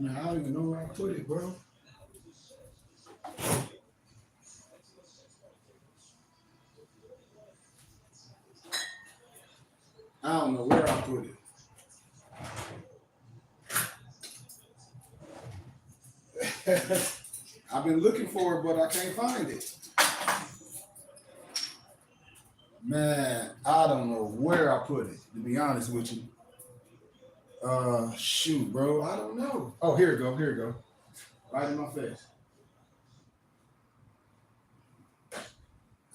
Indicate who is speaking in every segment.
Speaker 1: Man, I don't even know where I put it, bro. I don't know where I put it. I've been looking for it, but I can't find it. Man, I don't know where I put it, to be honest with you. Shoot, bro. I don't know. Oh, here we go. Here we go. Right in my face.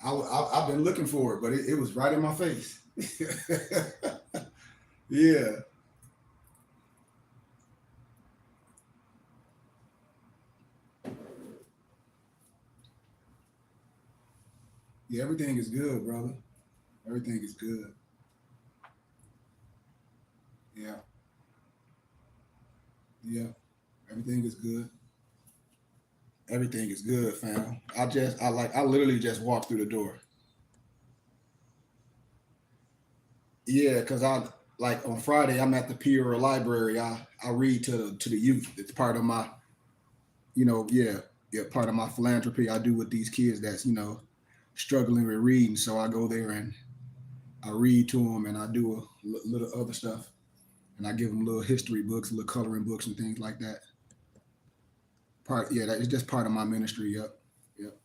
Speaker 1: I've been looking for it, but it was right in my face. Yeah. Yeah, everything is good, brother. Everything is good. Yeah. Yeah. Everything is good. Everything is good, fam. I literally just walked through the door. Yeah, cause I like on Friday I'm at the Peoria Library. I read to the youth. It's part of my, yeah, yeah, part of my philanthropy I do with these kids that's struggling with reading. So I go there and I read to them and I do little other stuff and I give them little history books, little coloring books and things like that. Yeah, that is just part of my ministry. Yep, yep,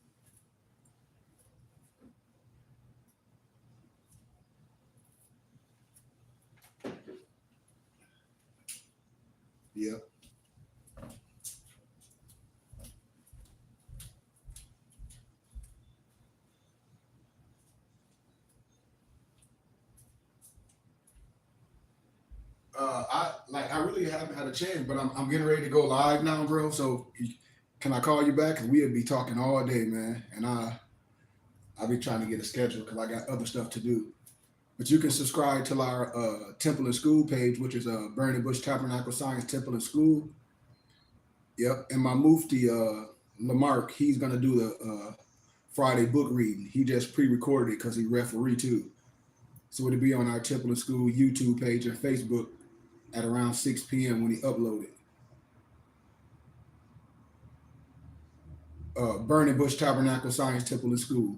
Speaker 1: yep. I really haven't had a chance, but I'm getting ready to go live now, bro. So can I call you back? Cause we'll be talking all day, man. And I'll be trying to get a schedule because I got other stuff to do. But you can subscribe to our Temple and School page, which is Burning Bush Tabernacle Science Temple and School. Yep. And my Mufti, Lamarck, he's gonna do the Friday book reading. He just pre-recorded it because he referee too. So it'll be on our Temple and School YouTube page and Facebook at around 6 p.m. when he uploaded. Burning Bush Tabernacle Science Temple and School.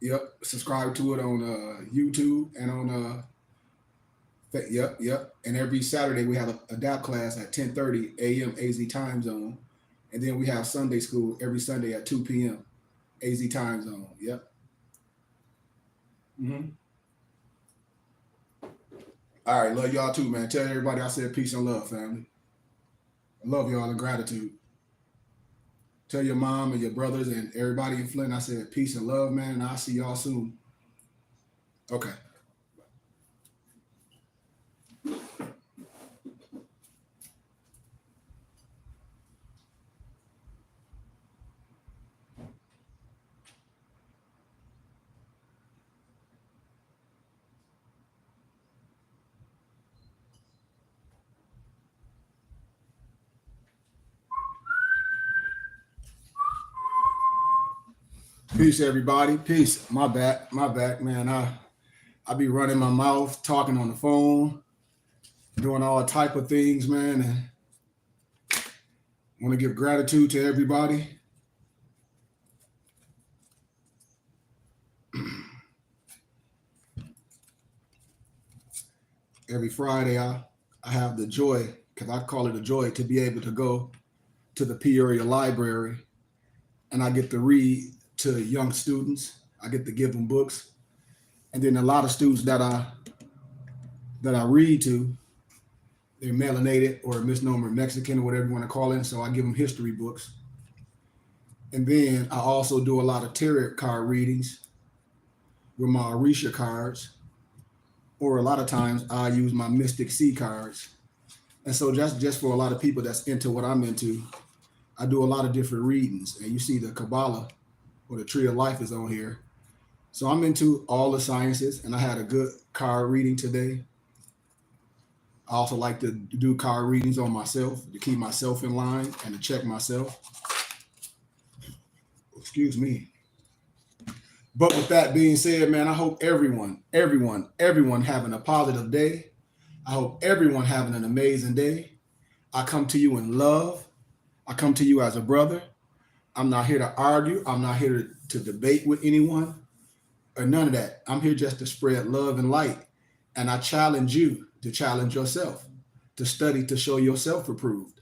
Speaker 1: Yep. Subscribe to it on YouTube and on yep, yep. And every Saturday we have a DAP class at 10:30 a.m. AZ time zone. And then we have Sunday school every Sunday at 2 p.m. AZ time zone. Yep. Mm-hmm. All right. Love y'all too, man. Tell everybody I said peace and love, family. I love y'all and gratitude. Tell your mom and your brothers and everybody in Flint I said peace and love, man. And I'll see y'all soon. Okay. Peace, everybody. Peace. My back. My back, man. I be running my mouth, talking on the phone, doing all type of things, man. And want to give gratitude to everybody. Every Friday, I have the joy, because I call it a joy, to be able to go to the Peoria Library and I get to read to young students. I get to give them books. And then a lot of students that I read to, they're melanated or misnomer Mexican or whatever you want to call it. So I give them history books. And then I also do a lot of tarot card readings with my Orisha cards, or a lot of times I use my Mystic Sea cards. And so just for a lot of people that's into what I'm into, I do a lot of different readings. And you see the Kabbalah or the Tree of Life is on here. So I'm into all the sciences, and I had a good card reading today. I also like to do card readings on myself to keep myself in line and to check myself. Excuse me. But with that being said, man, I hope everyone having a positive day. I hope everyone having an amazing day. I come to you in love. I come to you as a brother. I'm not here to argue. I'm not here to debate with anyone or none of that. I'm here just to spread love and light. And I challenge you to challenge yourself, to study, to show yourself approved.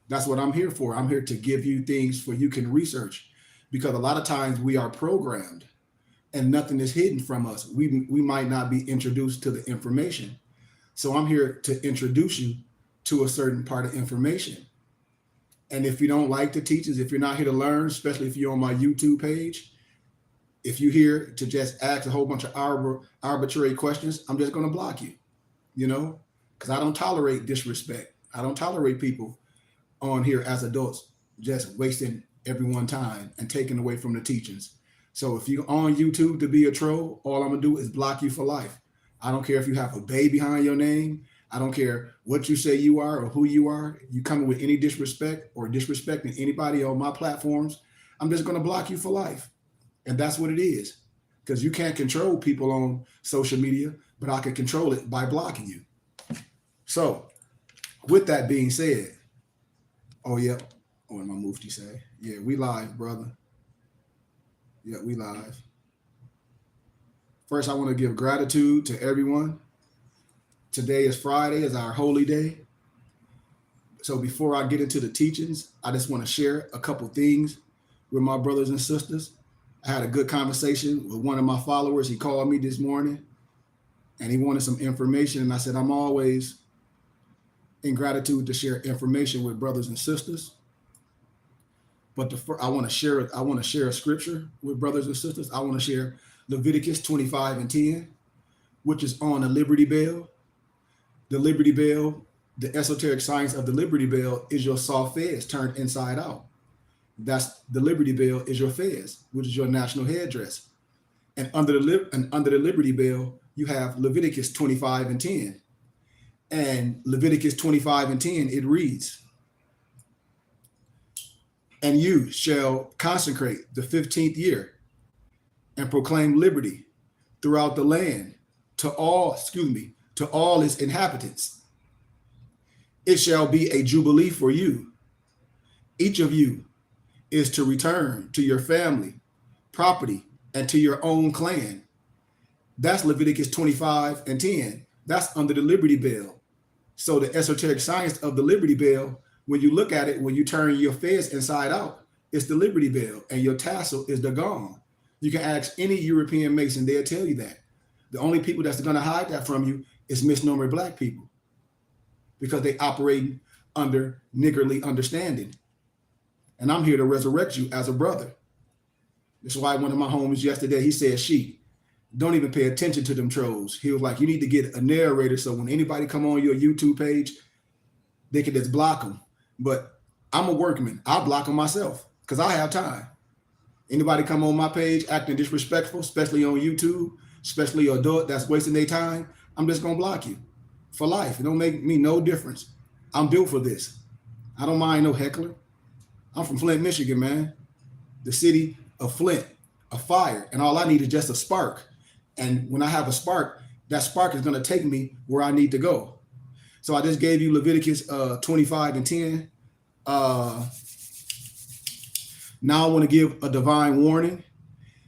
Speaker 1: That's what I'm here for. I'm here to give you things for you can research, because a lot of times we are programmed and nothing is hidden from us. We might not be introduced to the information. So I'm here to introduce you to a certain part of information. And if you don't like the teachers, if you're not here to learn, especially if you're on my YouTube page, if you're here to just ask a whole bunch of arbitrary questions, I'm just going to block you, because I don't tolerate disrespect. I don't tolerate people on here as adults just wasting everyone's time and taking away from the teachings. So if you're on YouTube to be a troll, all I'm going to do is block you for life. I don't care if you have a baby behind your name. I don't care what you say you are or who you are. You coming with any disrespect or disrespecting anybody on my platforms, I'm just going to block you for life. And that's what it is. Because you can't control people on social media, but I can control it by blocking you. So with that being said, oh, yeah. Oh, and my mufti say, yeah, we live, brother. Yeah, we live. First, I want to give gratitude to everyone. Today is Friday, is our holy day. So before I get into the teachings, I just want to share a couple things with my brothers and sisters. I had a good conversation with one of my followers. He called me this morning and he wanted some information. And I said, I'm always in gratitude to share information with brothers and sisters. But I want to share a scripture with brothers and sisters. I want to share Leviticus 25:10, which is on the Liberty Bell. The Liberty Bell, the esoteric science of the Liberty Bell is your soft fez turned inside out. That's the Liberty Bell is your fez, which is your national headdress. And under the Liberty Bell, you have Leviticus 25:10. And Leviticus 25:10, it reads, and you shall consecrate the 15th year and proclaim liberty throughout the land to all its inhabitants. It shall be a jubilee for you. Each of you is to return to your family, property, and to your own clan. That's Leviticus 25:10. That's under the Liberty Bell. So the esoteric science of the Liberty Bell, when you look at it, when you turn your fez inside out, it's the Liberty Bell, and your tassel is the gong. You can ask any European Mason, they'll tell you that. The only people that's going to hide that from you is misnomer black people, because they operate under niggardly understanding. And I'm here to resurrect you as a brother. That's why one of my homies yesterday, he said, don't even pay attention to them trolls. He was like, you need to get a narrator so when anybody come on your YouTube page, they can just block them. But I'm a workman. I'll block them myself because I have time. Anybody come on my page acting disrespectful, especially on YouTube, especially an adult that's wasting their time, I'm just going to block you for life. It don't make me no difference. I'm built for this. I don't mind no heckler. I'm from Flint, Michigan, man. The city of Flint, a fire. And all I need is just a spark. And when I have a spark, that spark is going to take me where I need to go. So I just gave you Leviticus 25:10. Now I want to give a divine warning,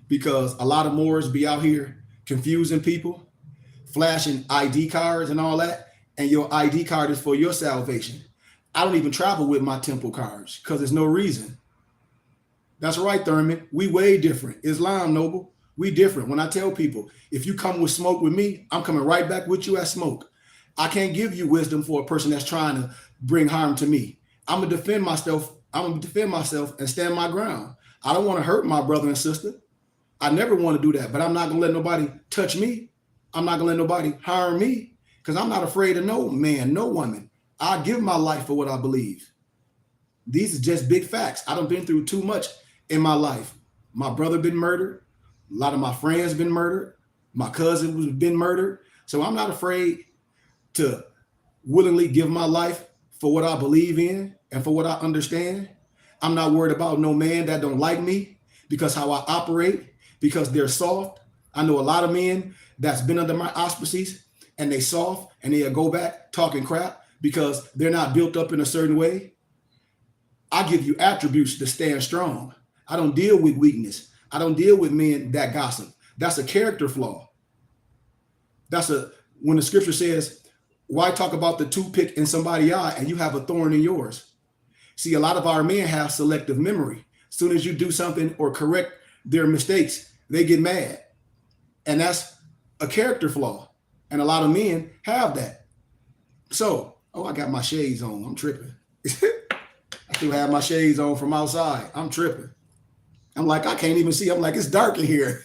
Speaker 1: because a lot of Moors be out here confusing people, flashing ID cards and all that. And your ID card is for your salvation. I don't even travel with my temple cards because there's no reason. That's right, Thurman. We way different. Islam, Noble. We different. When I tell people, if you come with smoke with me, I'm coming right back with you as smoke. I can't give you wisdom for a person that's trying to bring harm to me. I'm going to defend myself. And stand my ground. I don't want to hurt my brother and sister. I never want to do that, but I'm not going to let nobody touch me. I'm not going to let nobody harm me, because I'm not afraid of no man, no woman. I give my life for what I believe. These are just big facts. I done been through too much in my life. My brother been murdered. A lot of my friends been murdered. My cousin was been murdered. So I'm not afraid to willingly give my life for what I believe in and for what I understand. I'm not worried about no man that don't like me because how I operate, because they're soft. I know a lot of men that's been under my auspices and they soft and they'll go back talking crap because they're not built up in a certain way. I give you attributes to stand strong. I don't deal with weakness. I don't deal with men that gossip. That's a character flaw. When the scripture says, why talk about the toothpick in somebody's eye and you have a thorn in yours? See, a lot of our men have selective memory. As soon as you do something or correct their mistakes, they get mad. And that's a character flaw. And a lot of men have that. So, I got my shades on. I'm tripping. I still have my shades on from outside. I'm tripping. I'm like, I can't even see. I'm like, it's dark in here.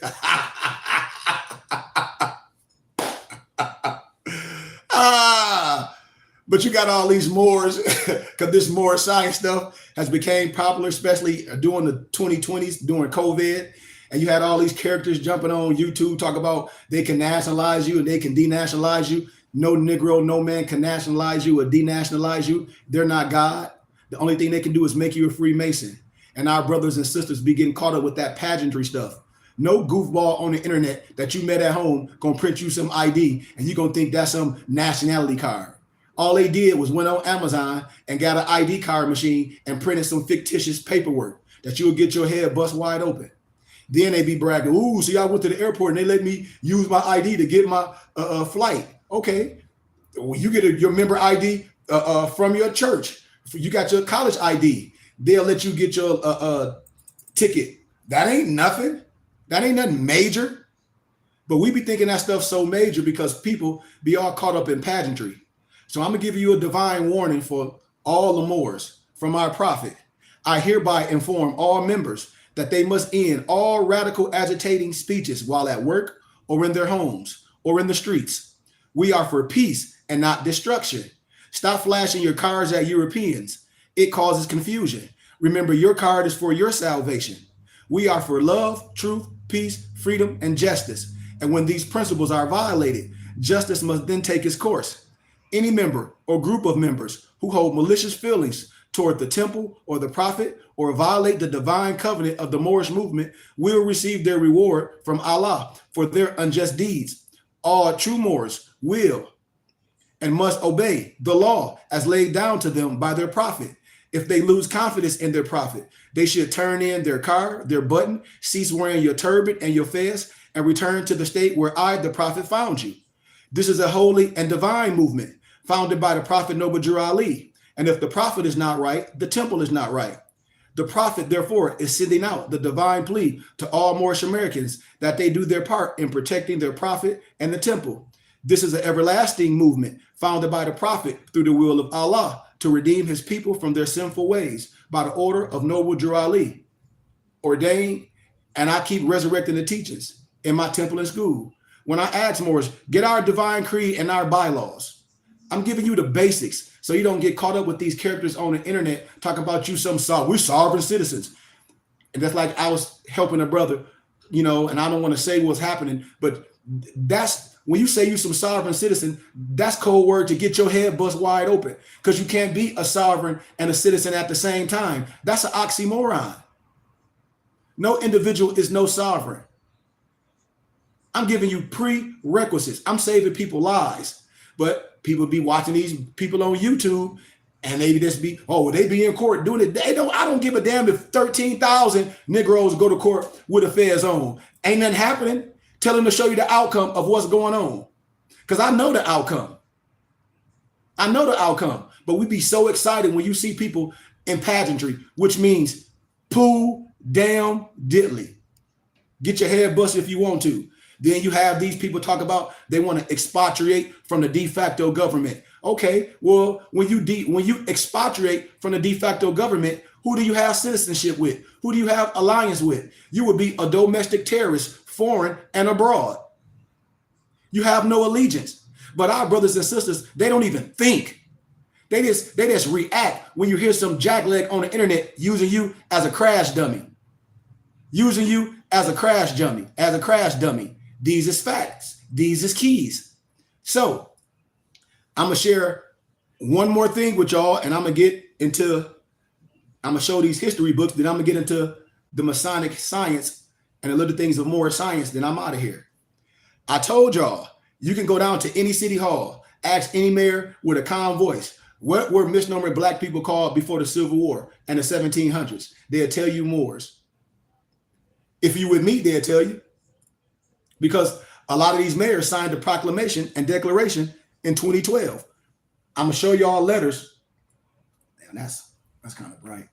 Speaker 1: But you got all these Moors, because this Moorish Science stuff has become popular, especially during the 2020s, during COVID. And you had all these characters jumping on YouTube, talk about they can nationalize you and they can denationalize you. No Negro, no man can nationalize you or denationalize you. They're not God. The only thing they can do is make you a Freemason. And our brothers and sisters be getting caught up with that pageantry stuff. No goofball on the internet that you met at home gonna print you some ID and you're gonna think that's some nationality card. All they did was went on Amazon and got an ID card machine and printed some fictitious paperwork that you'll get your head bust wide open. Then they be bragging, ooh, see, I went to the airport and they let me use my ID to get my flight. Okay, well, you get your member ID from your church. You got your college ID. They'll let you get your ticket. That ain't nothing. That ain't nothing major. But we be thinking that stuff's so major because people be all caught up in pageantry. So I'm going to give you a divine warning for all the Moors from our prophet. I hereby inform all members that they must end all radical agitating speeches while at work or in their homes or in the streets. We are for peace and not destruction. Stop flashing your cards at Europeans. It causes confusion. Remember, your card is for your salvation. We are for love, truth, peace, freedom, and justice. And when these principles are violated, justice must then take its course. Any member or group of members who hold malicious feelings toward the temple or the prophet or violate the divine covenant of the Moorish movement will receive their reward from Allah for their unjust deeds. All true Moors will and must obey the law as laid down to them by their prophet. If they lose confidence in their prophet, they should turn in their car, their button, cease wearing your turban and your fez, and return to the state where I, the prophet, found you. This is a holy and divine movement founded by the prophet Noble Drew Ali. And if the prophet is not right, the temple is not right. The prophet, therefore, is sending out the divine plea to all Moorish Americans that they do their part in protecting their prophet and the temple. This is an everlasting movement founded by the prophet through the will of Allah to redeem his people from their sinful ways by the order of Noble Drew Ali, ordained, and I keep resurrecting the teachings in my temple and school. When I ask Moors, get our divine creed and our bylaws. I'm giving you the basics so you don't get caught up with these characters on the internet talking about we're sovereign citizens. And that's like I was helping a brother, and I don't want to say what's happening, but that's when you say you some sovereign citizen, that's code word to get your head bust wide open because you can't be a sovereign and a citizen at the same time. That's an oxymoron. No individual is no sovereign. I'm giving you prerequisites. I'm saving people lives, but people be watching these people on YouTube and they just be, they be in court doing it. I don't give a damn if 13,000 Negroes go to court with a fez on. Ain't nothing happening. Tell them to show you the outcome of what's going on. Because I know the outcome. But we be so excited when you see people in pageantry, which means poo, damn, diddly. Get your head busted if you want to. Then you have these people talk about they want to expatriate from the de facto government. Okay, well, when you expatriate from the de facto government, who do you have citizenship with? Who do you have alliance with? You would be a domestic terrorist, foreign and abroad. You have no allegiance. But our brothers and sisters, they don't even think. They just react when you hear some jackleg on the internet using you as a crash dummy. These is facts. These is keys. So I'm going to share one more thing with y'all, and I'm going to show these history books, then I'm going to get into the Masonic science and the little things of Moorish science, then I'm out of here. I told y'all, you can go down to any city hall, ask any mayor with a calm voice, What were misnomer black people called before the Civil War and the 1700s? They'll tell you Moors. If you with me, they'll tell you. Because a lot of these mayors signed the proclamation and declaration in 2012. I'm going to show y'all letters. Damn, that's kind of bright.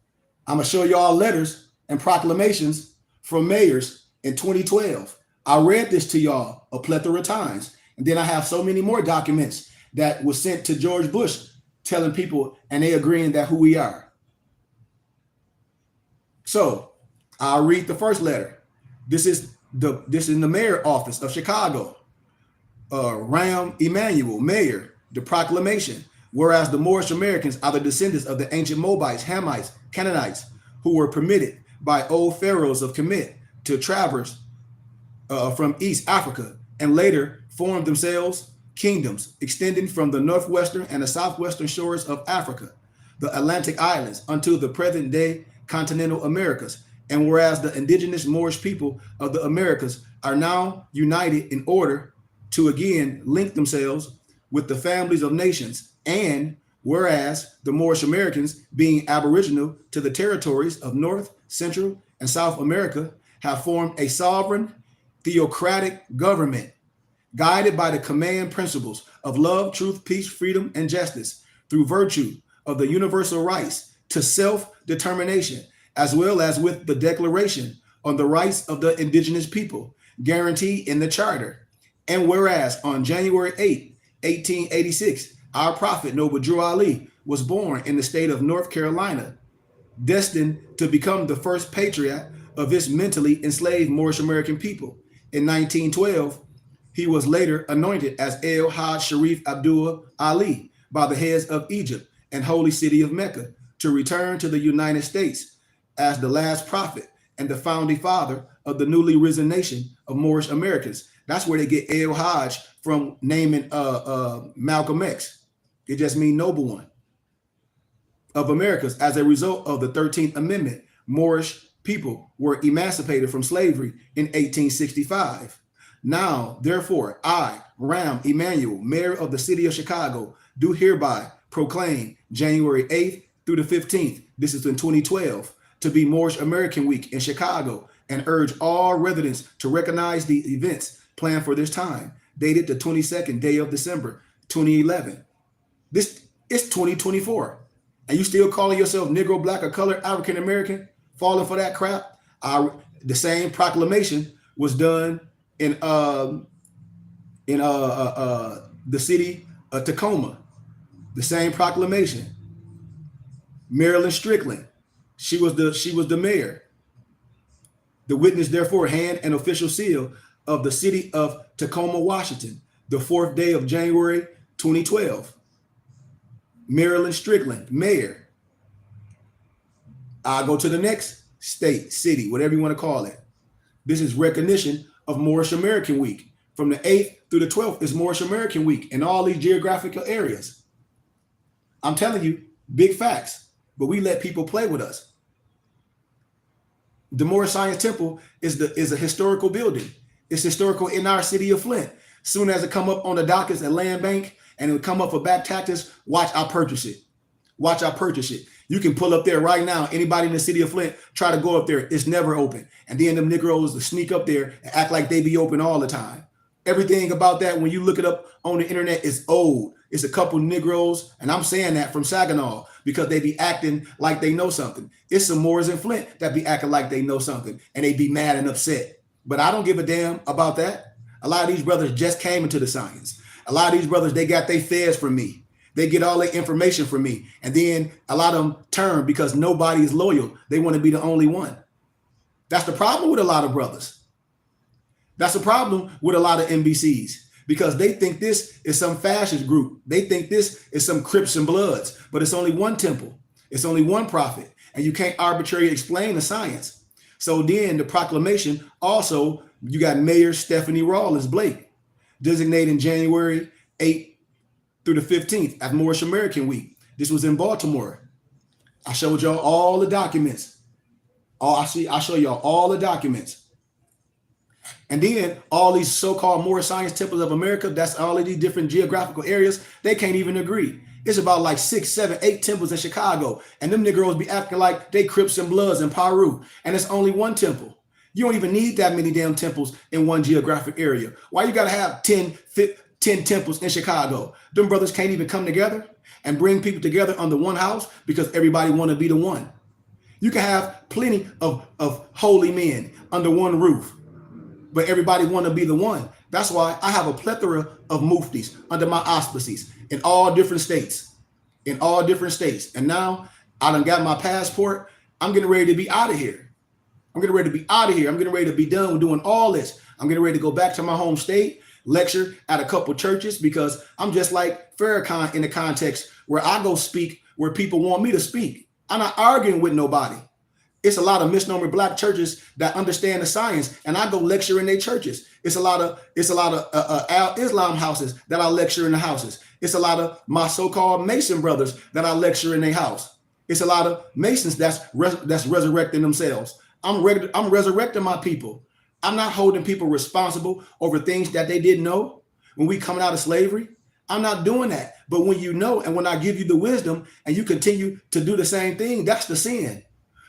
Speaker 1: I'm going to show y'all letters and proclamations from mayors in 2012. I read this to y'all a plethora of times. And then I have so many more documents that was sent to George Bush telling people, and they agreeing that who we are. So I'll read the first letter. This is the mayor office of Chicago. Rahm Emanuel, mayor, the proclamation. Whereas the Moorish Americans are the descendants of the ancient Moabites, Hamites, Canaanites, who were permitted by old pharaohs of Kemet to traverse from East Africa and later formed themselves kingdoms extending from the northwestern and the southwestern shores of Africa, the Atlantic Islands, unto the present day continental Americas. And whereas the indigenous Moorish people of the Americas are now united in order to again link themselves with the families of nations, and whereas the Moorish Americans, being aboriginal to the territories of North, Central, and South America, have formed a sovereign theocratic government guided by the command principles of love, truth, peace, freedom, and justice through virtue of the universal rights to self-determination, as well as with the Declaration on the Rights of the Indigenous People guaranteed in the Charter. And whereas on January 8, 1886, our prophet Noble Drew Ali was born in the state of North Carolina, destined to become the first patriarch of its mentally enslaved Moorish American people. In 1912, he was later anointed as El Hajj Sharif Abdul Ali by the heads of Egypt and holy city of Mecca to return to the United States as the last prophet and the founding father of the newly risen nation of Moorish Americans. That's where they get El Hajj from naming Malcolm X. It just means noble one of Americas. As a result of the 13th Amendment, Moorish people were emancipated from slavery in 1865. Now, therefore, I, Rahm Emanuel, mayor of the city of Chicago, do hereby proclaim January 8th through the 15th, this is in 2012, to be Moorish American Week in Chicago, and urge all residents to recognize the events planned for this time, dated the 22nd day of December, 2011. This is 2024, and you still calling yourself Negro, Black, or Colored African American, falling for that crap? The same proclamation was done in the city of Tacoma. The same proclamation. Marilyn Strickland, she was the mayor. The witness, therefore, hand and official seal of the city of Tacoma, Washington, the 4th day of January, 2012. Marilyn Strickland, mayor. I'll go to the next state, city, whatever you want to call it. This is recognition of Moorish American Week. From the 8th through the 12th is Moorish American Week in all these geographical areas. I'm telling you, big facts, but we let people play with us. The Moorish Science Temple is a historical building. It's historical in our city of Flint. Soon as it come up on the dockets at Land Bank and it would come up for back taxes, watch I purchase it. Watch I purchase it. You can pull up there right now. Anybody in the city of Flint, try to go up there. It's never open. And then them Negroes sneak up there and act like they be open all the time. Everything about that, when you look it up on the internet, is old. It's a couple Negroes, and I'm saying that from Saginaw, because they be acting like they know something. It's some Moors in Flint that be acting like they know something, and they be mad and upset. But I don't give a damn about that. A lot of these brothers just came into the science. A lot of these brothers, they got their feds from me. They get all their information from me. And then a lot of them turn because nobody is loyal. They want to be the only one. That's the problem with a lot of brothers. That's the problem with a lot of NBCs, because they think this is some fascist group. They think this is some Crips and Bloods, but it's only one temple. It's only one prophet, and you can't arbitrarily explain the science. So then the proclamation also, you got Mayor Stephanie Rawlins Blake designating January 8th through the 15th as Moorish American Week. This was in Baltimore. I showed y'all all the documents. I'll show y'all all the documents. And then all these so-called Moorish Science temples of America, that's all of these different geographical areas, they can't even agree. It's about like 6, 7, 8 temples in Chicago. And them Negroes be acting like they Crips and Bloods in Peru. And it's only one temple. You don't even need that many damn temples in one geographic area. Why you got to have 10 temples in Chicago? Them brothers can't even come together and bring people together under one house because everybody want to be the one. You can have plenty of holy men under one roof, but everybody want to be the one. That's why I have a plethora of muftis under my auspices in all different states, And now I done got my passport. I'm getting ready to be out of here. I'm getting ready to be done with doing all this. I'm getting ready to go back to my home state, lecture at a couple churches, because I'm just like Farrakhan in the context where I go speak where people want me to speak. I'm not arguing with nobody. It's a lot of misnomer Black churches that understand the science, and I go lecture in their churches. It's a lot of Islam houses that I lecture in the houses. It's a lot of my so-called Mason brothers that I lecture in their house. It's a lot of Masons that's resurrecting themselves. I'm resurrecting my people. I'm not holding people responsible over things that they didn't know when we coming out of slavery. I'm not doing that. But when you know, and when I give you the wisdom and you continue to do the same thing, that's the sin.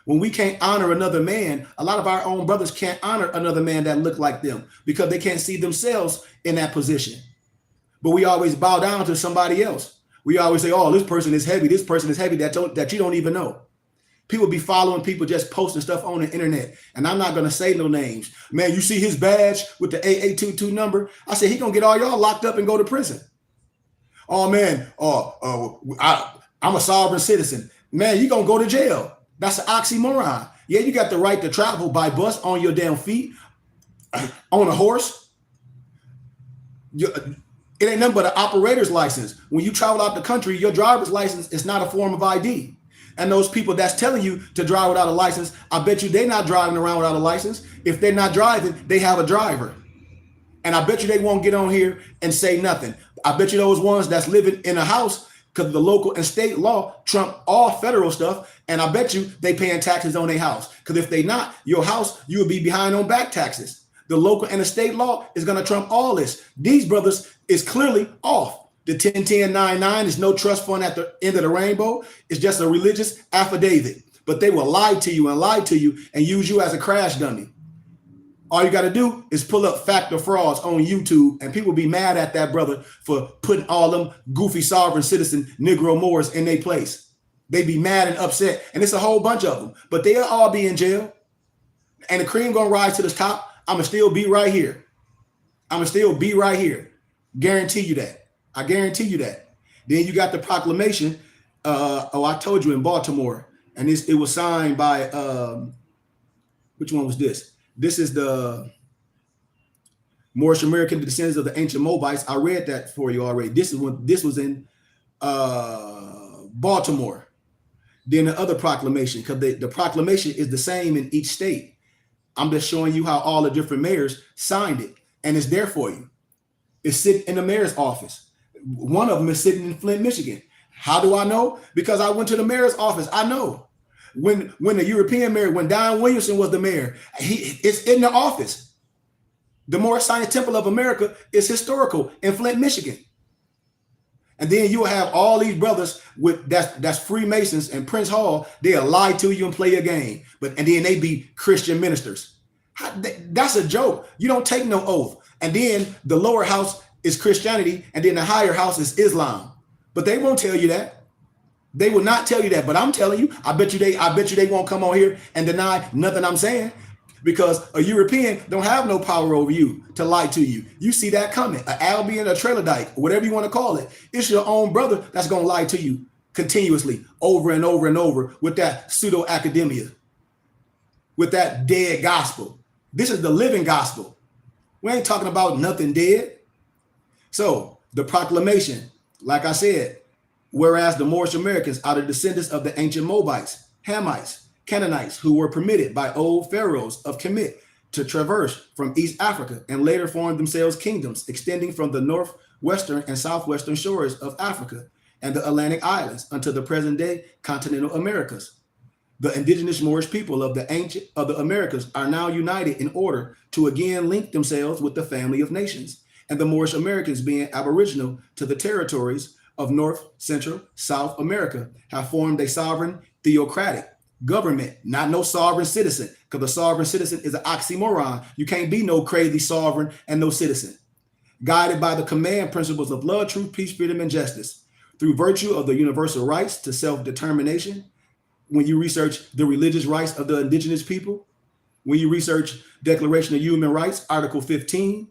Speaker 1: When we can't honor another man, a lot of our own brothers can't honor another man that look like them because they can't see themselves in that position. But we always bow down to somebody else. We always say, oh, this person is heavy. This person is heavy that you don't even know. People be following people just posting stuff on the internet. And I'm not going to say no names. Man, you see his badge with the 8822 number? I said, he going to get all y'all locked up and go to prison. Oh, man, I'm a sovereign citizen. Man, you going to go to jail. That's an oxymoron. Yeah, you got the right to travel by bus on your damn feet, on a horse. It ain't nothing but an operator's license. When you travel out the country, your driver's license is not a form of ID. And those people that's telling you to drive without a license, I bet you they're not driving around without a license. If they're not driving, they have a driver. And I bet you they won't get on here and say nothing. I bet you those ones that's living in a house, because the local and state law trump all federal stuff. And I bet you they paying taxes on their house. Because if they not, your house, you will be behind on back taxes. The local and the state law is going to trump all this. These brothers is clearly off. The 10-10-9-9 is no trust fund at the end of the rainbow. It's just a religious affidavit. But they will lie to you and use you as a crash dummy. All you got to do is pull up factor frauds on YouTube, and people be mad at that brother for putting all them goofy sovereign citizen Negro Moors in their place. They be mad and upset, and it's a whole bunch of them. But they'll all be in jail, and the cream gonna rise to the top. I'ma still be right here. Guarantee you that. I guarantee you that. Then you got the proclamation. I told you in Baltimore, and it was signed by which one was this? This is the Moorish American descendants of the ancient Moabites. I read that for you already. This was in Baltimore. Then the other proclamation, because the proclamation is the same in each state. I'm just showing you how all the different mayors signed it, and it's there for you. It's sitting in the mayor's office. One of them is sitting in Flint, Michigan. How do I know? Because I went to the mayor's office. I know. When the European mayor, when Don Williamson was the mayor, it's in the office. The Moorish Science Temple of America is historical in Flint, Michigan. And then you'll have all these brothers with that's Freemasons and Prince Hall. They'll lie to you and play a game, and then they be Christian ministers. That's a joke. You don't take no oath. And then the lower house is Christianity, and then the higher house is Islam. But they won't tell you that. They will not tell you that. But I'm telling you, I bet you they won't come on here and deny nothing I'm saying. Because a European don't have no power over you to lie to you. You see that coming. An Albion, a Trailerdyke, whatever you want to call it. It's your own brother that's going to lie to you continuously over and over and over with that pseudo academia, with that dead gospel. This is the living gospel. We ain't talking about nothing dead. So the proclamation, like I said, whereas the Moorish Americans are the descendants of the ancient Moabites, Hamites, Canaanites, who were permitted by old pharaohs of Kemet to traverse from East Africa and later formed themselves kingdoms extending from the northwestern and southwestern shores of Africa and the Atlantic islands unto the present day continental Americas. The indigenous Moorish people of the Americas are now united in order to again link themselves with the family of nations, and the Moorish Americans, being aboriginal to the territories of North, Central, South America, have formed a sovereign theocratic government, not no sovereign citizen, because the sovereign citizen is an oxymoron. You can't be no crazy sovereign and no citizen. Guided by the command principles of love, truth, peace, freedom, and justice, through virtue of the universal rights to self-determination. When you research the religious rights of the indigenous people, when you research Declaration of Human Rights, Article 15,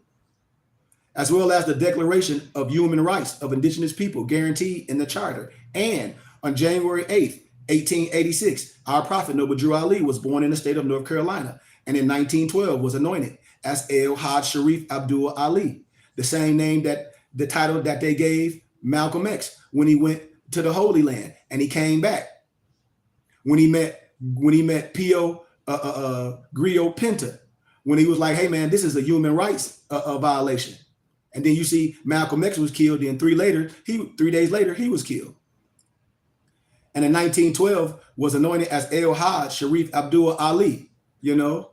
Speaker 1: as well as the Declaration of Human Rights of Indigenous People guaranteed in the Charter. And on January 8th, 1886, our prophet Noble Drew Ali was born in the state of North Carolina, and in 1912 was anointed as El Hajj Sharif Abdul Ali, the same name that the title that they gave Malcolm X when he went to the Holy Land and he came back. When he met Pio Grillo Pinta, when he was like, hey man, this is a human rights violation. And then you see Malcolm X was killed, then 3 days later, he was killed. And in 1912 was anointed as El Hajj Sharif Abdul Ali. You know,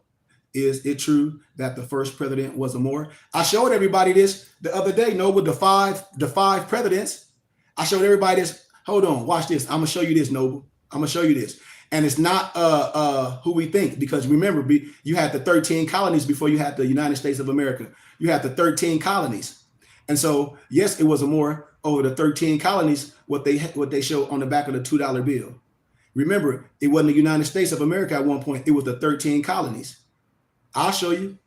Speaker 1: is it true that the first president was a Moor? I showed everybody this the other day, Noble, the five presidents. I showed everybody this. Hold on, watch this. I'm gonna show you this, Noble. I'm gonna show you this. And it's not who we think, because remember, you had the 13 colonies before you had the United States of America. You had the 13 colonies. And so, yes, it was a Moor over the 13 colonies, what they show on the back of the $2 bill. Remember, it wasn't the United States of America at one point. It was the 13 colonies. I'll show you.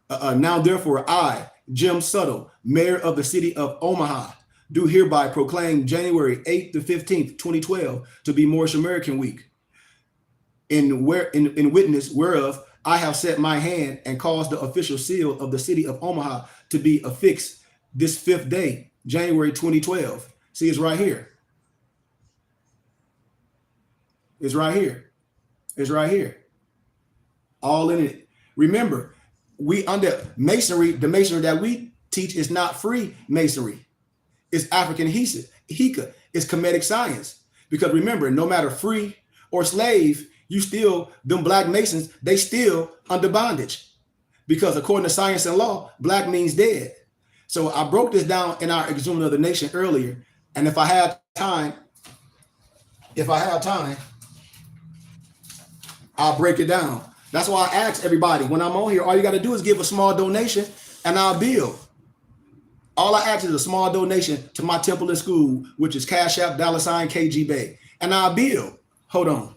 Speaker 1: Now, therefore, I, Jim Suttle, mayor of the city of Omaha, do hereby proclaim January 8th to 15th, 2012 to be Moorish American Week, in witness whereof I have set my hand and caused the official seal of the city of Omaha to be affixed this 5th day, January 2012. See, it's right here. It's right here. It's right here. All in it. Remember, we under masonry, the masonry that we teach is not free masonry. It's African Hika. It's Kemetic science. Because remember, no matter free or slave, you still, them black masons, they still under bondage. Because according to science and law, black means dead. So I broke this down in our Exhumed of the Nation earlier. And if I have time, I'll break it down. That's why I ask everybody, when I'm on here, all you got to do is give a small donation and I'll build. All I ask is a small donation to my temple and school, which is Cash App, $ KG Bay. And I'll build. Hold on.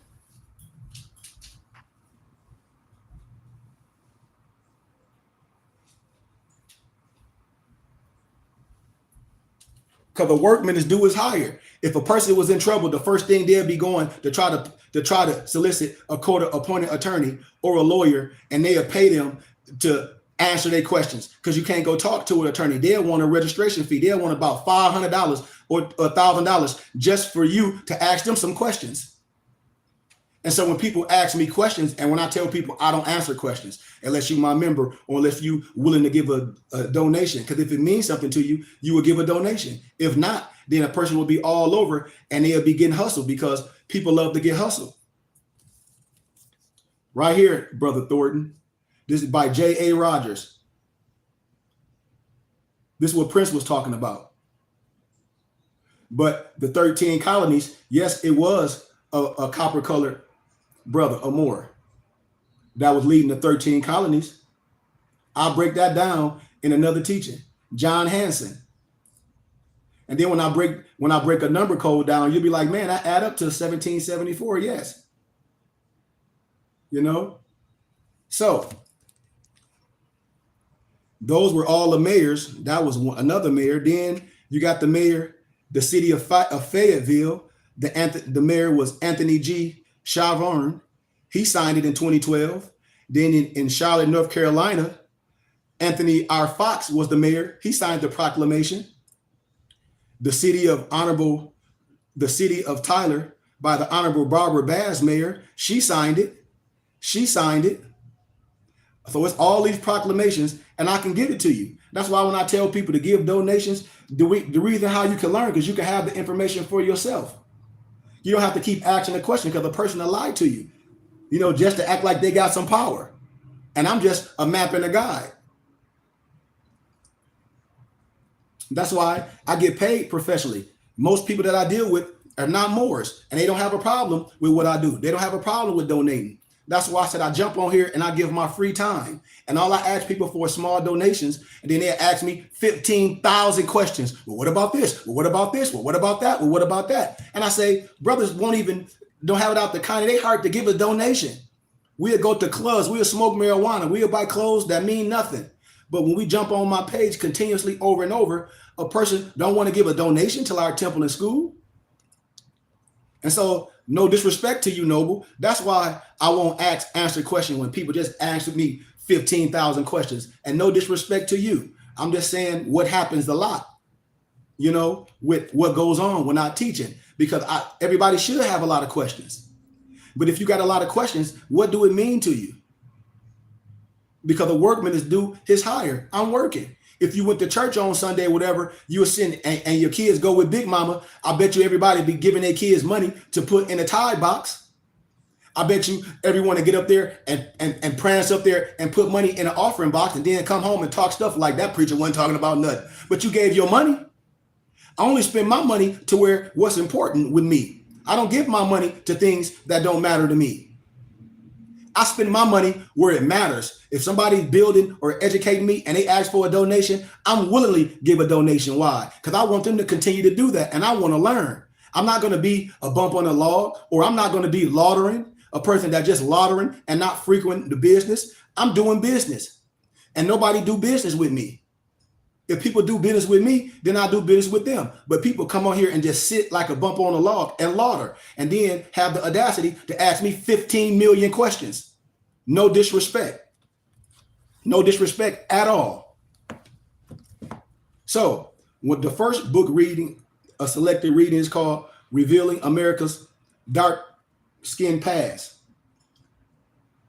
Speaker 1: Because the workman is due his hire. If a person was in trouble, the first thing they'll be going to try to solicit a court-appointed attorney or a lawyer, and they'll pay them to answer their questions, because you can't go talk to an attorney. They'll want a registration fee. They'll want about $500 or $1,000 just for you to ask them some questions. And so when people ask me questions, and when I tell people I don't answer questions unless you're my member or unless you willing to give a donation, because if it means something to you, you will give a donation. If not, then a person will be all over and they'll be getting hustled, because people love to get hustled. Right here, Brother Thornton. This is by J.A. Rogers. This is what Prince was talking about. But the 13 colonies, yes, it was a copper-colored brother, a Moor, that was leading the 13 colonies. I'll break that down in another teaching. John Hanson. And then when I break a number code down, you'll be like, man, I add up to 1774. Yes. You know? So those were all the mayors. That was another mayor. Then you got the mayor, the city of Fayetteville. The mayor was Anthony G. Chauvin. He signed it in 2012. Then in Charlotte, North Carolina, Anthony R. Fox was the mayor. He signed the proclamation. The city of Tyler, by the Honorable Barbara Bass, mayor, she signed it. So it's all these proclamations, and I can give it to you. That's why when I tell people to give donations, the reason how you can learn, because you can have the information for yourself. You don't have to keep asking the question because the person will lie to you, just to act like they got some power. And I'm just a map and a guide. That's why I get paid professionally. Most people that I deal with are not Moorish, and they don't have a problem with what I do. They don't have a problem with donating. That's why I said I jump on here and I give my free time. And all I ask people for is small donations. And then they ask me 15,000 questions. Well, what about this? Well, what about this? Well, what about that? Well, what about that? And I say, brothers don't have it out the kind of their heart to give a donation. We'll go to clubs. We'll smoke marijuana. We'll buy clothes that mean nothing. But when we jump on my page continuously over and over, a person don't want to give a donation to our temple and school. And so, no disrespect to you, Noble. That's why I won't answer questions when people just answer me 15,000 questions. And no disrespect to you. I'm just saying what happens a lot, with what goes on when I'm teaching. Because everybody should have a lot of questions. But if you got a lot of questions, what do it mean to you? Because a workman is due his hire. I'm working. If you went to church on Sunday or whatever, you were sitting and your kids go with Big Mama, I bet you everybody be giving their kids money to put in a tithe box. I bet you everyone to get up there and prance up there and put money in an offering box and then come home and talk stuff like that preacher wasn't talking about nothing. But you gave your money. I only spend my money to where what's important with me. I don't give my money to things that don't matter to me. I spend my money where it matters. If somebody's building or educating me and they ask for a donation, I'm willingly give a donation. Why? Because I want them to continue to do that and I want to learn. I'm not going to be a bump on the log, or I'm not going to be laudering, a person that just laudering and not frequent the business. I'm doing business and nobody do business with me. If people do business with me, then I do business with them. But people come on here and just sit like a bump on a log and lauder, and then have the audacity to ask me 15 million questions. No disrespect. No disrespect at all. So, with the first book reading, a selected reading, is called Revealing America's Dark Skin Past.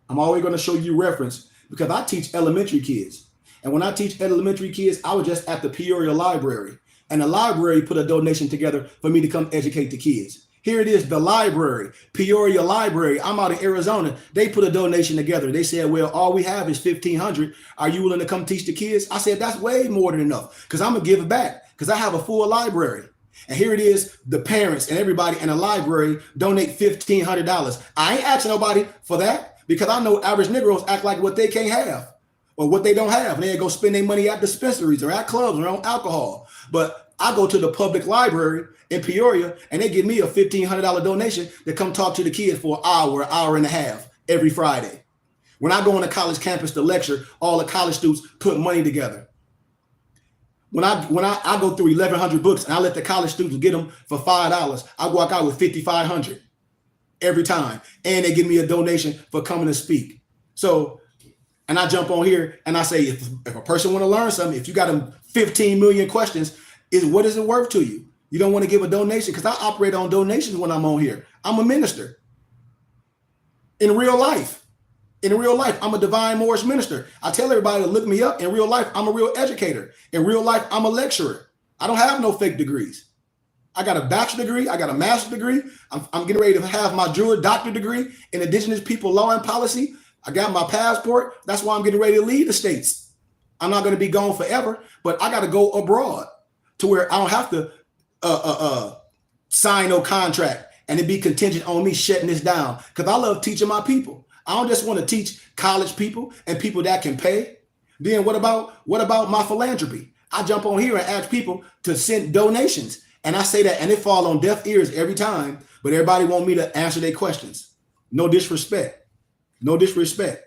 Speaker 1: I'm always going to show you reference because I teach elementary kids. And when I teach elementary kids, I was just at the Peoria Library. And the library put a donation together for me to come educate the kids. Here it is, the library, Peoria Library. I'm out of Arizona. They put a donation together. They said, well, all we have is 1,500. Are you willing to come teach the kids? I said, that's way more than enough because I'm going to give it back because I have a full library. And here it is, the parents and everybody in the library donate $1,500. I ain't asking nobody for that because I know average Negroes act like what they can't have or what they don't have. And they go spend their money at dispensaries or at clubs or on alcohol. But I go to the public library in Peoria and they give me a $1,500 donation to come talk to the kids for an hour and a half every Friday. When I go on a college campus to lecture, all the college students put money together. When I go through 1,100 books and I let the college students get them for $5, I walk out with 5,500 every time. And they give me a donation for coming to speak. So, and I jump on here and I say, if a person want to learn something, if you got them 15 million questions, what is it worth to you? You don't want to give a donation because I operate on donations when I'm on here. I'm a minister in real life. In real life, I'm a divine Moorish minister. I tell everybody to look me up. In real life, I'm a real educator. In real life, I'm a lecturer. I don't have no fake degrees. I got a bachelor degree. I got a master's degree. I'm getting ready to have my juris doctor degree in Indigenous People Law and Policy. I got my passport. That's why I'm getting ready to leave the States. I'm not going to be gone forever, but I got to go abroad to where I don't have to sign no contract and it be contingent on me shutting this down because I love teaching my people. I don't just want to teach college people and people that can pay. Then what about my philanthropy? I jump on here and ask people to send donations. And I say that and it fall on deaf ears every time, but everybody want me to answer their questions. No disrespect. No disrespect.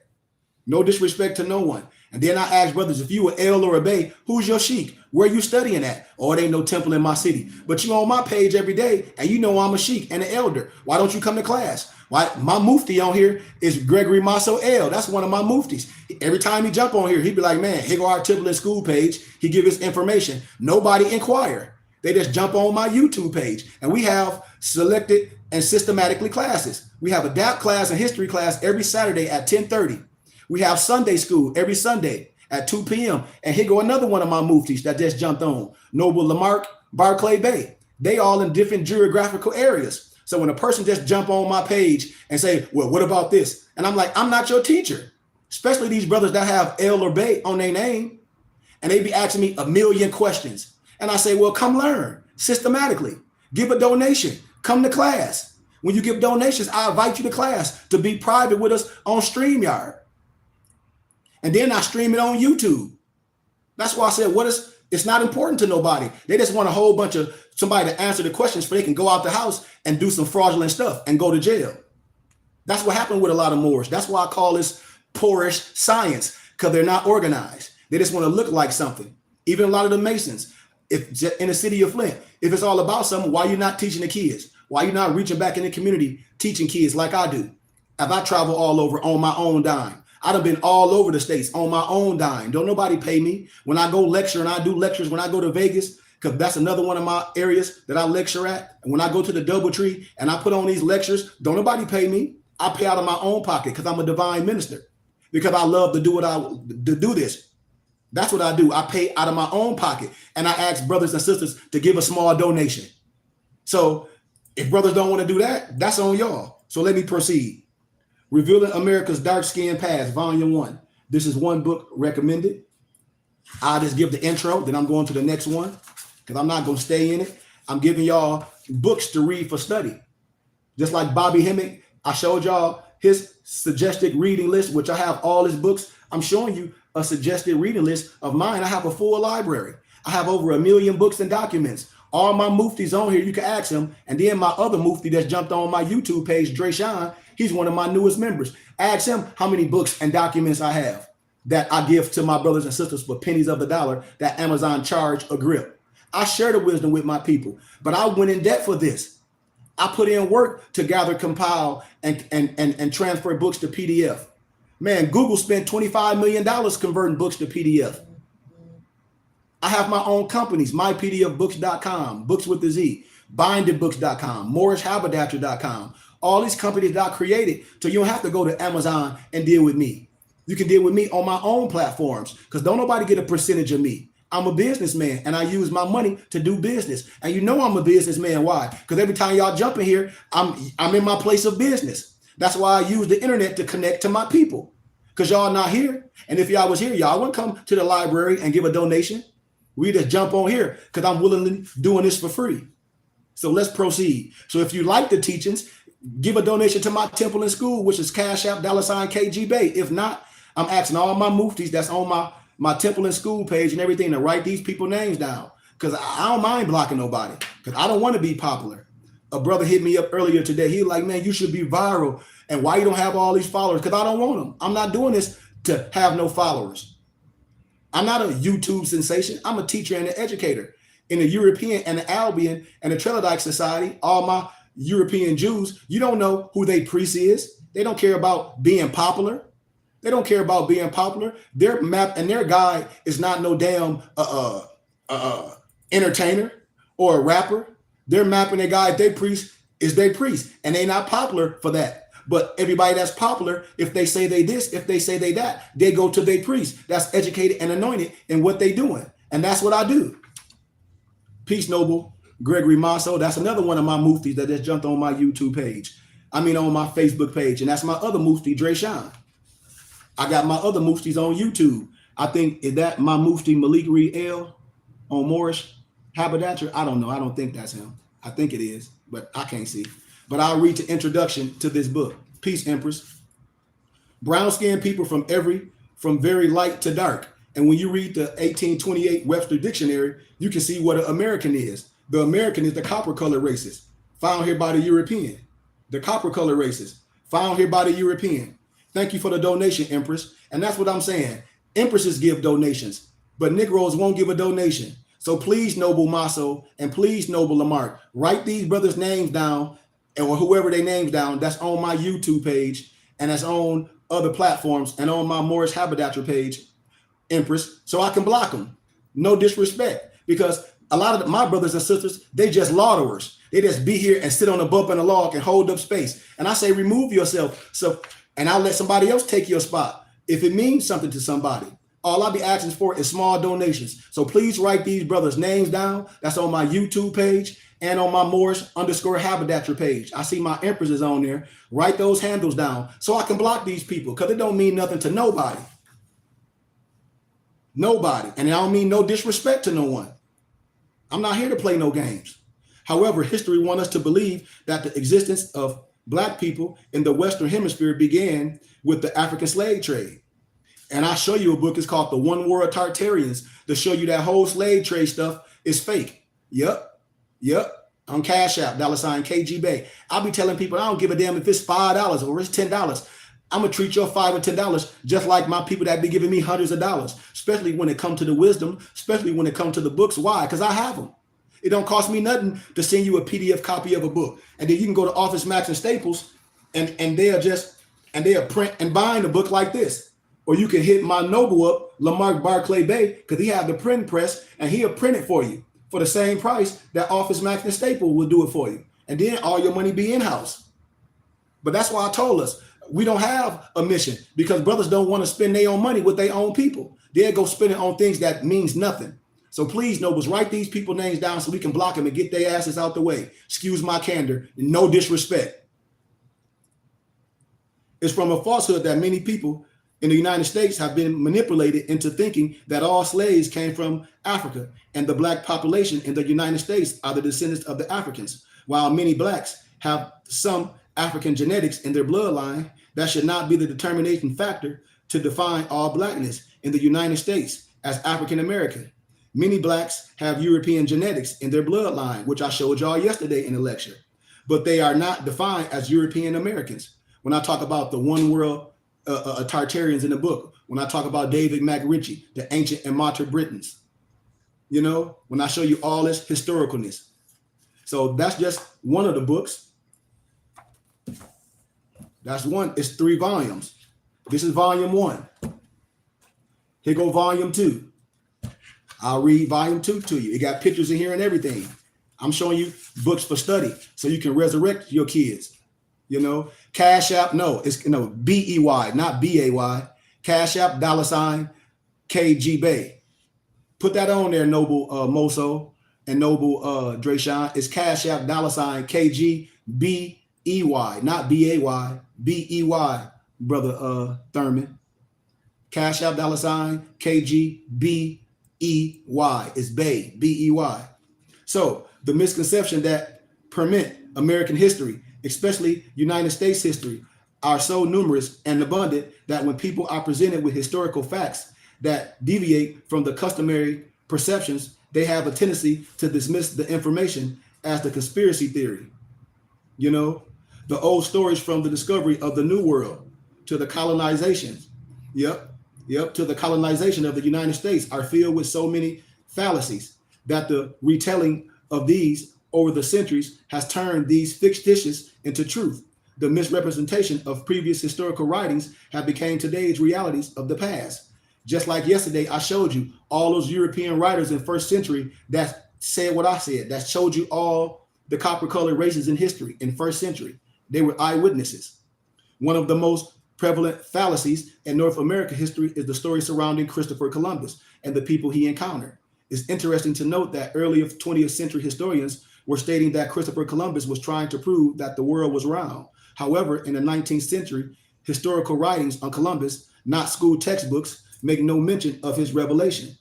Speaker 1: No disrespect to no one. And then I ask brothers, if you an El or a Bay, who's your sheik? Where you studying at? Oh, it ain't no temple in my city. But you on my page every day and you know I'm a sheik and an elder. Why don't you come to class? Why? My mufti on here is Gregory Maso El. That's one of my muftis. Every time he jump on here, he be like, man, here go our temple and school page. He give us information. Nobody inquire. They just jump on my YouTube page. And we have selected and systematically classes. We have a DAP class and history class every Saturday at 10:30. We have Sunday school every Sunday at 2 p.m. And here go another one of my muftis that just jumped on, Noble Lamarck Barclay Bay. They all in different geographical areas. So when a person just jump on my page and say, well, what about this? And I'm like, I'm not your teacher, especially these brothers that have L or Bay on their name. And they be asking me a million questions. And I say, well, come learn systematically. Give a donation. Come to class. When you give donations, I invite you to class to be private with us on StreamYard. And then I stream it on YouTube. That's why I said, it's not important to nobody. They just want a whole bunch of somebody to answer the questions so they can go out the house and do some fraudulent stuff and go to jail. That's what happened with a lot of Moors. That's why I call this Moorish Science, because they're not organized. They just want to look like something. Even a lot of the Masons, if in the city of Flint, if it's all about something, why are you not teaching the kids? Why are you not reaching back in the community, teaching kids like I do? If I travel all over on my own dime, I done been all over the states on my own dime. Don't nobody pay me. When I go lecture, and I do lectures when I go to Vegas, because that's another one of my areas that I lecture at. And when I go to the DoubleTree and I put on these lectures, don't nobody pay me. I pay out of my own pocket because I'm a divine minister, because I love to do this. That's what I do. I pay out of my own pocket, and I ask brothers and sisters to give a small donation. So if brothers don't want to do that, that's on y'all. So let me proceed. Revealing America's Dark Skin Past, Volume 1. This is one book recommended. I'll just give the intro, then I'm going to the next one because I'm not going to stay in it. I'm giving y'all books to read for study. Just like Bobby Hemmick, I showed y'all his suggested reading list, which I have all his books. I'm showing you a suggested reading list of mine. I have a full library. I have over 1 million books and documents. All my muftis on here, you can ask him. And then my other mufti that's jumped on my YouTube page, Dre Shine, he's one of my newest members. Ask him how many books and documents I have that I give to my brothers and sisters for pennies of the dollar that Amazon charge a grip. I share the wisdom with my people, but I went in debt for this. I put in work to gather, compile, and transfer books to PDF. Man, Google spent $25 million converting books to PDF. I have my own companies, mypdfbooks.com, Books with the Z, bindedbooks.com, moorishhaberdasher.com. All these companies that I created, so you don't have to go to Amazon and deal with me. You can deal with me on my own platforms, because don't nobody get a percentage of me. I'm a businessman, and I use my money to do business. And you know I'm a businessman. Why? Because every time y'all jump in here, I'm in my place of business. That's why I use the internet to connect to my people, because y'all not here. And if y'all was here, y'all wouldn't come to the library and give a donation. We just jump on here because I'm willingly doing this for free. So let's proceed. So if you like the teachings, give a donation to my temple and school, which is Cash App $KG Bay. If not, I'm asking all my muftis that's on my temple and school page and everything to write these people names down, because I don't mind blocking nobody, because I don't want to be popular. A brother hit me up earlier today. He was like, man, you should be viral. And why you don't have all these followers? Because I don't want them. I'm not doing this to have no followers. I'm not a YouTube sensation. I'm a teacher and an educator. In the European and the Albion and the Trelodike Society, all my European Jews, you don't know who their priest is. They don't care about being popular. They don't care about being popular. Their map and their guide is not no damn entertainer or a rapper. Their map and their guide, their priest is their priest, and they not popular for that. But everybody that's popular, if they say they this, if they say they that, they go to their priest that's educated and anointed in what they doing. And that's what I do. Peace, Noble Gregory Masso. That's another one of my muftis that just jumped on my YouTube page. I mean, on my Facebook page. And that's my other mufti, Dre Shine. I got my other muftis on YouTube. I think, is that my mufti Malik Reed L on Moorish Haberdasher? I don't know. I don't think that's him. I think it is, but I can't see. But I'll read the introduction to this book. Peace, Empress. Brown-skinned people from very light to dark. And when you read the 1828 Webster Dictionary, you can see what an American is. The American is the copper-colored races found here by the European. The copper-colored races found here by the European. Thank you for the donation, Empress. And that's what I'm saying. Empresses give donations, but Negroes won't give a donation. So please, Noble Masso, and please, Noble Lamarck, write these brothers' names down, or whoever their names down, that's on my YouTube page, and that's on other platforms, and on my Moorish Haberdasher page, Empress, so I can block them. No disrespect, because a lot of my brothers and sisters, they just lauders. They just be here and sit on a bump in a log and hold up space. And I say, remove yourself. So, and I'll let somebody else take your spot. If it means something to somebody, all I'll be asking for is small donations. So please write these brothers' names down. That's on my YouTube page. And on my Moorish_haberdasher page, I see my empresses on there. Write those handles down so I can block these people, because it don't mean nothing to nobody. Nobody. And I don't mean no disrespect to no one. I'm not here to play no games. However, history wants us to believe that the existence of Black people in the Western Hemisphere began with the African slave trade. And I show you a book, it's called The One World Tartarians, to show you that whole slave trade stuff is fake. Yep. On Cash App, $KG Bay. I'll be telling people, I don't give a damn if it's $5 or it's $10. I'm going to treat your $5 or $10 just like my people that be giving me hundreds of dollars, especially when it comes to the wisdom, especially when it comes to the books. Why? Because I have them. It don't cost me nothing to send you a PDF copy of a book. And then you can go to Office Max and Staples and they'll print and bind a book like this. Or you can hit my Noble up, Lamarck Barclay Bay, because he have the print press and he'll print it for you for the same price that Office Max and Staples will do it for you. And then all your money be in-house. But that's why I told us, we don't have a mission, because brothers don't want to spend their own money with their own people. They'll go spend it on things that means nothing. So please, nobles, write these people names down so we can block them and get their asses out the way. Excuse my candor, no disrespect. It's from a falsehood that many people in the United States have been manipulated into thinking that all slaves came from Africa and the Black population in the United States are the descendants of the Africans. While many Blacks have some African genetics in their bloodline, that should not be the determination factor to define all Blackness in the United States as African American. Many Blacks have European genetics in their bloodline, which I showed y'all yesterday in the lecture, but they are not defined as European Americans. When I talk about the one world Tartarians in the book, when I talk about David McRitchie, the ancient and modern Britons, you know, when I show you all this historicalness. So that's just one of the books. That's one. It's 3 volumes. This is volume 1. Here go volume 2. I'll read volume 2 to you. It got pictures in here and everything. I'm showing you books for study so you can resurrect your kids. You know, Cash App, no, it's BEY, not BAY. Cash App, $KG Bay. Put that on there, Noble Moso and Noble Drayshawn. It's Cash App, $KG BEY, not BAY, BEY, brother Thurman. Cash App, $KG BEY. It's Bay, BEY. So the misconception that permit American history, especially United States history, are so numerous and abundant that when people are presented with historical facts that deviate from the customary perceptions, they have a tendency to dismiss the information as the conspiracy theory. You know, the old stories from the discovery of the New World to the colonization, to the colonization of the United States are filled with so many fallacies that the retelling of these over the centuries has turned these fictitious into truth. The misrepresentation of previous historical writings have become today's realities of the past. Just like yesterday, I showed you all those European writers in first century that said what I said, that showed you all the copper-colored races in history in first century. They were eyewitnesses. One of the most prevalent fallacies in North America history is the story surrounding Christopher Columbus and the people he encountered. It's interesting to note that earlier 20th century historians were stating that Christopher Columbus was trying to prove that the world was round. However, in the 19th century, historical writings on Columbus, not school textbooks, make no mention of his revelation.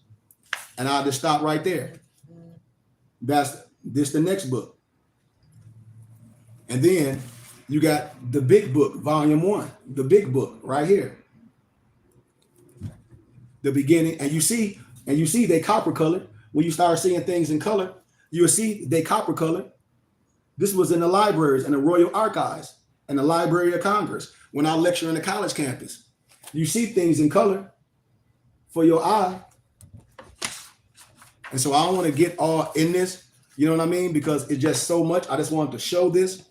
Speaker 1: And I'll just stop right there. That's the next book. And then you got the big book, volume 1, the big book right here. The beginning, and you see they copper colored. When you start seeing things in color, you'll see they copper colored. This was in the libraries and the Royal Archives and the Library of Congress. When I lecture on the college campus, you see things in color for your eye. And so I don't want to get all in this, you know what I mean? Because it's just so much. I just wanted to show this.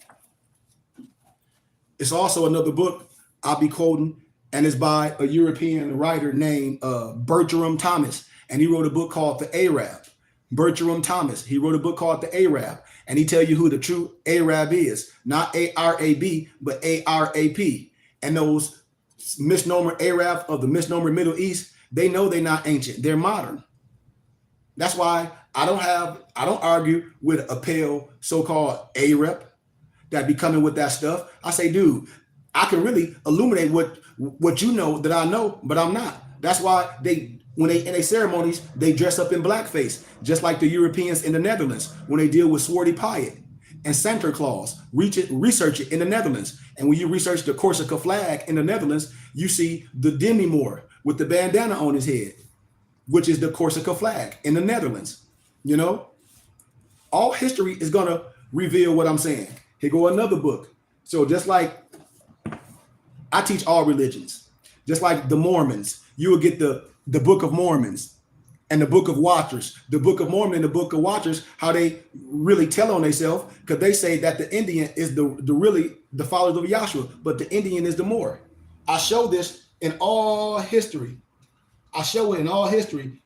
Speaker 1: It's also another book I'll be quoting, and it's by a European writer named Bertram Thomas. And he wrote a book called The Arab. Bertram Thomas, he wrote a book called The Arab. And he tell you who the true Arab is. Not A-R-A-B, but A-R-A-P. And those misnomer Arab of the misnomer Middle East, they know they're not ancient. They're modern. That's why I don't argue with a pale so-called A-rep that be coming with that stuff. I say, dude, I can really illuminate what you know that I know, but I'm not. That's why when they in their ceremonies, they dress up in blackface, just like the Europeans in the Netherlands when they deal with Swarty Piet and Santa Claus. Research it in the Netherlands. And when you research the Corsica flag in the Netherlands, you see the demi Moor with the bandana on his head, which is the Corsica flag in the Netherlands. You know, all history is gonna reveal what I'm saying. Here go another book. So just like I teach all religions, just like the Mormons, you will get the Book of Mormons and the Book of Watchers. The Book of Mormon and the Book of Watchers, how they really tell on themselves, because they say that the Indian is the really the followers of Yahshua, but the Indian is the Moor. I show this in all history. I show it in all history,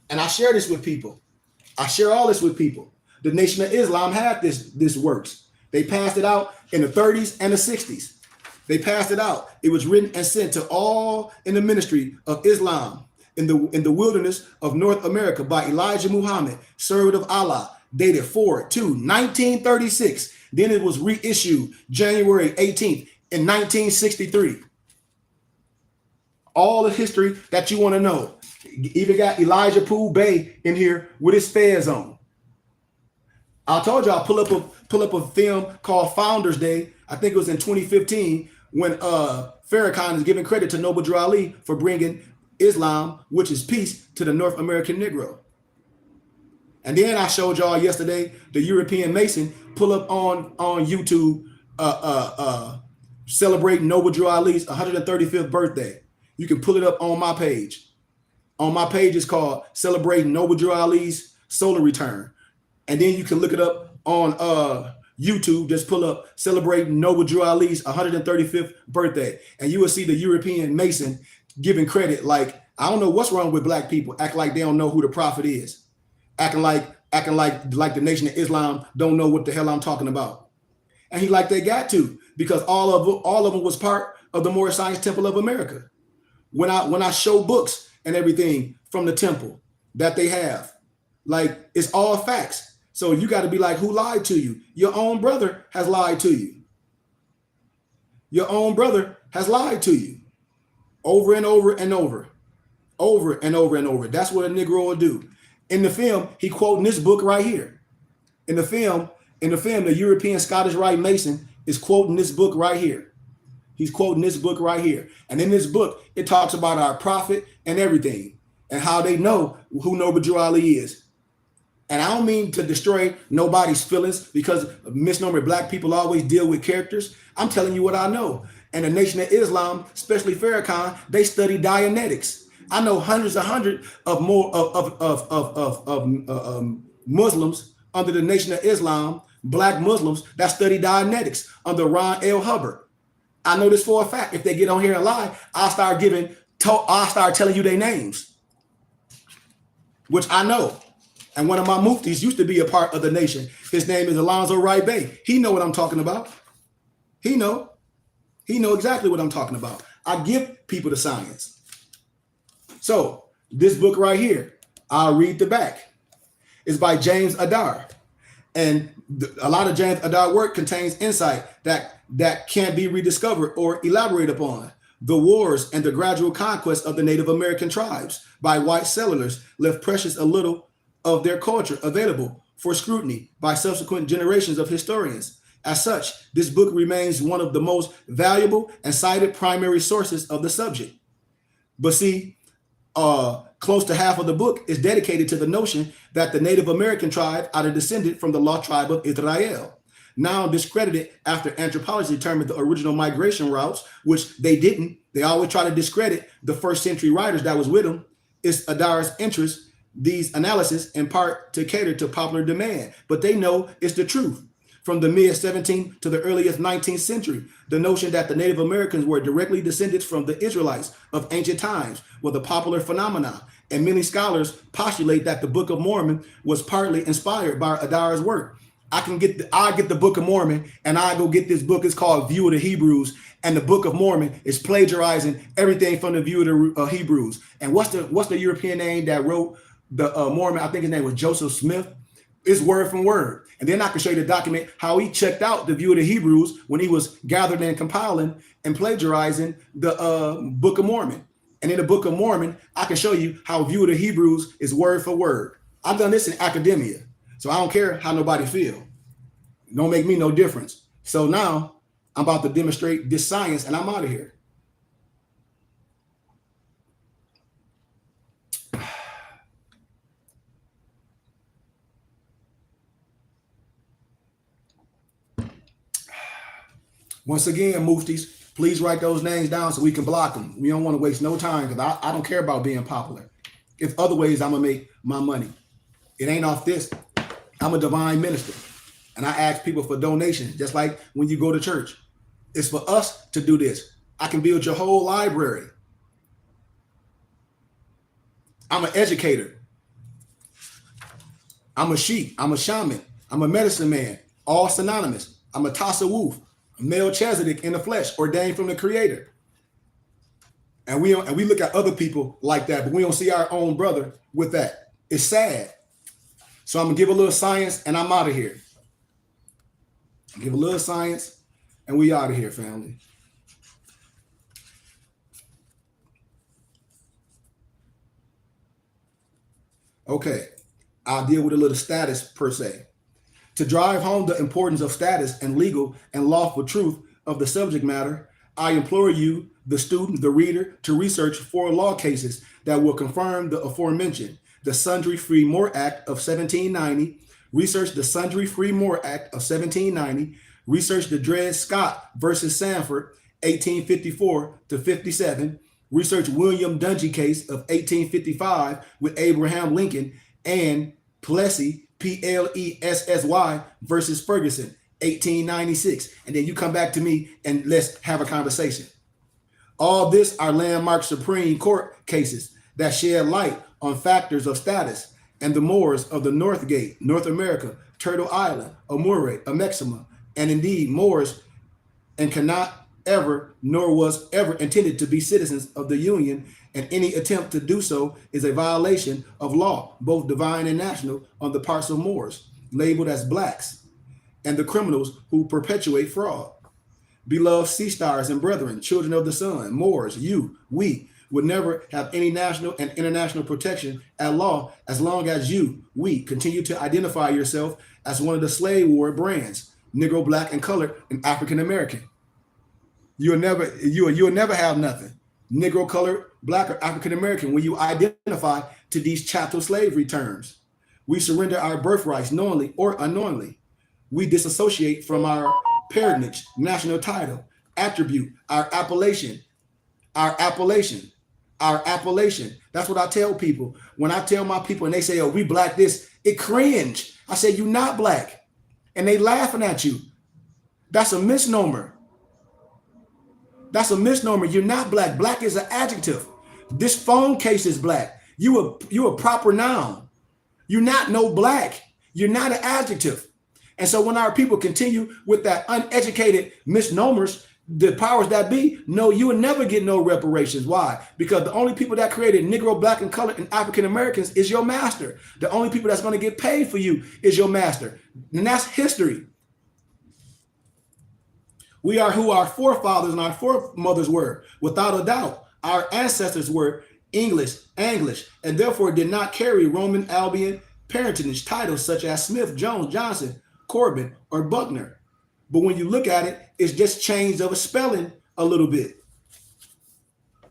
Speaker 1: and I share this with people. I share all this with people. The Nation of Islam had this works. They passed it out in the 30s and the 60s. They passed it out. It was written and sent to all in the ministry of Islam in the wilderness of North America by Elijah Muhammad, servant of Allah, dated 4/2/1936. Then it was reissued January 18th in 1963. All the history that you want to know. Even got Elijah Poole Bay in here with his fez on. I told you I'll pull up a film called Founders Day. I think it was in 2015 when Farrakhan is giving credit to Noble Drew Ali for bringing Islam, which is peace, to the North American Negro. And then I showed y'all yesterday the European Mason pull up on YouTube celebrating Noble Drew Ali's 135th birthday. You can pull it up on my page. On my page, it's called Celebrating Noble Drew Ali's Solar Return. And then you can look it up on YouTube. Just pull up Celebrating Noble Drew Ali's 135th birthday. And you will see the European Mason giving credit. Like, I don't know what's wrong with black people. Act like they don't know who the prophet is. Acting like the Nation of Islam don't know what the hell I'm talking about. And he like they got to, because all of them was part of the Moorish Science Temple of America. When I show books and everything from the temple that they have, like, it's all facts. So you got to be like, who lied to you? Your own brother has lied to you. Your own brother has lied to you over and over and over, over and over and over. That's what a Negro will do. In the film, he quoting this book right here. In the film, the European Scottish Rite Mason is quoting this book right here. He's quoting this book right here. And in this book, it talks about our prophet and everything and how they know who Noble Drew Ali is. And I don't mean to destroy nobody's feelings, because misnomer black people always deal with characters. I'm telling you what I know. And the Nation of Islam, especially Farrakhan, they study Dianetics. I know hundreds of Muslims under the Nation of Islam, black Muslims that study Dianetics under Ron L. Hubbard. I know this for a fact. If they get on here and lie, I'll start telling you their names, which I know. And one of my muftis used to be a part of the nation. His name is Alonzo Wright Bay. He know what I'm talking about. He know exactly what I'm talking about. I give people the science. So this book right here, I'll read the back. It's by James Adair. And a lot of James Adair work contains insight that can't be rediscovered or elaborated upon. The wars and the gradual conquest of the Native American tribes by white settlers left precious a little of their culture available for scrutiny by subsequent generations of historians. As such, this book remains one of the most valuable and cited primary sources of the subject. But see, close to half of the book is dedicated to the notion that the Native American tribe are descended from the lost tribe of Israel, now discredited after anthropology determined the original migration routes, which they didn't. They always try to discredit the first century writers that was with them. It's Adair's interest, these analysis, in part to cater to popular demand, but they know it's the truth. From the mid-17th to the earliest 19th century, the notion that the Native Americans were directly descended from the Israelites of ancient times was a popular phenomenon, and many scholars postulate that the Book of Mormon was partly inspired by Adair's work. I get the Book of Mormon, and I go get this book. It's called View of the Hebrews, and the Book of Mormon is plagiarizing everything from the View of the Hebrews. And what's the European name that wrote the Mormon, I think his name was Joseph Smith. It's word from word. And then I can show you the document how he checked out the View of the Hebrews when he was gathering and compiling and plagiarizing the Book of Mormon. And in the Book of Mormon, I can show you how View of the Hebrews is word for word. I've done this in academia, so I don't care how nobody feel. It don't make me no difference. So now I'm about to demonstrate this science, and I'm out of here. Once again, Muftis, please write those names down so we can block them. We don't want to waste no time because I don't care about being popular. If other ways I'm going to make my money. It ain't off this. I'm a divine minister. And I ask people for donations, just like when you go to church. It's for us to do this. I can build your whole library. I'm an educator. I'm a sheik. I'm a shaman. I'm a medicine man. All synonymous. I'm a tasawwuf. Melchizedek in the flesh, ordained from the Creator. And we look at other people like that, but we don't see our own brother with that. It's sad. So I'm gonna give a little science and I'm out of here. Give a little science and we out of here, family. Okay, I'll deal with a little status per se. To drive home the importance of status and legal and lawful truth of the subject matter, I implore you, the student, the reader, to research 4 law cases that will confirm the aforementioned. The Sundry Free More Act of 1790, research the Sundry Free More Act of 1790, research the Dred Scott versus Sanford, 1854 to 57, research William Dungy case of 1855 with Abraham Lincoln, and Plessy, Plessy versus Ferguson, 1896. And then you come back to me and let's have a conversation. All this are landmark Supreme Court cases that shed light on factors of status and the Moors of the Northgate, North America, Turtle Island, Amure, Amexima, and indeed Moors, and cannot ever, nor was ever intended to be citizens of the Union, and any attempt to do so is a violation of law, both divine and national, on the parts of Moors, labeled as blacks, and the criminals who perpetuate fraud. Beloved sea stars and brethren, children of the sun, Moors, we would never have any national and international protection at law as long as we continue to identify yourself as one of the slave war brands, Negro, Black, and colored, and African American. You'll never have nothing. Negro, colored, Black, or African American when you identify to these chattel slavery terms. We surrender our birthrights knowingly or unknowingly. We disassociate from our parentage, national title, attribute, our appellation. That's what I tell people. When I tell my people and they say, oh, we black this, it cringe. I say, you not black. And they laughing at you. That's a misnomer. That's a misnomer. You're not black. Black is an adjective. This phone case is black. You a proper noun. You're not no black. You're not an adjective. And so when our people continue with that uneducated misnomers, the powers that be, no, you will never get no reparations. Why? Because the only people that created Negro, Black, and colored, and African Americans is your master. The only people that's going to get paid for you is your master. And that's history. We are who our forefathers and our foremothers were. Without a doubt, our ancestors were English, and therefore did not carry Roman Albion parentage titles such as Smith, Jones, Johnson, Corbin, or Buckner. But when you look at it, it's just changed of a spelling a little bit.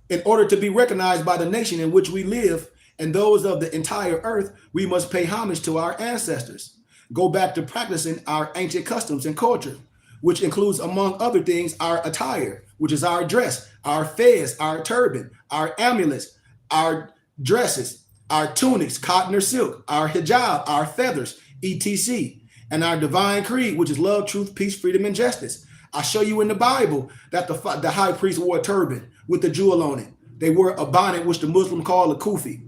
Speaker 1: In order to be recognized by the nation in which we live and those of the entire earth, we must pay homage to our ancestors. Go back to practicing our ancient customs and culture, which includes, among other things, our attire, which is our dress, our fez, our turban, our amulets, our dresses, our tunics, cotton or silk, our hijab, our feathers, etc., and our divine creed, which is love, truth, peace, freedom, and justice. I show you in the Bible that the high priest wore a turban with the jewel on it. They wore a bonnet, which the Muslim call a kufi.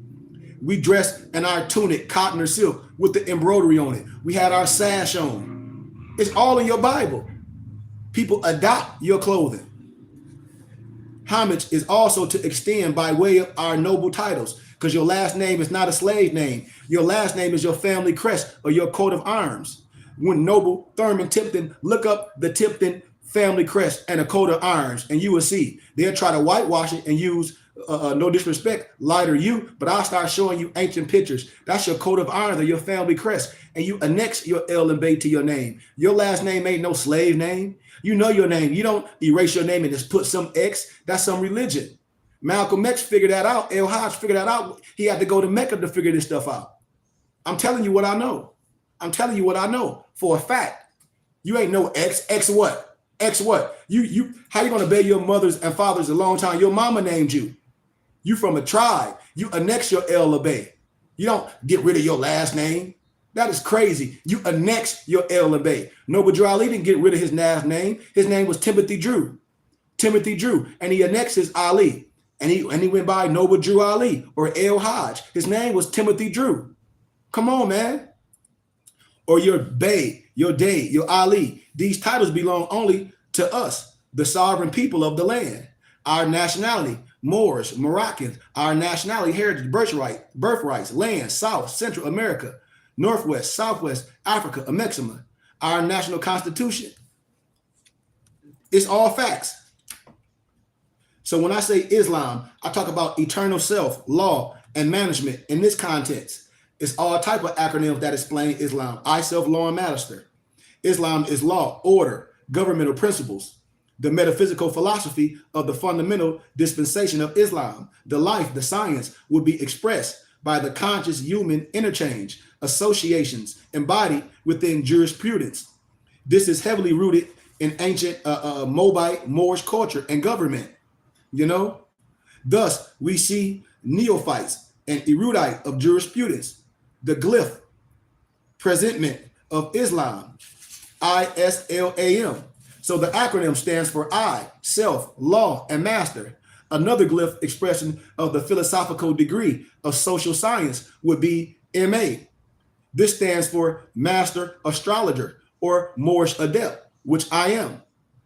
Speaker 1: We dressed in our tunic, cotton or silk, with the embroidery on it. We had our sash on. It's all in your Bible. People adopt your clothing. Homage is also to extend by way of our noble titles. because your last name is not a slave name. Your last name is your family crest or your coat of arms. When Noble Thurman Tipton, look up the Tipton family crest and a coat of arms, and you will see they'll try to whitewash it and use, no disrespect, lighter you, but I'll start showing you ancient pictures. That's your coat of arms or your family crest, and you annex your L and Bay to your name. Your last name ain't no slave name. You know your name. You don't erase your name and just put some X. That's some religion. Malcolm X figured that out. El Hodge figured that out. He had to go to Mecca to figure this stuff out. I'm telling you what I know. I'm telling you what I know for a fact. You ain't no X. X what? X what? How you gonna obey your mothers and fathers a long time? Your mama named you. You from a tribe. You annex your L obey. You don't get rid of your last name. That is crazy. You annex your L obey. Noble Drew Ali didn't get rid of his last name. His name was Timothy Drew. Timothy Drew. And he annexed his Ali. And he went by Noble Drew Ali or El Hodge. His name was Timothy Drew. Come on, man. Or your Bey, your Day, your Ali. These titles belong only to us, the sovereign people of the land. Our nationality, Moors, Moroccans, our nationality, heritage, birthrights, land, South, Central America, Northwest, Southwest, Africa, Amexima, our national constitution. It's all facts. So when I say Islam, I talk about eternal self, law, and management in this context. It's all type of acronyms that explain Islam. I, self, law, and master. Islam is law, order, governmental principles, the metaphysical philosophy of the fundamental dispensation of Islam. The life, the science will be expressed by the conscious human interchange, associations embodied within jurisprudence. This is heavily rooted in ancient Moabite Moorish culture and government. You know, thus we see neophytes and erudite of jurisprudence, the glyph presentment of Islam, ISLAM. So the acronym stands for I, self, law, and master. Another glyph expression of the philosophical degree of social science would be MA. This stands for master astrologer or Moorish adept, which I am,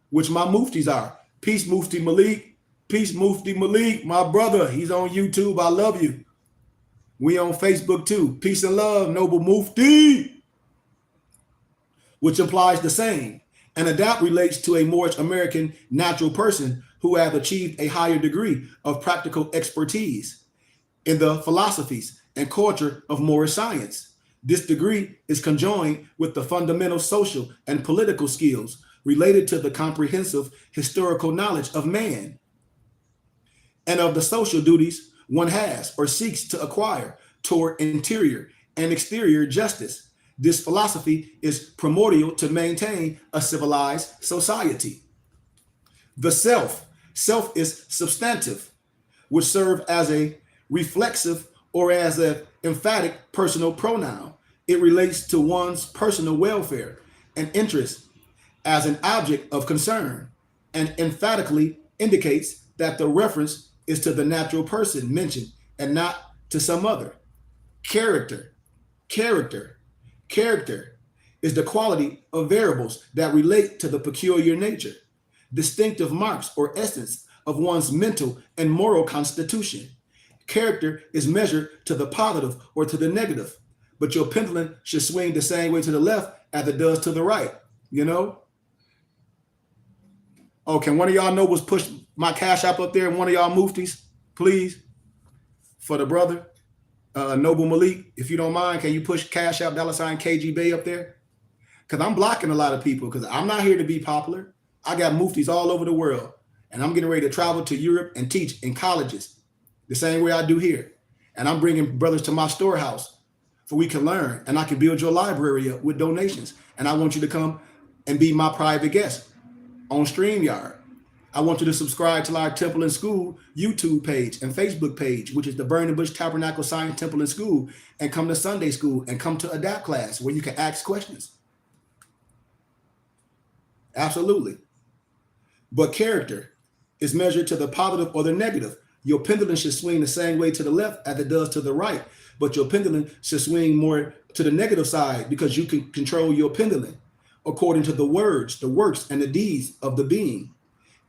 Speaker 1: which my muftis are. Peace, Mufti Malik. Peace, Mufti Malik, my brother. He's on YouTube. I love you. We on Facebook too. Peace and love, Noble Mufti. Which implies the same. And adapt relates to a Moorish American natural person who have achieved a higher degree of practical expertise in the philosophies and culture of Moorish science. This degree is conjoined with the fundamental social and political skills related to the comprehensive historical knowledge of man and of the social duties one has or seeks to acquire toward interior and exterior justice. This philosophy is primordial to maintain a civilized society. The self is substantive, which serve as a reflexive or as an emphatic personal pronoun. It relates to one's personal welfare and interest as an object of concern and emphatically indicates that the reference is to the natural person mentioned and not to some other. Character is the quality of variables that relate to the peculiar nature, distinctive marks or essence of one's mental and moral constitution. Character is measured to the positive or to the negative, but your pendulum should swing the same way to the left as it does to the right, you know? Oh, can one of y'all nobles push my cash app up there and one of y'all muftis, please? For the brother, Noble Malik, if you don't mind, can you push cash app $ KG Bay up there? Because I'm blocking a lot of people because I'm not here to be popular. I got muftis all over the world and I'm getting ready to travel to Europe and teach in colleges the same way I do here. And I'm bringing brothers to my storehouse so we can learn and I can build your library up with donations. And I want you to come and be my private guest on StreamYard. I want you to subscribe to our Temple and School YouTube page and Facebook page, which is the Burning Bush Tabernacle Science Temple and School, and come to Sunday school and come to Adapt class where you can ask questions. Absolutely. But character is measured to the positive or the negative. Your pendulum should swing the same way to the left as it does to the right, but your pendulum should swing more to the negative side because you can control your pendulum according to the words, the works, and the deeds of the being.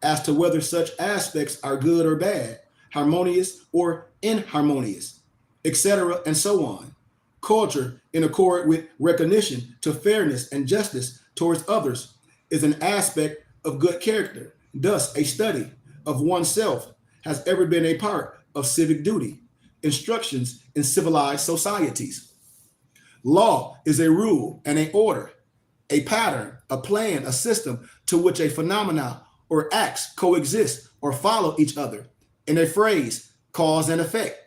Speaker 1: As to whether such aspects are good or bad, harmonious or inharmonious. etc., and so on. Culture, in accord with recognition to fairness and justice towards others, is an aspect of good character. Thus, a study of oneself has ever been a part of civic duty, instructions in civilized societies. Law is a rule and an order, a pattern, a plan, a system to which a phenomena or acts coexist or follow each other. In a phrase, cause and effect.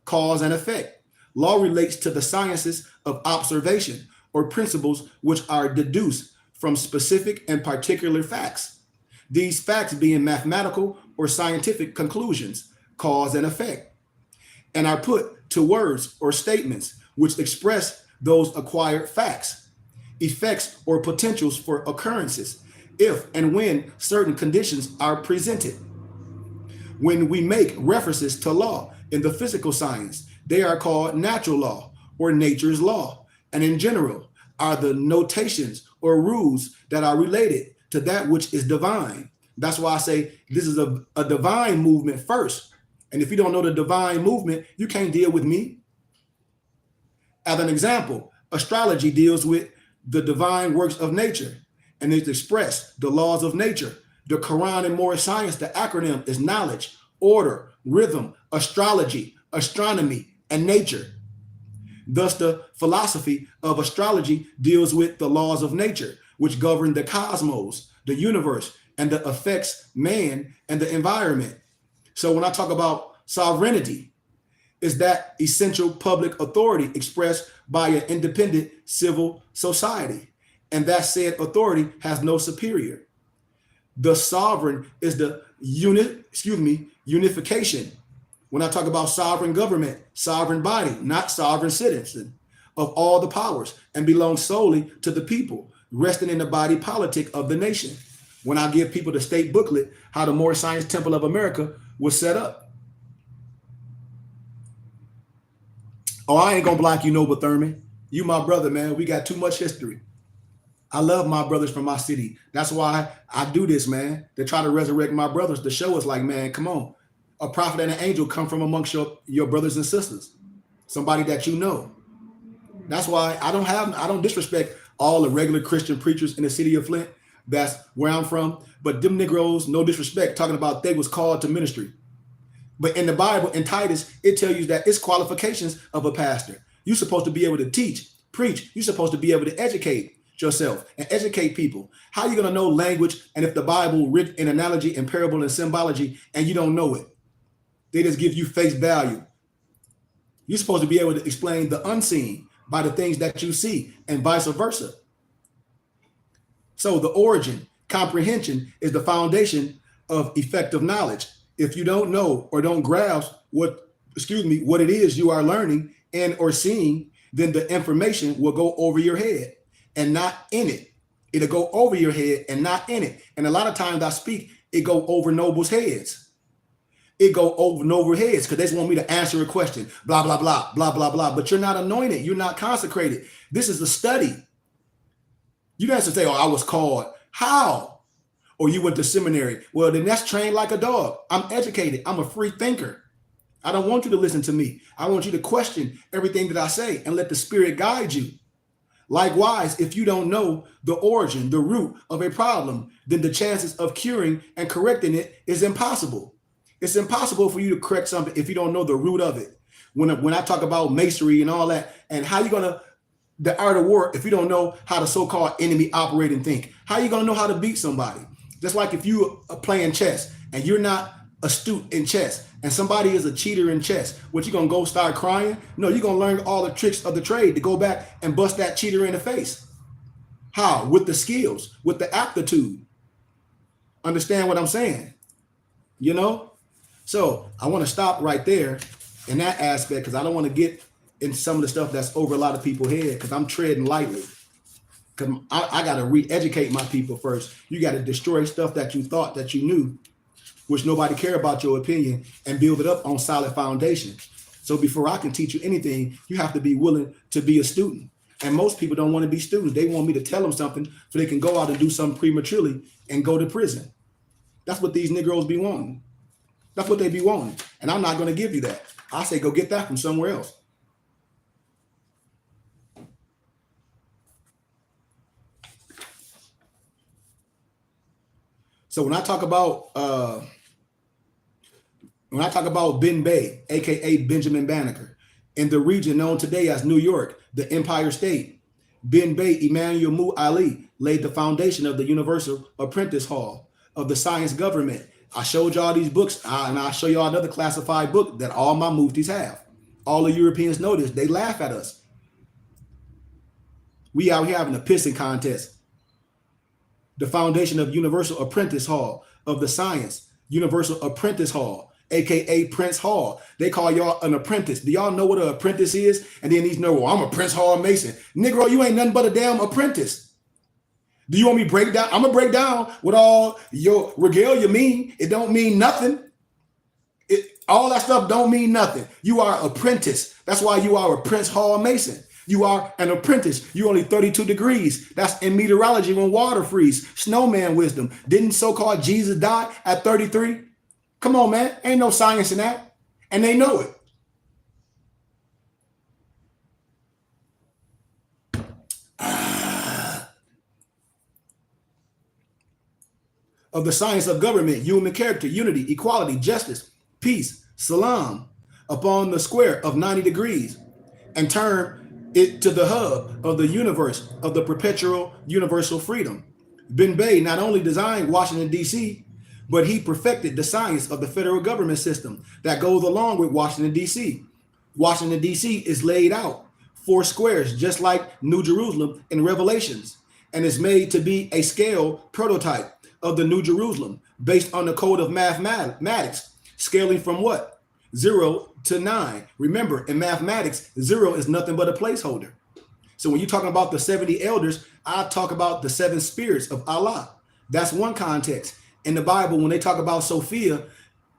Speaker 1: Cause and effect. Law relates to the sciences of observation or principles which are deduced from specific and particular facts. These facts being mathematical or scientific conclusions, cause and effect, and are put to words or statements which express those acquired facts, effects or potentials for occurrences, if and when certain conditions are presented. When we make references to law in the physical science, they are called natural law or nature's law, and in general are the notations or rules that are related to that which is divine. That's why I say this is a divine movement first. And if you don't know the divine movement, you can't deal with me. As an example, astrology deals with the divine works of nature, and it expresses the laws of nature. The Quran in Moorish Science, the acronym is knowledge, order, rhythm, astrology, astronomy, and nature. Thus, the philosophy of astrology deals with the laws of nature, which govern the cosmos, the universe, and the affects man and the environment. So when I talk about sovereignty, is that essential public authority expressed by an independent civil society, and that said authority has no superior. The sovereign is the unification. When I talk about sovereign government, sovereign body, not sovereign citizen, of all the powers, and belongs solely to the people, resting in the body politic of the nation. When I give people the state booklet, how the Moorish Science Temple of America was set up. Oh, I ain't gonna block you, Noble Thurman. You my brother, man. We got too much history. I love my brothers from my city. That's why I do this, man. They try to resurrect my brothers. The show is like, man, come on. A prophet and an angel come from amongst your brothers and sisters. Somebody that you know. That's why I don't disrespect all the regular Christian preachers in the city of Flint. That's where I'm from. But them Negroes, no disrespect, talking about they was called to ministry. But in the Bible, in Titus, it tells you that it's qualifications of a pastor. You're supposed to be able to teach, preach. You're supposed to be able to educate yourself and educate people. How are you going to know language and if the Bible written in analogy and parable and symbology and you don't know it? They just give you face value. You're supposed to be able to explain the unseen by the things that you see and vice versa. So the origin, comprehension is the foundation of effective knowledge. If you don't know or don't grasp what it is you are learning and or seeing, then the information will go over your head and not in it. It'll go over your head and not in it. And a lot of times I speak, it go over nobles' heads. It go over noble heads because they just want me to answer a question, blah, blah, blah, blah, blah, blah. But you're not anointed. You're not consecrated. This is a study. You don't have to say, oh, I was called. How? Or you went to seminary. Well, then that's trained like a dog. I'm educated. I'm a free thinker. I don't want you to listen to me. I want you to question everything that I say and let the Spirit guide you. Likewise, if you don't know the origin, the root of a problem, then the chances of curing and correcting it is impossible. It's impossible for you to correct something if you don't know the root of it. When I talk about masonry and all that, and how you gonna, the art of war, if you don't know how the so-called enemy operate and think, how you gonna know how to beat somebody? Just like if you are playing chess and you're not astute in chess and somebody is a cheater in chess, what, you gonna go start crying? No, you're gonna learn all the tricks of the trade to go back and bust that cheater in the face. How? With the skills, with the aptitude. Understand what I'm saying? You know? So I want to stop right there in that aspect because I don't want to get in some of the stuff that's over a lot of people's head because I'm treading lightly. Because I got to re-educate my people first. You got to destroy stuff that you thought that you knew, which nobody care about your opinion, and build it up on solid foundation. So before I can teach you anything, you have to be willing to be a student. And most people don't want to be students. They want me to tell them something so they can go out and do something prematurely and go to prison. That's what these Negroes be wanting. That's what they be wanting. And I'm not going to give you that. I say go get that from somewhere else. So when I talk about Ben Bay, aka Benjamin Banneker, in the region known today as New York, the Empire State, Ben Bay Emmanuel Mu Ali laid the foundation of the Universal Apprentice Hall of the Science Government. I showed y'all these books, and I'll show y'all another classified book that all my muftis have. All the Europeans know this. They laugh at us. We out here having a pissing contest. The foundation of Universal Apprentice Hall of the Science, Universal Apprentice Hall, aka Prince Hall. They call y'all an apprentice. Do y'all know what an apprentice is? And then these know, well, I'm a Prince Hall Mason. Negro, you ain't nothing but a damn apprentice. Do you want me to break down? I'm gonna break down what all your regalia mean. It don't mean nothing. All that stuff don't mean nothing. You are apprentice. That's why you are a Prince Hall Mason. You are an apprentice. You only 32 degrees. That's in meteorology when water freeze. Snowman wisdom. Didn't so-called Jesus die at 33? Come on, man. Ain't no science in that. And they know it. Of the science of government, human character, unity, equality, justice, peace, salam, upon the square of 90 degrees, and turn it to the hub of the universe of the perpetual universal freedom. Ben Bay not only designed Washington, D.C., but he perfected the science of the federal government system that goes along with Washington, D.C. Washington, D.C. is laid out 4 squares, just like New Jerusalem in Revelations, and is made to be a scale prototype of the New Jerusalem based on the code of mathematics, scaling from what? 0 to 9. Remember, in mathematics, 0 is nothing but a placeholder. So when you're talking about the 70 elders, I talk about the 7 spirits of Allah. That's one context. In the Bible, when they talk about Sophia,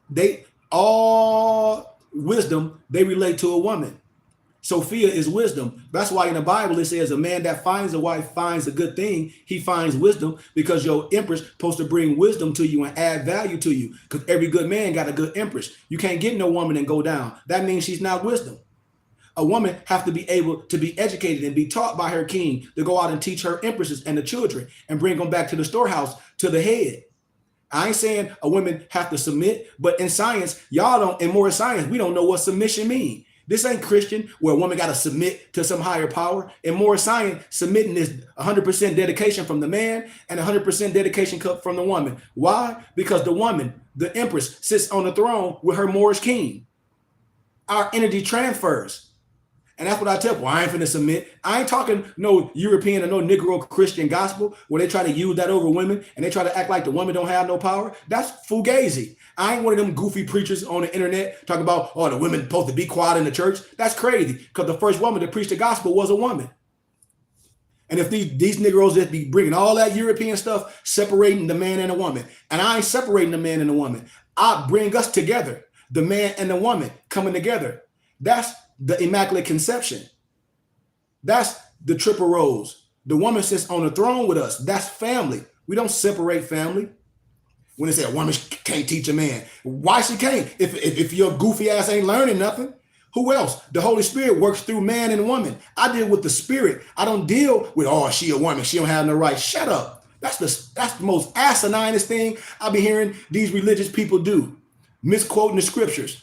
Speaker 1: they all wisdom, they relate to a woman. Sophia is wisdom. That's why in the Bible it says a man that finds a wife finds a good thing. He finds wisdom, because your empress supposed to bring wisdom to you and add value to you, because every good man got a good empress. You can't get no woman and go down. That means she's not wisdom. A woman have to be able to be educated and be taught by her king to go out and teach her empresses and the children and bring them back to the storehouse, to the head. I ain't saying a woman have to submit, but in science, y'all don't, in Moorish Science, we don't know what submission means. This ain't Christian where a woman got to submit to some higher power. In Moorish Science, submitting is 100% dedication from the man and 100% dedication from the woman. Why? Because the woman, the empress, sits on the throne with her Moorish king. Our energy transfers. And that's what I tell people. I ain't finna submit. I ain't talking no European or no Negro Christian gospel where they try to use that over women and they try to act like the woman don't have no power. That's fugazi. I ain't one of them goofy preachers on the internet talking about, oh, the women supposed to be quiet in the church. That's crazy, because the first woman to preach the gospel was a woman. And if these Negroes that be bringing all that European stuff, separating the man and the woman, and I ain't separating the man and the woman. I bring us together, the man and the woman coming together. That's the Immaculate Conception. That's the triple rose. The woman sits on the throne with us. That's family. We don't separate family. When they say a woman can't teach a man, why she can't? If your goofy ass ain't learning nothing, who else? The Holy Spirit works through man and woman. I deal with the spirit. I don't deal with, oh, she a woman, she don't have no right. Shut up. That's the most asininest thing I've been hearing these religious people do. Misquoting the scriptures.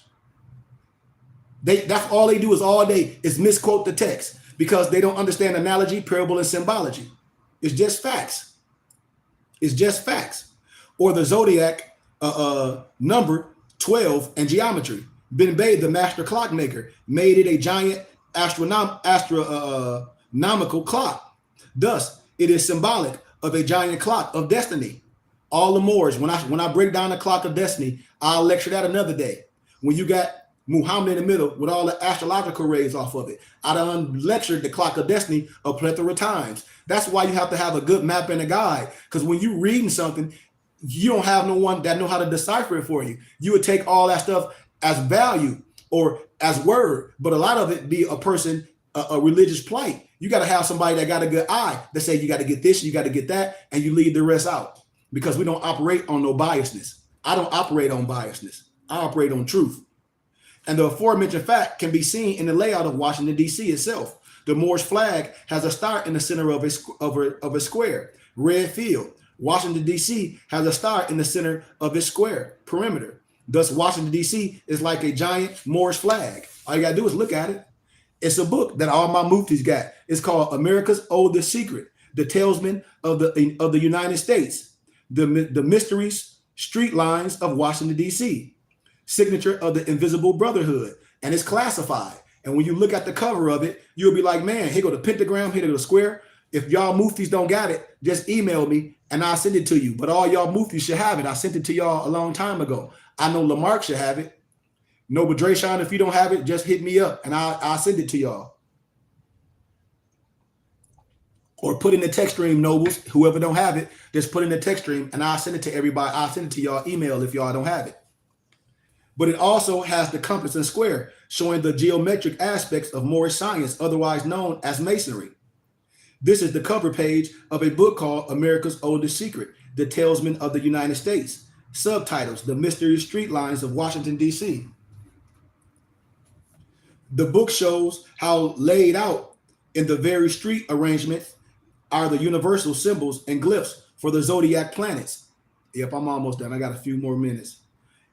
Speaker 1: That's all they do is all day is misquote the text, because they don't understand analogy, parable, and symbology. It's just facts. It's just facts. Or the zodiac number 12 and geometry. Ben Bay, the master clockmaker, made it a giant astronomical clock. Thus, it is symbolic of a giant clock of destiny. All the Moors, when I break down the clock of destiny, I'll lecture that another day. When you got Muhammad in the middle with all the astrological rays off of it, I done lectured the clock of destiny a plethora of times. That's why you have to have a good map and a guide, because when you reading something, you don't have no one that know how to decipher it for you. You would take all that stuff as value or as word, but a lot of it be a person, a religious plight. You got to have somebody that got a good eye that say you got to get this, you got to get that, and you leave the rest out, because we don't operate on no biasness. I don't operate on biasness. I operate on truth. And the aforementioned fact can be seen in the layout of Washington, D.C. itself. The Moorish flag has a star in the center of a square, red field. Washington, D.C. has a star in the center of its square, perimeter. Thus, Washington, D.C. is like a giant Moorish flag. All you got to do is look at it. It's a book that all my muftis got. It's called America's Oldest Secret, The Talisman of the United States, the Mysteries, Street Lines of Washington, D.C., Signature of the Invisible Brotherhood, and it's classified. And when you look at the cover of it, you'll be like, man, here go the pentagram, here go the square. If y'all muftis don't got it, just email me and I'll send it to you. But all y'all muftis should have it. I sent it to y'all a long time ago. I know Lamarck should have it. Noble Drayshawn, if you don't have it, just hit me up and I'll send it to y'all. Or put in the text stream, Nobles. Whoever don't have it, just put in the text stream and I'll send it to everybody. I'll send it to y'all email if y'all don't have it. But it also has the compass and square, showing the geometric aspects of Moorish science, otherwise known as masonry. This is the cover page of a book called America's Oldest Secret, The Talisman of the United States. Subtitles, The Mysterious Street Lines of Washington, D.C. The book shows how laid out in the very street arrangements are the universal symbols and glyphs for the zodiac planets. Yep, I'm almost done. I got a few more minutes.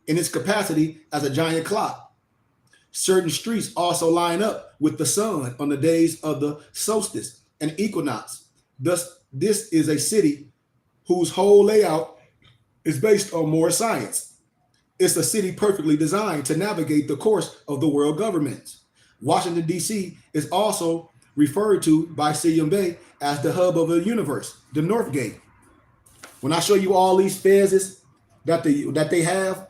Speaker 1: In its capacity as a giant clock, certain streets also line up with the sun on the days of the solstice and equinox. Thus, this is a city whose whole layout is based on Moorish science. It's a city perfectly designed to navigate the course of the world governments. Washington, D.C. is also referred to by William Bay as the hub of the universe, the North Gate. When I show you all these fezzes that they have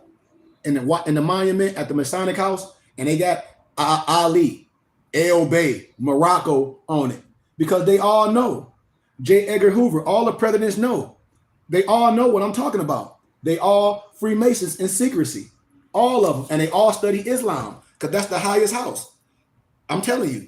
Speaker 1: in the monument at the Masonic House, and they got Ali, El Bay, Morocco on it, because they all know. J. Edgar Hoover, all the presidents know. They all know what I'm talking about. They all Freemasons in secrecy, all of them, and they all study Islam because that's the highest house. I'm telling you,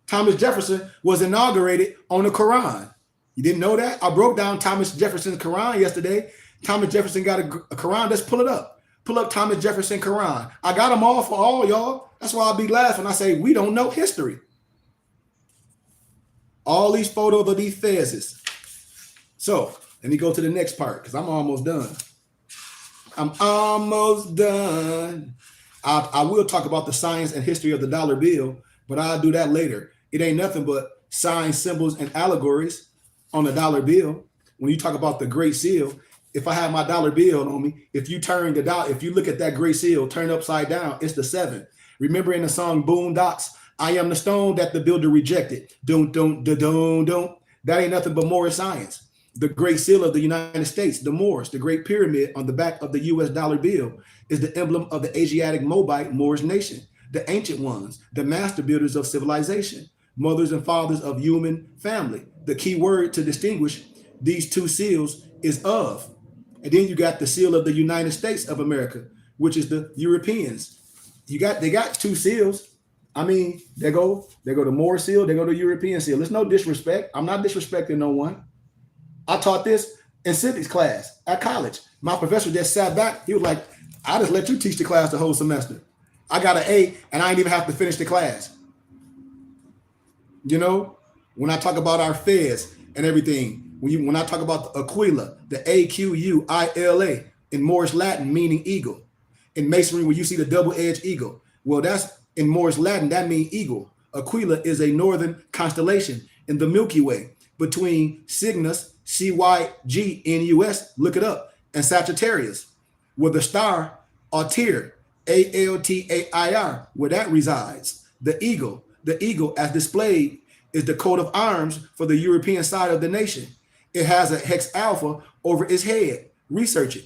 Speaker 1: Thomas Jefferson was inaugurated on the Quran. You didn't know that? I broke down Thomas Jefferson's Quran yesterday. Thomas Jefferson got a Quran. Let's pull it up. Pull up Thomas Jefferson Quran. I got them all for all y'all. That's why I'll be laughing. I say, we don't know history. All these photos of these fezzes. So let me go to the next part because I'm almost done. I'm almost done. I will talk about the science and history of the dollar bill, but I'll do that later. It ain't nothing but signs, symbols, and allegories on the dollar bill. When you talk about the Great Seal, if I have my dollar bill on me, if you look at that Great Seal, turn upside down, it's the 7. Remember in the song Boondocks, I am the stone that the builder rejected. Don't. That ain't nothing but Moorish science. The Great Seal of the United States, the Moors, the Great Pyramid on the back of the U.S. dollar bill is the emblem of the Asiatic Moabite Moorish nation, the ancient ones, the master builders of civilization, mothers and fathers of human family. The key word to distinguish these two seals is of. And then you got the seal of the United States of America, which is the Europeans. They got two seals. I mean, they go the Moorish seal, they go the European seal. There's no disrespect. I'm not disrespecting no one. I taught this in civics class at college. My professor just sat back. He was like, I just let you teach the class the whole semester. I got an A and I didn't even have to finish the class. You know, when I talk about our feds and everything, when I talk about the Aquila, the Aquila in Moorish Latin meaning eagle. In Masonry, when you see the double-edged eagle, well, that's in Moorish Latin, that means eagle. Aquila is a northern constellation in the Milky Way between Cygnus, Cygnus, look it up, and Sagittarius, where the star Altair, Altair, where that resides. The eagle as displayed is the coat of arms for the European side of the nation. It has a hex alpha over its head. Research it.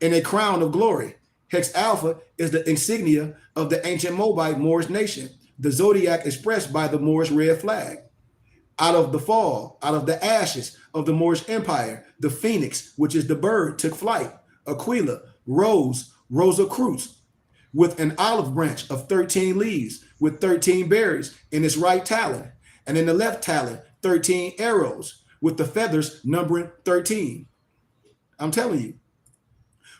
Speaker 1: And a crown of glory. Hex alpha is the insignia of the ancient Moabite Moorish nation, the zodiac expressed by the Moorish red flag. Out of the fall, out of the ashes of the Moorish Empire, the phoenix, which is the bird, took flight. Aquila, Rosa Cruz, with an olive branch of 13 leaves, with 13 berries in its right talon, and in the left talon, 13 arrows, with the feathers numbering 13. I'm telling you,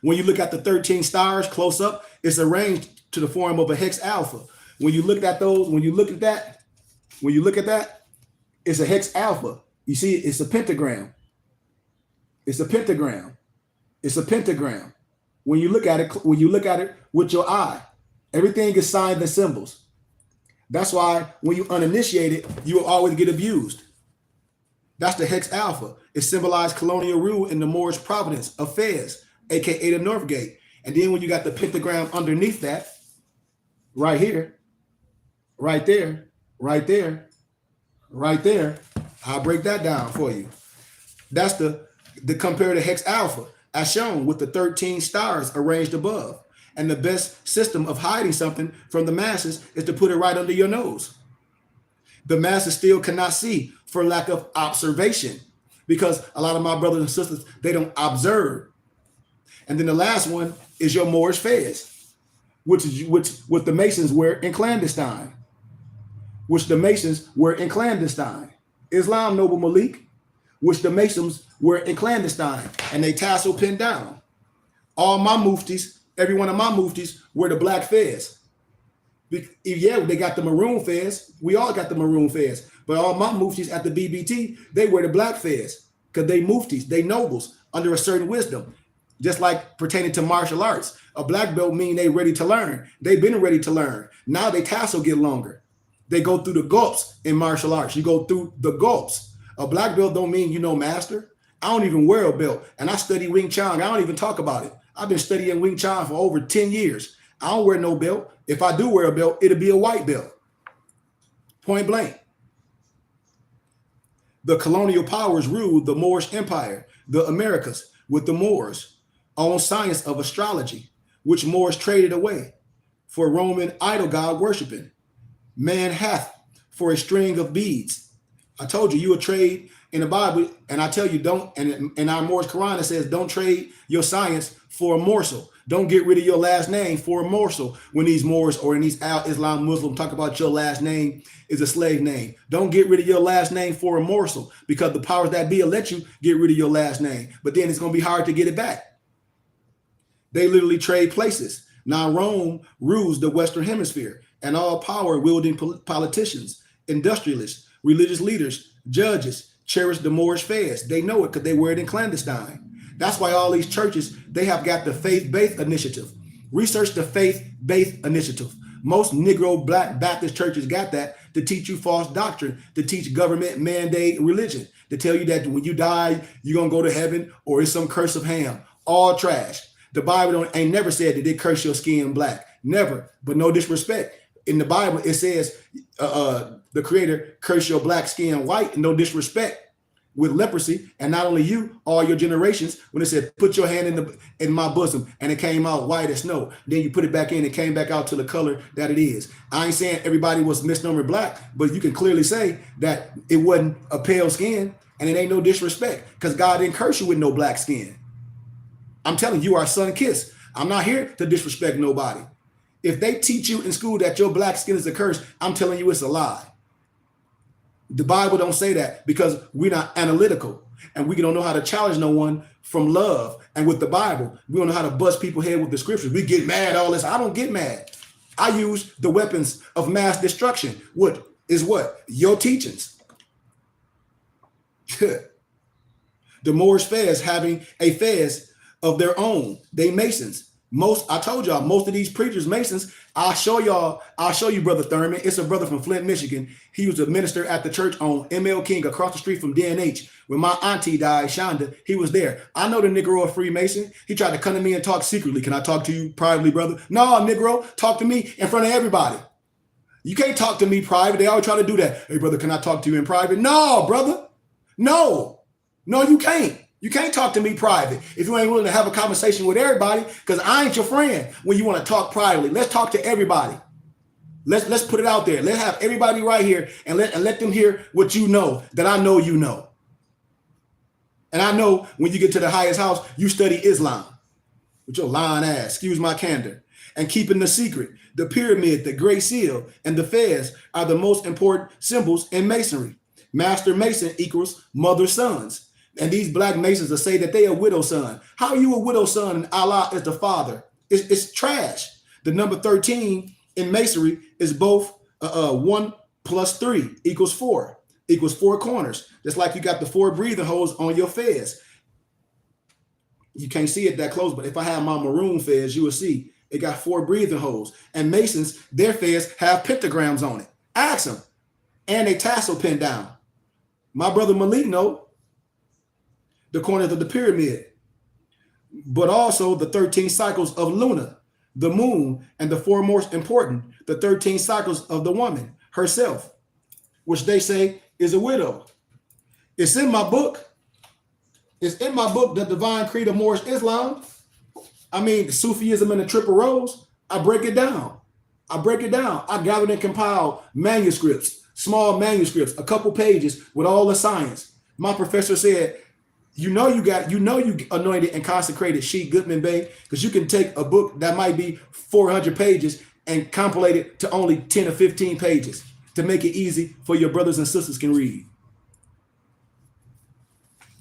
Speaker 1: when you look at the 13 stars close up, it's arranged to the form of a hex alpha. When you look at those, when you look at that, it's a hex alpha. You see, it's a pentagram. It's a pentagram. It's a pentagram. When you look at it with your eye, everything is signs and symbols. That's why when you uninitiated, you will always get abused. That's the hex alpha. It symbolized colonial rule in the Moorish province of Fez, aka the North Gate. And then when you got the pentagram underneath that, right here, right there, right there, right there, I'll break that down for you. That's the comparative hex alpha, as shown with the 13 stars arranged above. And the best system of hiding something from the masses is to put it right under your nose. The masses still cannot see for lack of observation, because a lot of my brothers and sisters, they don't observe. And then the last one is your Moorish fez, which the Masons wear in clandestine. Islam, Noble Malik, which the Masons wear in clandestine, and they tassel pinned down. All my muftis, every one of my muftis wear the black fez. Yeah, they got the maroon fez. We all got the maroon fez. But all my muftis at the BBT, they wear the black fez because they muftis, they nobles under a certain wisdom. Just like pertaining to martial arts. A black belt mean they ready to learn. They've been ready to learn. Now they tassel get longer. They go through the gulps in martial arts. You go through the gulps. A black belt don't mean you know master. I don't even wear a belt. And I study Wing Chun. I don't even talk about it. I've been studying Wing Chun for over 10 years. I don't wear no belt. If I do wear a belt, it'll be a white belt. Point blank. The colonial powers ruled the Moorish Empire, the Americas, with the Moors on science of astrology, which Moors traded away for Roman idol god worshiping. Man hath for a string of beads. I told you, you would trade in the Bible, and I tell you, don't, and in our Moorish Quran, it says, don't trade your science for a morsel. Don't get rid of your last name for a morsel when these Moors or in these Islam Muslim talk about your last name is a slave name. Don't get rid of your last name for a morsel, because the powers that be will let you get rid of your last name. But then it's going to be hard to get it back. They literally trade places. Now Rome rules the Western Hemisphere, and all power wielding politicians, industrialists, religious leaders, judges cherish the Moorish fez. They know it because they wear it in clandestine. That's why all these churches, they have got the faith-based initiative. Research the faith-based initiative. Most Negro Black Baptist churches got that to teach you false doctrine, to teach government mandate religion, to tell you that when you die, you're going to go to heaven or it's some curse of Ham. All trash. The Bible ain't never said that they curse your skin black. Never. But no disrespect. In the Bible, it says the Creator curse your black skin white, and no disrespect with leprosy. And not only you, all your generations, when it said, put your hand in my bosom, and it came out white as snow. Then you put it back in, it came back out to the color that it is. I ain't saying everybody was misnomer black, but you can clearly say that it wasn't a pale skin, and it ain't no disrespect, because God didn't curse you with no black skin. I'm telling you, our son kiss. I'm not here to disrespect nobody. If they teach you in school that your black skin is a curse, I'm telling you it's a lie. The Bible don't say that, because we're not analytical, and we don't know how to challenge no one from love. And with the Bible, we don't know how to bust people's head with the scriptures. We get mad, all this. I don't get mad. I use the weapons of mass destruction. What? Your teachings. The Moorish fez having a fez of their own. They Masons. I told y'all, most of these preachers, Masons, I'll show you Brother Thurman. It's a brother from Flint, Michigan. He was a minister at the church on ML King across the street from DNH. When my auntie died, Shonda, he was there. I know the Negro a Freemason. He tried to come to me and talk secretly. Can I talk to you privately, brother? No, Negro, talk to me in front of everybody. You can't talk to me private. They always try to do that. Hey, brother, can I talk to you in private? No, brother. No, you can't. You can't talk to me private if you ain't willing to have a conversation with everybody, because I ain't your friend when you want to talk privately. Let's talk to everybody. Let's put it out there. Let's have everybody right here and let them hear what you know that I know you know. And I know when you get to the highest house, you study Islam with your lying ass, excuse my candor, and keeping the secret. The pyramid, the Great Seal, and the fez are the most important symbols in Masonry. Master Mason equals mother sons. And these black Masons will say that they a widow son. How are you a widow son and Allah is the father? It's trash. The number 13 in Masonry is both 1 plus 3 equals 4, equals 4 corners. Just like you got the 4 breathing holes on your fez. You can't see it that close, but if I have my maroon fez, you will see it got 4 breathing holes. And Masons, their fez have pentagrams on it. Ask them. And a tassel pinned down. My brother Malik know the corners of the pyramid, but also the 13 cycles of Luna, the moon, and the 4 most important, the 13 cycles of the woman herself, which they say is a widow. It's in my book. It's in my book, The Divine Creed of Moorish Islam. I mean, Sufism and the Triple Rose. I break it down. I gathered and compiled manuscripts, small manuscripts, a couple pages with all the science. My professor said, you anointed and consecrated Sheikh Goodman Bey, because you can take a book that might be 400 pages and compilate it to only 10 or 15 pages to make it easy for your brothers and sisters can read.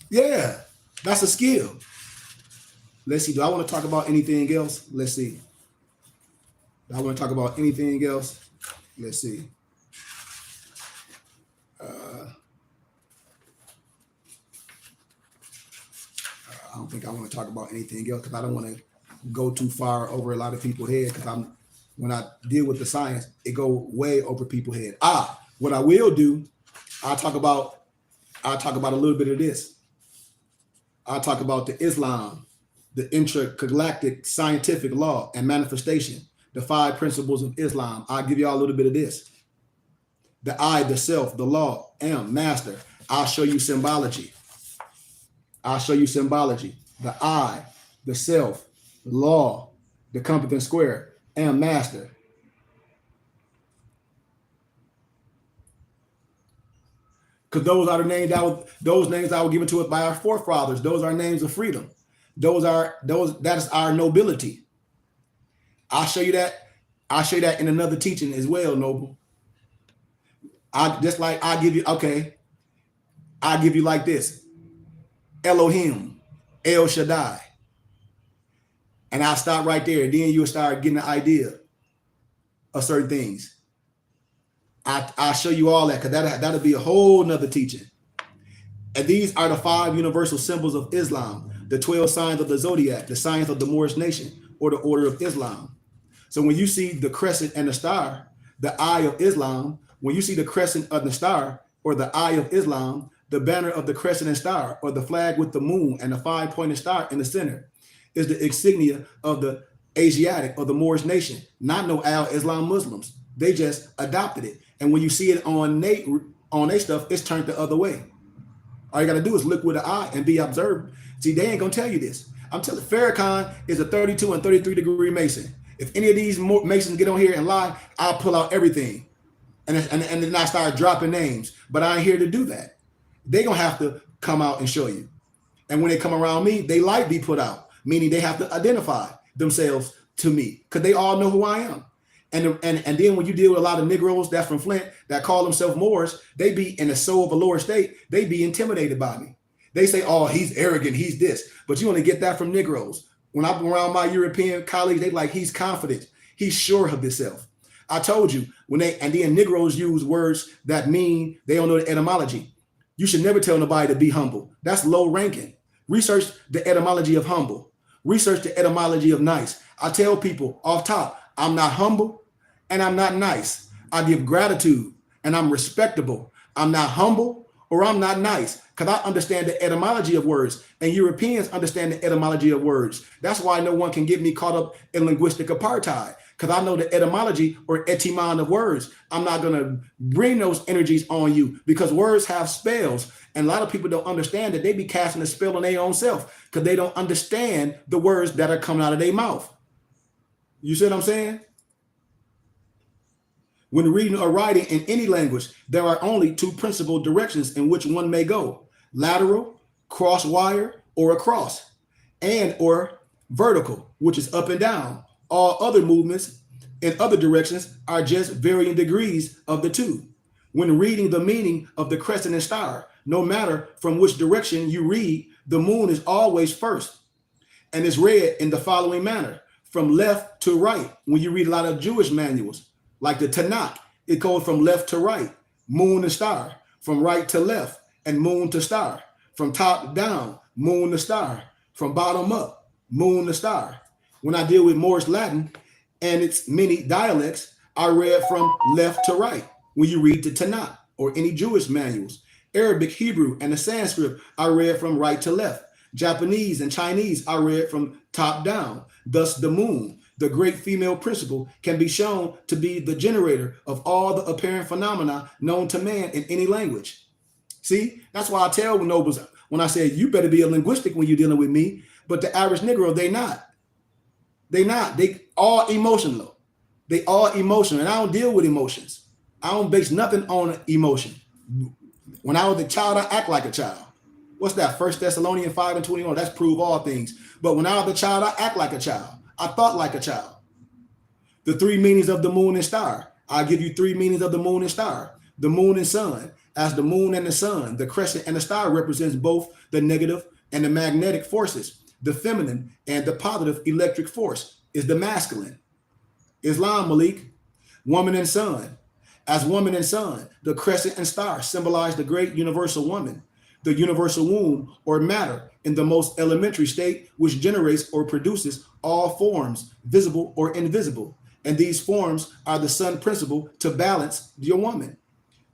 Speaker 1: Yeah, that's a skill. Let's see. Do I want to talk about anything else? Let's see. Do I want to talk about anything else? Let's see. I don't think I want to talk about anything else because I don't want to go too far over a lot of people's head, because when I deal with the science, it go way over people's head. What I will do, I'll talk about a little bit of this. I'll talk about the Islam, the intergalactic scientific law and manifestation, the 5 principles of Islam. I'll give y'all a little bit of this. The I, the self, the law, am, master. I'll show you symbology. The I, the self, the law, the compass and square, am, master. Because those are the names that were given to us by our forefathers. Those are names of freedom. That is our nobility. I'll show you that in another teaching as well, Noble. I'll give you like this. Elohim, El Shaddai. And I'll stop right there. And then you'll start getting the idea of certain things. I'll show you all that, because that'll be a whole nother teaching. And these are the 5 universal symbols of Islam, the 12 signs of the zodiac, the signs of the Moorish nation, or the order of Islam. So when you see the crescent and the star, the eye of Islam, when you see the crescent of the star or the eye of Islam, the banner of the crescent and star, or the flag with the moon and the 5-pointed star in the center, is the insignia of the Asiatic or the Moorish nation, not no Al-Islam Muslims. They just adopted it. And when you see it on their stuff, it's turned the other way. All you got to do is look with the eye and be observant. See, they ain't going to tell you this. I'm telling you, Farrakhan is a 32 and 33 degree Mason. If any of these Masons get on here and lie, I'll pull out everything. And then I start dropping names. But I ain't here to do that. They're going to have to come out and show you. And when they come around me, they light be put out, meaning they have to identify themselves to me, because they all know who I am. And then when you deal with a lot of Negroes that's from Flint that call themselves Moors, they be in the soul of a lower state. They be intimidated by me. They say, oh, he's arrogant, he's this. But you only get that from Negroes. When I'm around my European colleagues, they like, he's confident. He's sure of himself. I told you, and then Negroes use words that mean they don't know the etymology. You should never tell nobody to be humble. That's low ranking. Research the etymology of humble. Research the etymology of nice. I tell people off top, I'm not humble and I'm not nice. I give gratitude and I'm respectable. I'm not humble or I'm not nice, because I understand the etymology of words, and Europeans understand the etymology of words. That's why no one can get me caught up in linguistic apartheid, because I know the etymology or etymon of words. I'm not going to bring those energies on you, because words have spells. And a lot of people don't understand that they be casting a spell on their own self, because they don't understand the words that are coming out of their mouth. You see what I'm saying? When reading or writing in any language, there are only 2 principal directions in which one may go: lateral, cross wire, or across, and or vertical, which is up and down. All other movements in other directions are just varying degrees of the 2. When reading the meaning of the crescent and star, no matter from which direction you read, the moon is always first, and is read in the following manner: from left to right. When you read a lot of Jewish manuals, like the Tanakh, it goes from left to right, moon to star, from right to left, and moon to star, from top down, moon to star, from bottom up, moon to star. When I deal with Moorish Latin and its many dialects, I read from left to right. When you read the Tanakh or any Jewish manuals, Arabic, Hebrew, and the Sanskrit, I read from right to left. Japanese and Chinese, I read from top down. Thus, the moon, the great female principle, can be shown to be the generator of all the apparent phenomena known to man in any language. See, that's why I tell nobles when I say you better be a linguistic when you're dealing with me, but the average Negro, they not. They not. They all emotional. They all emotional, and I don't deal with emotions. I don't base nothing on emotion. When I was a child, I act like a child. What's that? 1 Thessalonians 5:21. That's prove all things. But when I was a child, I act like a child. I thought like a child. The three meanings of the moon and star. I'll give you three meanings of the moon and star. The moon and sun. As the moon and the sun, the crescent and the star represents both the negative and the magnetic forces. The feminine and the positive electric force is the masculine. Islam, Malik, woman and sun. As woman and sun, the crescent and star symbolize the great universal woman, the universal womb or matter in the most elementary state, which generates or produces all forms, visible or invisible. And these forms are the sun principle to balance your woman.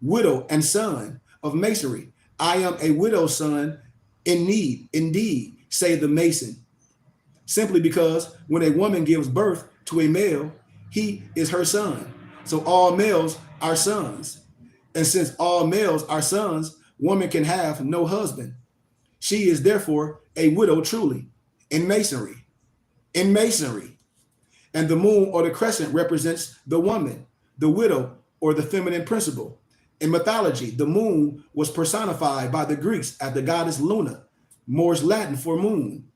Speaker 1: Widow and son of masonry. I am a widow's son in need, indeed, say the mason. Simply because when a woman gives birth to a male, he is her son. So all males are sons. And since all males are sons, woman can have no husband. She is therefore a widow truly, in masonry. In masonry. And the moon or the crescent represents the woman, the widow, or the feminine principle. In mythology, the moon was personified by the Greeks as the goddess Luna, Moorish Latin for moon.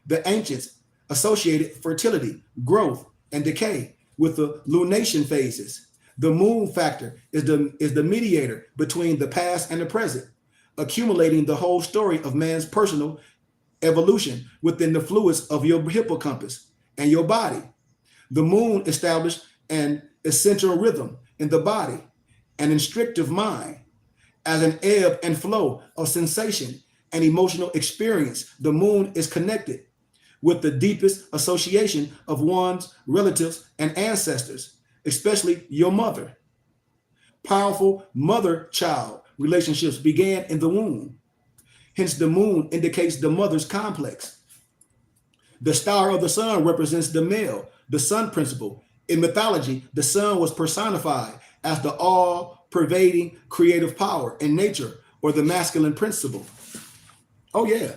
Speaker 1: The ancients associated fertility, growth, and decay with the lunation phases. The moon factor is the mediator between the past and the present, accumulating the whole story of man's personal evolution within the fluids of your hippocampus and your body. The moon established an essential rhythm in the body, an instinctive mind. As an ebb and flow of sensation and emotional experience, the moon is connected with the deepest association of one's relatives and ancestors, especially your mother. Powerful mother-child relationships began in the womb. Hence, the moon indicates the mother's complex. The star of the sun represents the male, the sun principle. In mythology, the sun was personified as the all-pervading creative power in nature, or the masculine principle. Oh, yeah.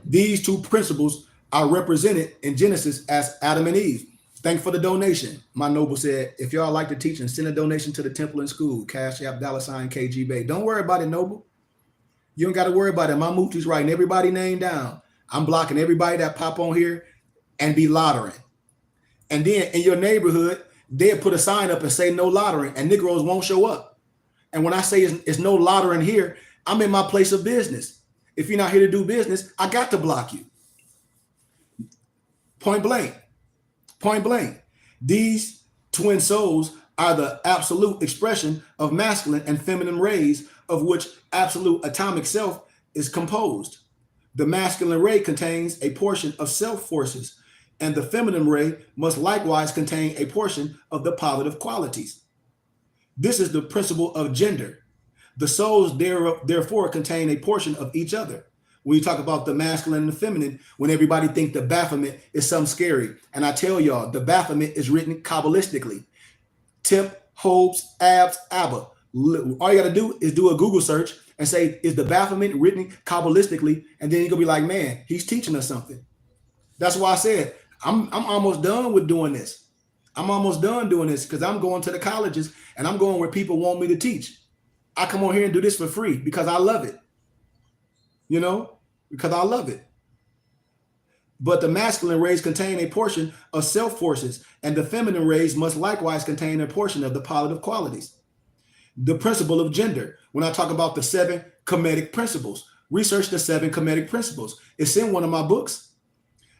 Speaker 1: These two principles are represented in Genesis as Adam and Eve. Thank you for the donation. My noble said, if y'all like the teaching, send a donation to the temple and school. Cash App, $ KG Bay. Don't worry about it, noble. You don't got to worry about it. My Mufti's writing everybody name down. I'm blocking everybody that pop on here and be lottering. And then in your neighborhood, they'll put a sign up and say no lottering, and Negroes won't show up. And when I say it's no lottering here, I'm in my place of business. If you're not here to do business, I got to block you. Point blank. Point blank. These twin souls are the absolute expression of masculine and feminine rays, of which absolute atomic self is composed. The masculine ray contains a portion of self forces, and the feminine ray must likewise contain a portion of the positive qualities. This is the principle of gender. The souls therefore contain a portion of each other. When you talk about the masculine and the feminine, when everybody think the Baphomet is something scary, and I tell y'all, the Baphomet is written Kabbalistically. Tip, Hobes, Abs, Abba. All you got to do is do a Google search and say, is the Baphomet written Kabbalistically? And then you're going to be like, man, he's teaching us something. That's why I said, I'm almost done with doing this. I'm almost done doing this because I'm going to the colleges and I'm going where people want me to teach. I come on here and do this for free because I love it. You know, because I love it. But the masculine rays contain a portion of self forces, and the feminine rays must likewise contain a portion of the positive qualities. The principle of gender, when I talk about the 7 Kemetic principles, Research the 7 Kemetic principles. It's in one of my books.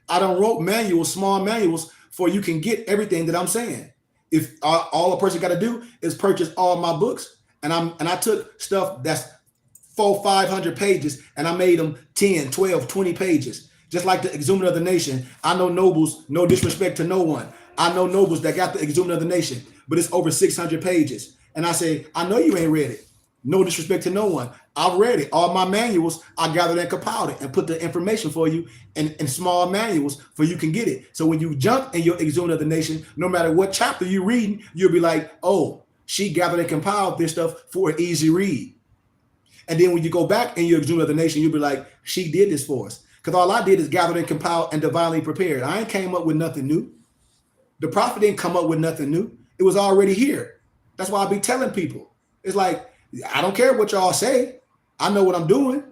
Speaker 1: I don't wrote manuals, small manuals, for you can get everything that I'm saying. If all a person got to do is purchase all my books, and I took stuff that's 500 pages and I made them 10, 12, 20 pages. Just like the Exument of the Nation. I know nobles, no disrespect to no one. I know nobles that got the Exument of the Nation, but it's over 600 pages. And I say, I know you ain't read it. No disrespect to no one. I've read it. All my manuals, I gathered and compiled it and put the information for you in small manuals for you can get it. So when you jump in your Exument of the Nation, no matter what chapter you're reading, you'll be like, oh, she gathered and compiled this stuff for an easy read. And then when you go back in your Exument of the Nation, you'll be like, she did this for us. Because all I did is gather and compile and divinely prepared. I ain't came up with nothing new. The prophet didn't come up with nothing new. It was already here. That's why I be telling people. It's like, I don't care what y'all say. I know what I'm doing.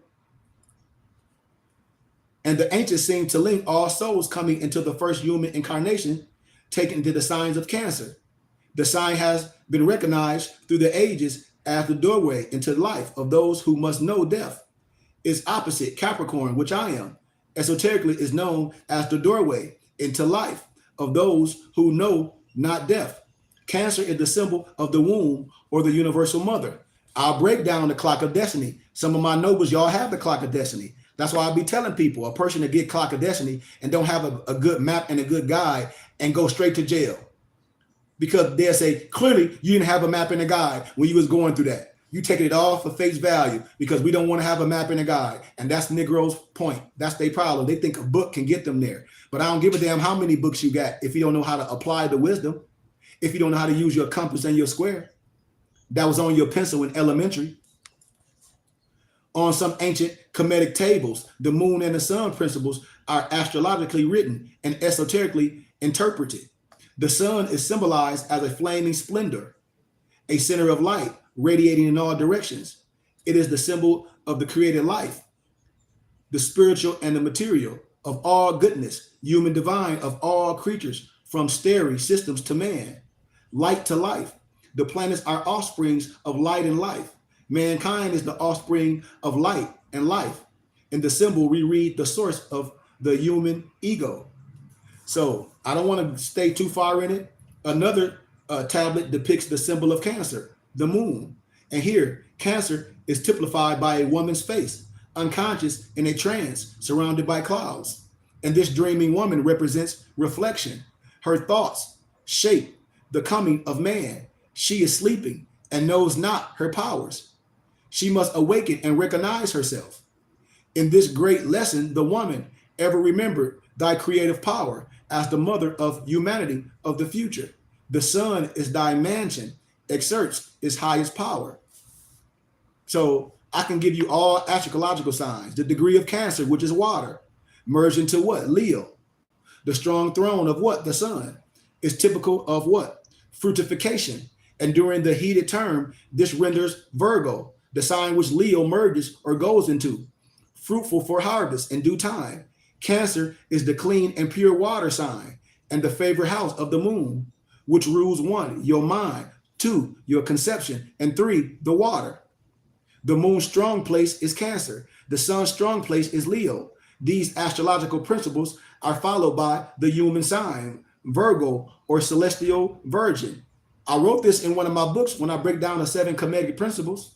Speaker 1: And the ancients seem to link all souls coming into the first human incarnation, taken to the signs of Cancer. The sign has been recognized through the ages as the doorway into life of those who must know death. Its opposite, Capricorn, which I am, esoterically is known as the doorway into life of those who know not death. Cancer is the symbol of the womb or the universal mother. I'll break down the clock of destiny. Some of my nobles, y'all have the clock of destiny. That's why I be telling people, a person to get clock of destiny and don't have a good map and a good guide and go straight to jail. Because they'll say, clearly, you didn't have a map and a guide when you was going through that. You taking it all for face value because we don't want to have a map and a guide. And that's Negro's point. That's their problem. They think a book can get them there. But I don't give a damn how many books you got if you don't know how to apply the wisdom, if you don't know how to use your compass and your square that was on your pencil in elementary. On some ancient Kemetic tables, the moon and the sun principles are astrologically written and esoterically interpreted. The sun is symbolized as a flaming splendor, a center of light radiating in all directions. It is the symbol of the created life, the spiritual and the material of all goodness, human divine of all creatures, from starry systems to man, light to life. The planets are offsprings of light and life. Mankind is the offspring of light and life. In the symbol, we read the source of the human ego. So I don't want to stay too far in it. Another tablet depicts the symbol of Cancer, the moon. And here, Cancer is typified by a woman's face, unconscious in a trance, surrounded by clouds. And this dreaming woman represents reflection. Her thoughts shape the coming of man. She is sleeping and knows not her powers. She must awaken and recognize herself. In this great lesson, the woman ever remembered thy creative power as the mother of humanity of the future. The sun is thy mansion, exerts its highest power. So I can give you all astrological signs. The degree of Cancer, which is water, merged into what? Leo. The strong throne of what? The sun is typical of what? Fructification. And during the heated term, this renders Virgo, the sign which Leo merges or goes into, fruitful for harvest in due time. Cancer is the clean and pure water sign and the favorite house of the moon, which rules 1, your mind, 2, your conception, and 3, the water. The moon's strong place is Cancer. The sun's strong place is Leo. These astrological principles are followed by the human sign, Virgo or celestial virgin. I wrote this in one of my books when I break down the 7 Kemetic principles,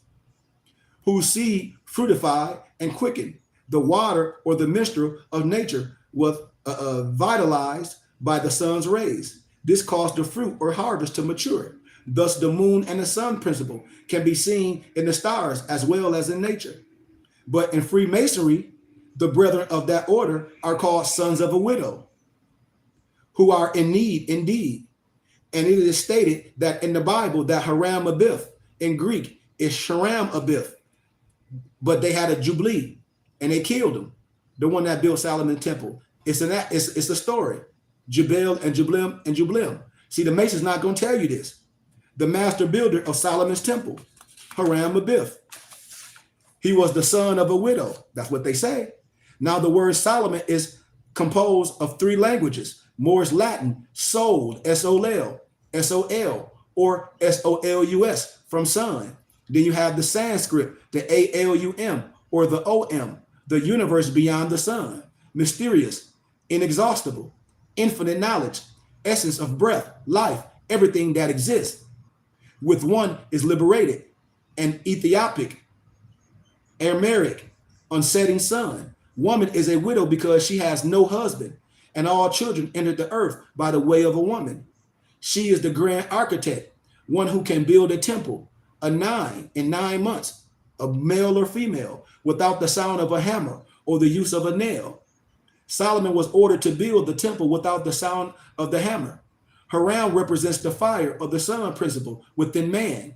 Speaker 1: whose seed fructify and quicken. The water or the minstrel of nature was vitalized by the sun's rays. This caused the fruit or harvest to mature. Thus, the moon and the sun principle can be seen in the stars as well as in nature. But in Freemasonry, the brethren of that order are called sons of a widow, who are in need indeed. And it is stated that in the Bible that Haram Abith in Greek is Sharam Abith, but they had a jubilee and they killed him, the one that built Solomon's temple. It's a story, Jubel and Jublim and Jublim. See, the Mason's not going to tell you this. The master builder of Solomon's temple, Haram Abith, he was the son of a widow. That's what they say. Now the word Solomon is composed of 3 languages: Moorish Latin, Sol, S-O-L, S-O-L, or S-O-L-U-S from sun. Then you have the Sanskrit, the A-L-U-M, or the OM, the universe beyond the sun, mysterious, inexhaustible, infinite knowledge, essence of breath, life, everything that exists. With one is liberated, an Ethiopic, Amharic, unsetting sun. Woman is a widow because she has no husband, and all children entered the earth by the way of a woman. She is the grand architect, one who can build a temple, a 9 in 9 months, a male or female, without the sound of a hammer or the use of a nail. Solomon was ordered to build the temple without the sound of the hammer. Haran represents the fire of the sun principle within man.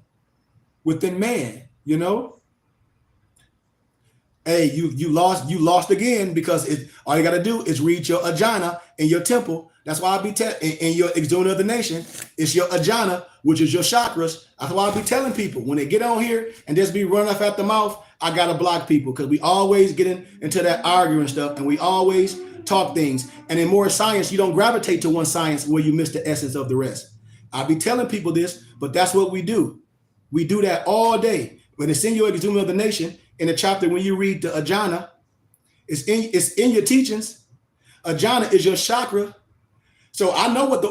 Speaker 1: Within man, you know. Hey, you lost again, because all you got to do is read your ajana in your temple. That's why I be in your exuna of the nation. It's your ajana, which is your chakras. That's why I be telling people when they get on here and just be running off at the mouth, I gotta block people, because we always get into that arguing stuff, and we always talk things. And in Moorish science, you don't gravitate to one science where you miss the essence of the rest. I be telling people this, but that's what we do. We do that all day. When it's in your exuna of the nation, in the chapter when you read the ajana, it's in your teachings. Ajana is your chakra. So I know what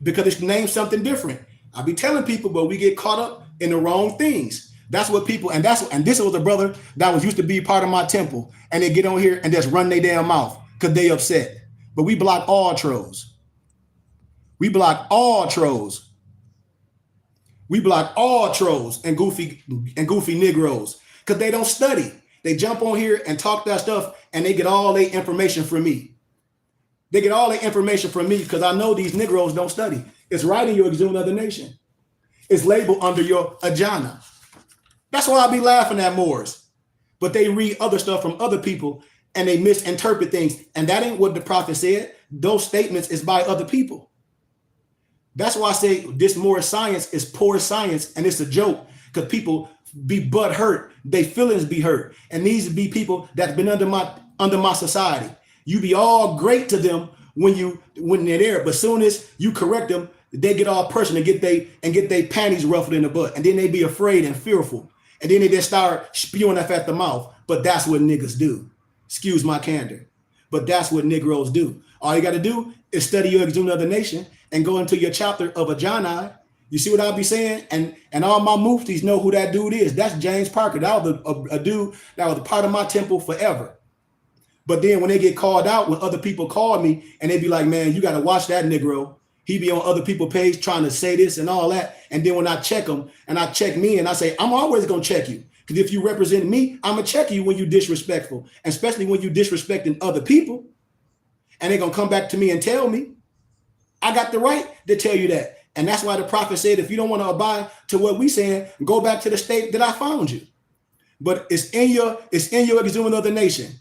Speaker 1: because it's named something different. I be telling people, but we get caught up in the wrong things. That's what people, and this was a brother that was used to be part of my temple, and they get on here and just run their damn mouth because they upset. But we block all trolls. We block all trolls. We block all trolls and goofy Negroes, because they don't study. They jump on here and talk that stuff, and they get all their information from me. They get all their information from me because I know these Negroes don't study. It's right in your exuna of the nation. It's labeled under your ajana. That's why I be laughing at Moors. But they read other stuff from other people and they misinterpret things. And that ain't what the prophet said. Those statements is by other people. That's why I say this Moorish science is poor science, and it's a joke, because people be butt hurt. They feelings be hurt. And these be people that's been under my society. You be all great to them when they're there, but soon as you correct them, they get all personal and get they panties ruffled in the butt, and then they be afraid and fearful, and then they just start spewing up at the mouth. But that's what niggas do. Excuse my candor, but that's what Negroes do. All you got to do is study your exuna of the nation and go into your chapter of Ajani. You see what I'll be saying? And all my muftis know who that dude is. That's James Parker. That was a dude that was a part of my temple forever. But then when they get called out, when other people call me and they be like, man, you got to watch that Negro. He be on other people's page trying to say this and all that. And then when I check them and I check me and I say, I'm always going to check you. Because if you represent me, I'm going to check you when you're disrespectful, especially when you're disrespecting other people. And they're going to come back to me and tell me. I got the right to tell you that. And that's why the prophet said, if you don't want to abide to what we saying, go back to the state that I found you. But it's in your exuna of the nation.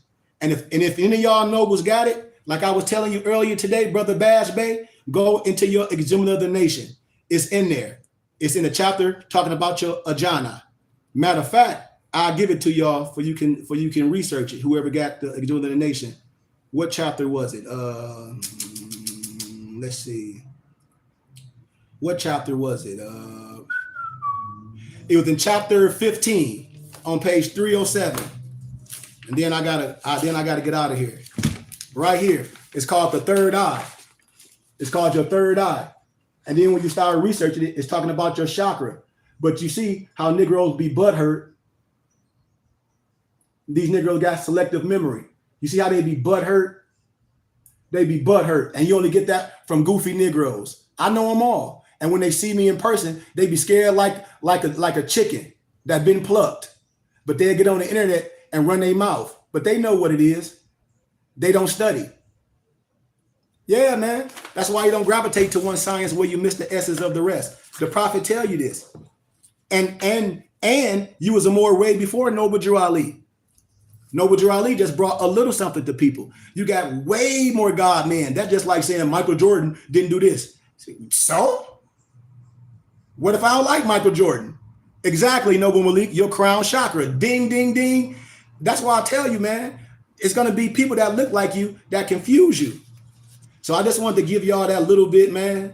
Speaker 1: And if any of y'all nobles got it, like I was telling you earlier today, Brother Bash Bay, go into your exuna of the nation. It's in there. It's in the chapter talking about your ajana. Matter of fact, I'll give it to y'all for you can research it. Whoever got the exuna of the nation. What chapter was it? Let's see. What chapter was it? It was in chapter 15 on page 307. And then I gotta get out of here. Right here. It's called the third eye. It's called your third eye. And then when you start researching it, it's talking about your chakra. But you see how Negroes be butthurt. These Negroes got selective memory. You see how they be butthurt? They be butthurt. And you only get that from goofy Negroes. I know them all. And when they see me in person, they be scared like a chicken that been plucked. But they'll get on the internet and run their mouth. But they know what it is. They don't study. Yeah, man. That's why you don't gravitate to one science where you miss the essence of the rest. The prophet tell you this. And you was a more way before Noble Drew Ali. Noble Drew Ali just brought a little something to people. You got way more God, man. That's just like saying Michael Jordan didn't do this. So? What if I don't like Michael Jordan? Exactly, Noble Malik, your crown chakra. Ding, ding, ding. That's why I tell you, man, it's going to be people that look like you that confuse you. So I just wanted to give y'all that little bit, man,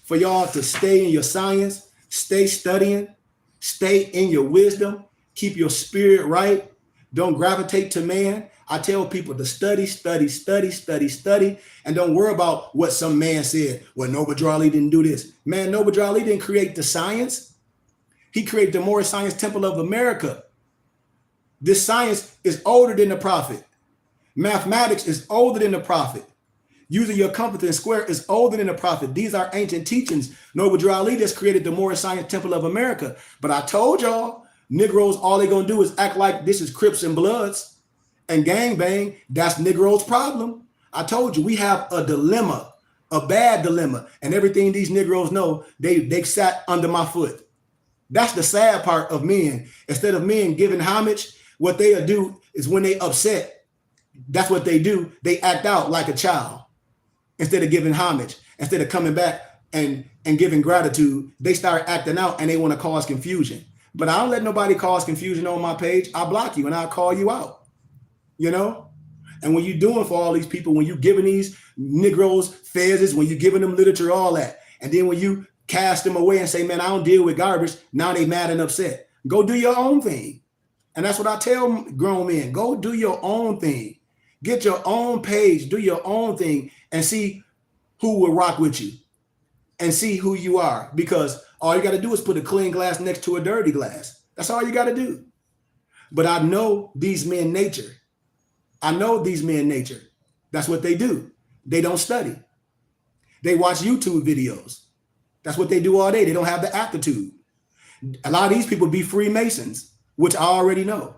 Speaker 1: for y'all to stay in your science, stay studying, stay in your wisdom, keep your spirit right. Don't gravitate to man. I tell people to study, study, study, study, study, and don't worry about what some man said. Well, Noble Drew Ali didn't do this. Man, Noble Drew Ali didn't create the science. He created the Moorish Science Temple of America. This science is older than the prophet. Mathematics is older than the prophet. Using your compass and square is older than the prophet. These are ancient teachings. Noble Drew Ali just created the Moorish Science Temple of America. But I told y'all, Negroes, all they're going to do is act like this is Crips and Bloods and gangbang. That's Negroes' problem. I told you, we have a dilemma, a bad dilemma. And everything these Negroes know, they sat under my foot. That's the sad part of men. Instead of men giving homage, what they'll do is when they upset, that's what they do. They act out like a child. Instead of giving homage, instead of coming back and giving gratitude, they start acting out and they want to cause confusion. But I don't let nobody cause confusion on my page. I block you and I'll call you out, you know? And when you're doing for all these people, when you're giving these Negroes fezzes, when you're giving them literature, all that, and then when you cast them away and say, man, I don't deal with garbage, now they mad and upset. Go do your own thing. And that's what I tell grown men. Go do your own thing. Get your own page, do your own thing, and see who will rock with you and see who you are. Because all you got to do is put a clean glass next to a dirty glass. That's all you got to do. But I know these men nature. I know these men nature. That's what they do. They don't study. They watch YouTube videos. That's what they do all day. They don't have the aptitude. A lot of these people be Freemasons, which I already know.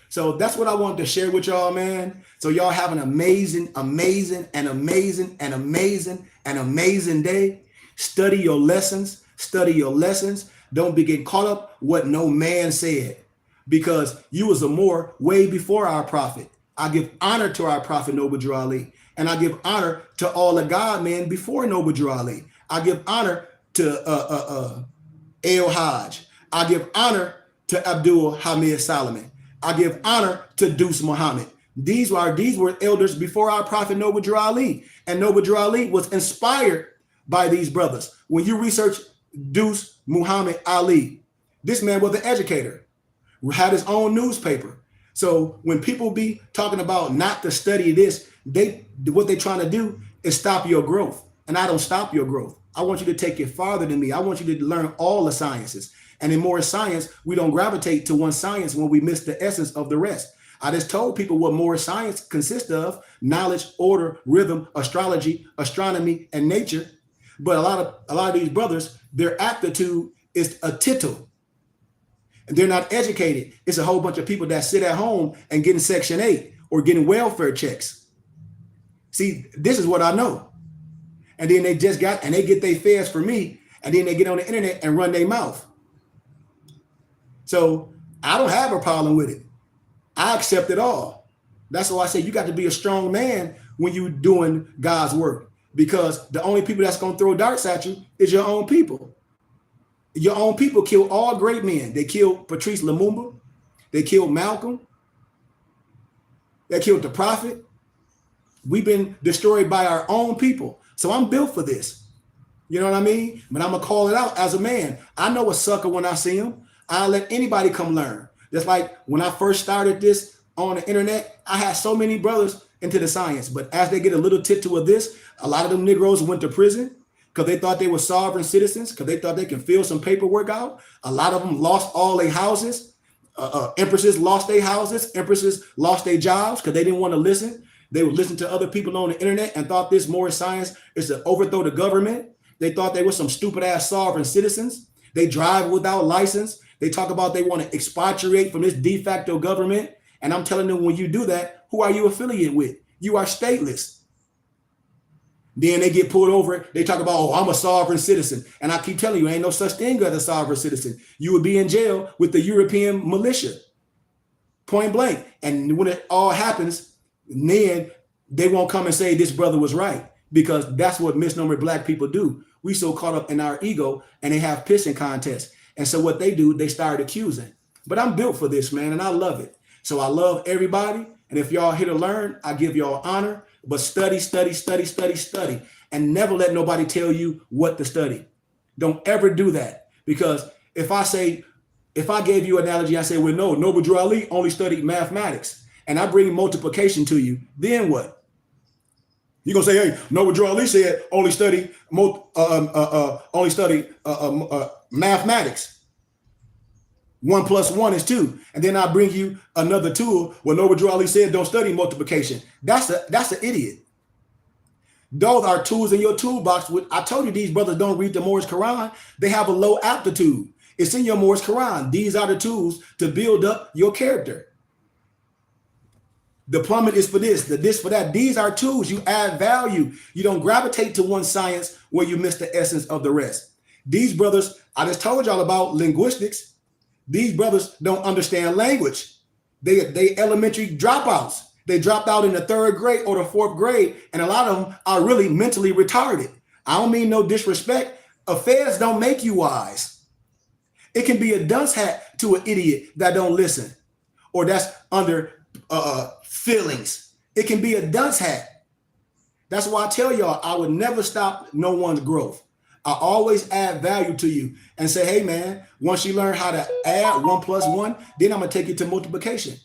Speaker 1: So that's what I wanted to share with y'all, man. So y'all have an amazing, amazing, and amazing, and amazing, and amazing day. Study your lessons. Study your lessons. Don't be getting caught up what no man said, because you was a Moor way before our prophet. I give honor to our prophet Noble Drew Ali, and I give honor to all the God men before Noble Drew Ali. I give honor to El Hajj. I give honor to Abdul Hamid Solomon. I give honor to Deuce Muhammad. These were elders before our prophet Noble Drew Ali. And Noble Drew Ali was inspired by these brothers. When you research Deuce Muhammad Ali, this man was an educator, had his own newspaper. So when people be talking about not to study this, what they're trying to do is stop your growth. And I don't stop your growth. I want you to take it farther than me. I want you to learn all the sciences. And in Moorish science, we don't gravitate to one science when we miss the essence of the rest. I just told people what Moorish science consists of: knowledge, order, rhythm, astrology, astronomy, and nature. But a lot of these brothers, their aptitude is a tittle. And they're not educated. It's a whole bunch of people that sit at home and getting Section 8 or getting welfare checks. See, this is what I know. And then they get their fares for me, and then they get on the internet and run their mouth. So I don't have a problem with it. I accept it all. That's why I say you got to be a strong man when you're doing God's work, because the only people that's going to throw darts at you is your own people. Your own people kill all great men. They killed Patrice Lumumba. They killed Malcolm. They killed the prophet. We've been destroyed by our own people. So I'm built for this. You know what I mean? But I'm going to call it out as a man. I know a sucker when I see him. I'll let anybody come learn. Just like when I first started this on the internet, I had so many brothers into the science. But as they get a little tittle of this, a lot of them Negroes went to prison because they thought they were sovereign citizens, because they thought they can fill some paperwork out. A lot of them lost all their houses. Empresses lost their houses. Empresses lost their jobs because they didn't want to listen. They would listen to other people on the internet and thought this Moorish science is to overthrow the government. They thought they were some stupid ass sovereign citizens. They drive without license. They talk about they want to expatriate from this de facto government. And I'm telling them, when you do that, who are you affiliated with? You are stateless. Then they get pulled over. They talk about, oh, I'm a sovereign citizen. And I keep telling you, ain't no such thing as a sovereign citizen. You would be in jail with the European militia, point blank. And when it all happens, then they won't come and say this brother was right, because that's what misnomer black people do. We so caught up in our ego, and they have pissing contests. And so what they do, they start accusing. But I'm built for this, man, and I love it. So I love everybody. And if y'all here to learn, I give y'all honor. But study, study, study, study, study. And never let nobody tell you what to study. Don't ever do that. Because if I say If I gave you an analogy, I say, well, no, Noble Drew Ali only studied mathematics, and I bring multiplication to you, then what? You're gonna say, hey, Noble Drew Ali said only study mathematics. 1 + 1 is 2. And then I bring you another tool where Noble Drew Ali said don't study multiplication. That's an idiot. Those are tools in your toolbox. I told you these brothers don't read the Moorish Quran. They have a low aptitude. It's in your Moorish Quran. These are the tools to build up your character. The plumbing is for this, the this for that. These are tools. You add value. You don't gravitate to one science where you miss the essence of the rest. These brothers, I just told y'all about linguistics. These brothers don't understand language. They elementary dropouts. They dropped out in the 3rd grade or the 4th grade, and a lot of them are really mentally retarded. I don't mean no disrespect. Affairs don't make you wise. It can be a dunce hat to an idiot that don't listen or that's under feelings. It can be a dunce hat. That's why I tell y'all I would never stop no one's growth. I always add value to you and say, hey man, once you learn how to add 1 + 1, then I'm gonna take you to multiplication.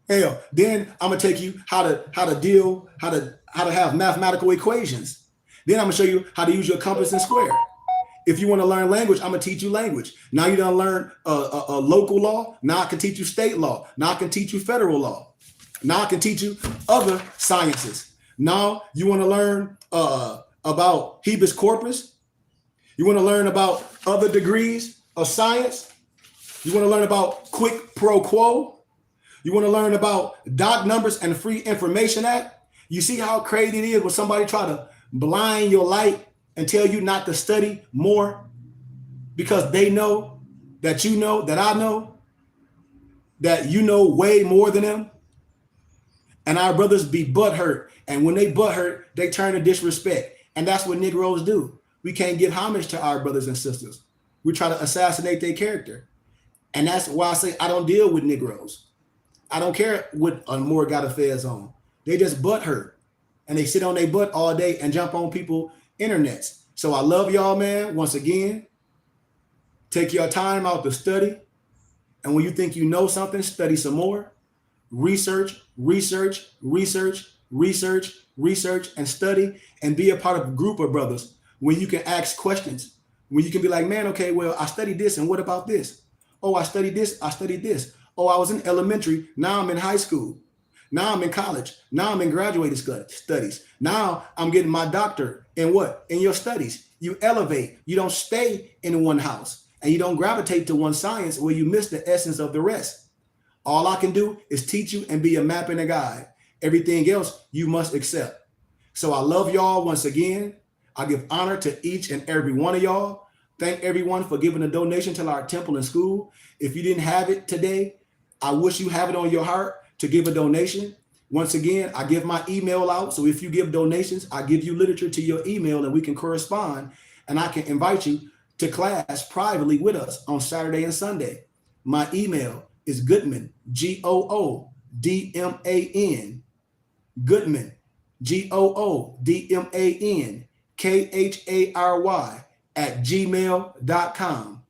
Speaker 1: Hell, then I'm gonna take you how to have mathematical equations. Then I'm gonna show you how to use your compass and square. If you want to learn language, I'm gonna teach you language. Now you done learn a local law. Now I can teach you state law. Now I can teach you federal law. Now I can teach you other sciences. Now you want to learn about habeas corpus. You want to learn about other degrees of science. You want to learn about quid pro quo. You want to learn about doc numbers and Free Information Act. You see how crazy it is when somebody try to blind your light and tell you not to study more because they know that you know that I know that you know way more than them. And our brothers be butthurt. And when they butthurt, they turn to disrespect. And that's what Negroes do. We can't give homage to our brothers and sisters. We try to assassinate their character. And that's why I say I don't deal with Negroes. I don't care what Moore got affairs on. They just butthurt. And they sit on their butt all day and jump on people internets. So I love y'all, man. Once again, take your time out to study. And when you think you know something, study some more. Research, research, research, research, research, and study, and be a part of a group of brothers when you can ask questions. When you can be like, man, okay, well, I studied this, and what about this? Oh, I studied this, I studied this. Oh, I was in elementary, now I'm in high school. Now I'm in college. Now I'm in graduate studies. Now I'm getting my doctorate in what? In your studies. You elevate. You don't stay in one house, and you don't gravitate to one science where you miss the essence of the rest. All I can do is teach you and be a map and a guide. Everything else you must accept. So I love y'all once again. I give honor to each and every one of y'all. Thank everyone for giving a donation to our temple and school. If you didn't have it today, I wish you have it on your heart to give a donation. Once again, I give my email out. So if you give donations, I give you literature to your email and we can correspond, and I can invite you to class privately with us on Saturday and Sunday. My email is Goodman, Goodman, Goodman, Goodman, Khary @gmail.com.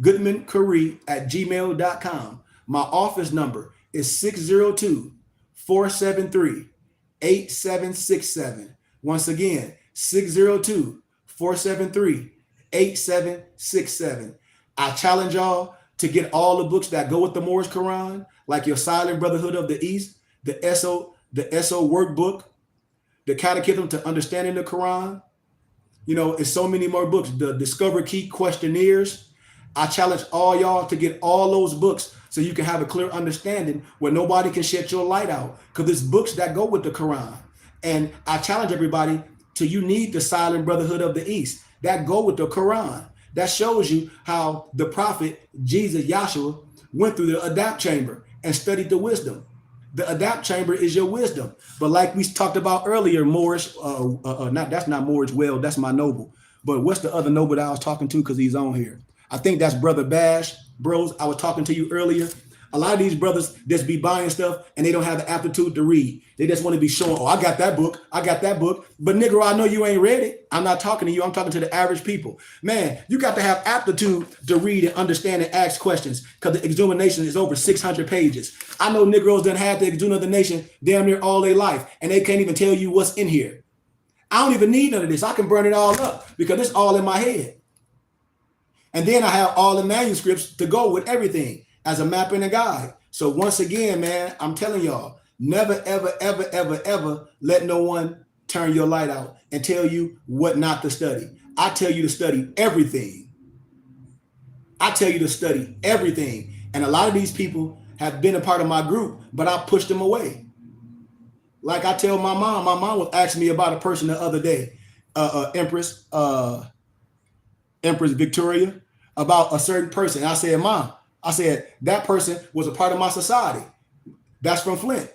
Speaker 1: GoodmanKhary@gmail.com. My office number is 602-473-8767. Once again, 602-473-8767. I challenge y'all to get all the books that go with the Moorish Quran, like your Silent Brotherhood of the East, the SO workbook, the Catechism to Understanding the Quran. You know, it's so many more books. The Discover Key questionnaires. I challenge all y'all to get all those books so you can have a clear understanding where nobody can shut your light out, because it's books that go with the Quran. And I challenge everybody to, you need the Silent Brotherhood of the East that go with the Quran. That shows you how the prophet Jesus, Yahshua, went through the adapt chamber and studied the wisdom. The adapt chamber is your wisdom. But like we talked about earlier, Moorish, that's not Moorish, well, that's my noble. But what's the other noble that I was talking to, because he's on here? I think that's Brother Bash. Bros, I was talking to you earlier. A lot of these brothers just be buying stuff and they don't have the aptitude to read. They just want to be showing, oh, I got that book. I got that book. But Negro, I know you ain't read it. I'm not talking to you. I'm talking to the average people. Man, you got to have aptitude to read and understand and ask questions because the examination is over 600 pages. I know Negroes that have the examination damn near all their life and they can't even tell you what's in here. I don't even need none of this. I can burn it all up because it's all in my head. And then I have all the manuscripts to go with everything as a map and a guide. So once again, man, I'm telling y'all, never, ever, ever, ever, ever let no one turn your light out and tell you what not to study. I tell you to study everything. I tell you to study everything. And a lot of these people have been a part of my group, but I pushed them away. Like I tell my mom was asking me about a person the other day, Empress Victoria, about a certain person. I said, Mom, that person was a part of my society. That's from Flint.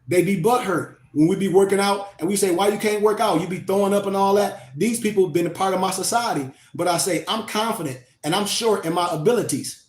Speaker 1: They be butthurt when we be working out and we say, why you can't work out? You be throwing up and all that. These people have been a part of my society. But I say, I'm confident and I'm sure in my abilities.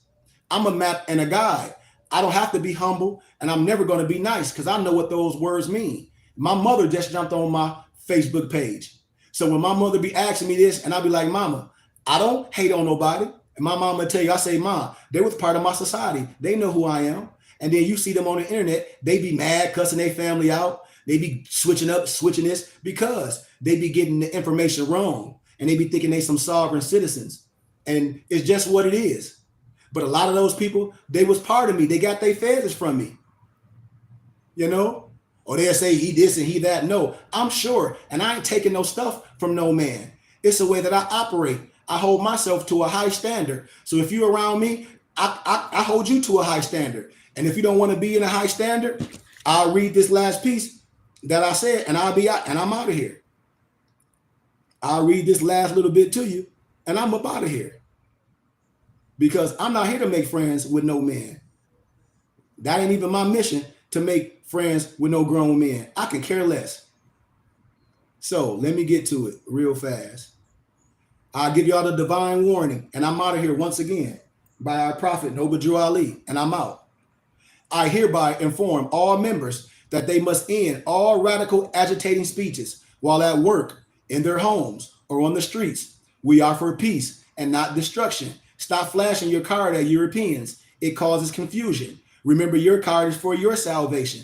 Speaker 1: I'm a map and a guide. I don't have to be humble and I'm never going to be nice because I know what those words mean. My mother just jumped on my Facebook page. So when my mother be asking me this and I'll be like, Mama, I don't hate on nobody. And my mom will tell you, I say, Mom, they was part of my society. They know who I am. And then you see them on the internet, they be mad, cussing their family out. They be switching this because they be getting the information wrong. And they be thinking they some sovereign citizens. And it's just what it is. But a lot of those people, they was part of me. They got their feathers from me. You know? Or they'll say he this and he that. No, I'm sure. And I ain't taking no stuff from no man. It's the way that I operate. I hold myself to a high standard. So if you're around me, I hold you to a high standard. And if you don't want to be in a high standard, I'll read this last piece that I said and I'll be out and I'm out of here. I'll read this last little bit to you and I'm up out of here. Because I'm not here to make friends with no men. That ain't even my mission to make friends with no grown men. I can care less. So let me get to it real fast. I'll give y'all the divine warning, and I'm out of here once again by our prophet, Noble Drew Ali, and I'm out. I hereby inform all members that they must end all radical agitating speeches while at work, in their homes, or on the streets. We are for peace and not destruction. Stop flashing your card at Europeans. It causes confusion. Remember, your card is for your salvation.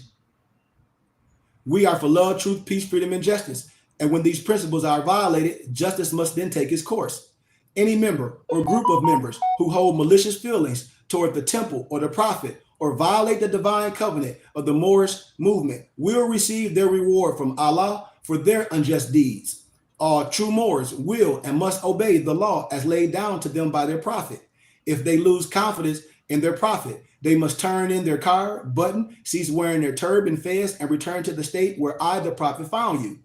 Speaker 1: We are for love, truth, peace, freedom, and justice. And when these principles are violated, justice must then take its course. Any member or group of members who hold malicious feelings toward the temple or the prophet or violate the divine covenant of the Moorish movement will receive their reward from Allah for their unjust deeds. All true Moors will and must obey the law as laid down to them by their prophet. If they lose confidence in their prophet, they must turn in their card, button, cease wearing their turban, fez, and return to the state where I, the prophet, found you.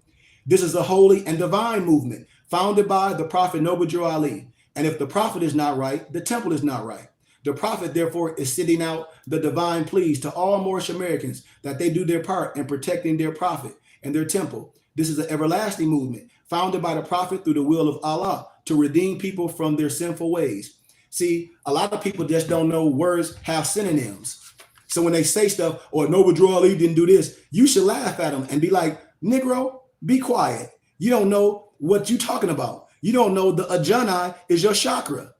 Speaker 1: This is a holy and divine movement founded by the prophet Noble Drew Ali. And if the prophet is not right, the temple is not right. The prophet, therefore, is sending out the divine pleas to all Moorish Americans that they do their part in protecting their prophet and their temple. This is an everlasting movement founded by the prophet through the will of Allah to redeem people from their sinful ways. See, a lot of people just don't know words have synonyms. So when they say stuff, or Noble Drew Ali didn't do this, you should laugh at them and be like, Negro, be quiet. You don't know what you're talking about. You don't know the ajani is your chakra.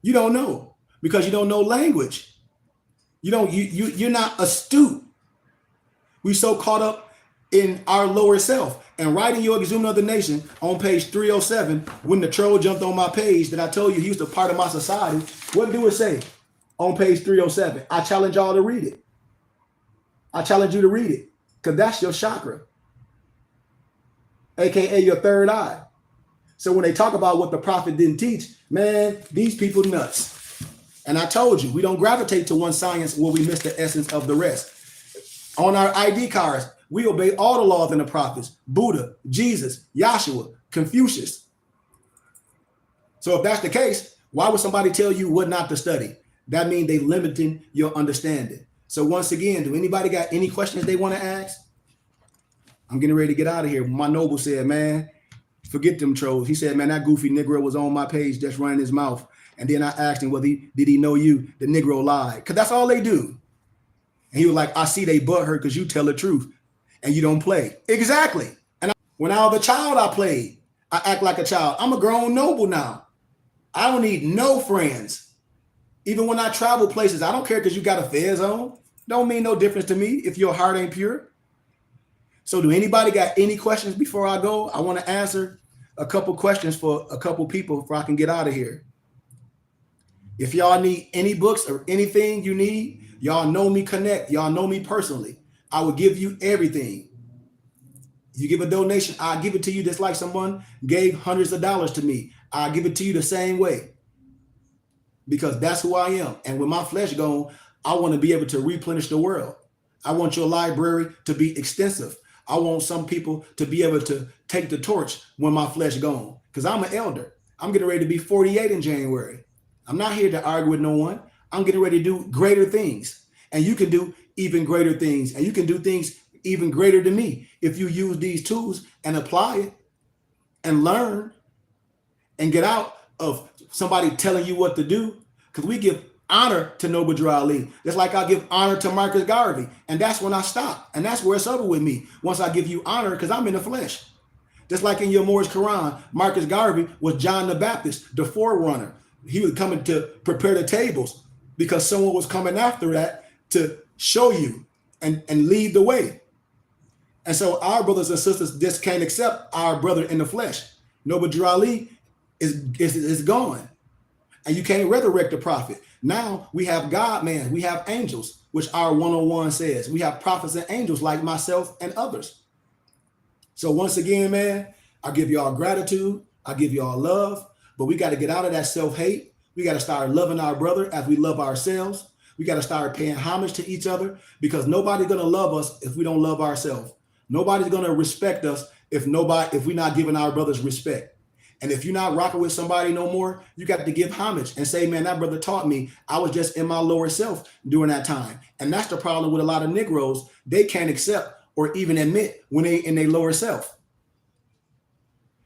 Speaker 1: You don't know because you don't know language. You're not astute. We so caught up in our lower self. And writing your exhumed of the nation on page 307, when the troll jumped on my page that I told you he was a part of my society, what do it say on page 307? I challenge y'all to read it. I challenge you to read it because that's your chakra, AKA your third eye. So when they talk about what the prophet didn't teach, man, these people nuts. And I told you, we don't gravitate to one science where we miss the essence of the rest. On our ID cards, we obey all the laws and the prophets, Buddha, Jesus, Yahshua, Confucius. So if that's the case, why would somebody tell you what not to study? That means they limiting your understanding. So once again, do anybody got any questions they want to ask? I'm getting ready to get out of here. My noble said, man, forget them trolls. He said, man, that goofy Negro was on my page just running his mouth. And then I asked him, well, did he know you? The Negro lied. Because that's all they do. And he was like, I see they butt hurt because you tell the truth and you don't play. Exactly. And when I was a child, I played. I act like a child. I'm a grown noble now. I don't need no friends. Even when I travel places, I don't care because you got a fez on. Don't mean no difference to me if your heart ain't pure. So do anybody got any questions before I go? I want to answer a couple questions for a couple people before I can get out of here. If y'all need any books or anything you need, y'all know me connect. Y'all know me personally. I will give you everything. You give a donation, I'll give it to you just like someone gave hundreds of dollars to me. I'll give it to you the same way because that's who I am. And with my flesh gone, I want to be able to replenish the world. I want your library to be extensive. I want some people to be able to take the torch when my flesh gone because I'm an elder. I'm getting ready to be 48 in January. I'm not here to argue with no one. I'm getting ready to do greater things. And you can do even greater things. And you can do things even greater than me if you use these tools and apply it and learn and get out of somebody telling you what to do. Because we give honor to Noble Drew Ali. Just like I give honor to Marcus Garvey. And that's when I stop. And that's where it's over with me. Once I give you honor, because I'm in the flesh. Just like in your Moorish Quran, Marcus Garvey was John the Baptist, the forerunner. He was coming to prepare the tables because someone was coming after that to show you and lead the way. And so our brothers and sisters just can't accept our brother in the flesh. Noble Drew Ali is gone. And you can't resurrect the prophet. Now we have God, man. We have angels, which our 101 says. We have prophets and angels like myself and others. So once again, man, I give y'all gratitude. I give y'all love. But we got to get out of that self-hate. We got to start loving our brother as we love ourselves. We got to start paying homage to each other because nobody's going to love us if we don't love ourselves. Nobody's going to respect us if we're not giving our brothers respect. And if you're not rocking with somebody no more, you got to give homage and say, man, that brother taught me. I was just in my lower self during that time. And that's the problem with a lot of Negroes. They can't accept or even admit when they in their lower self.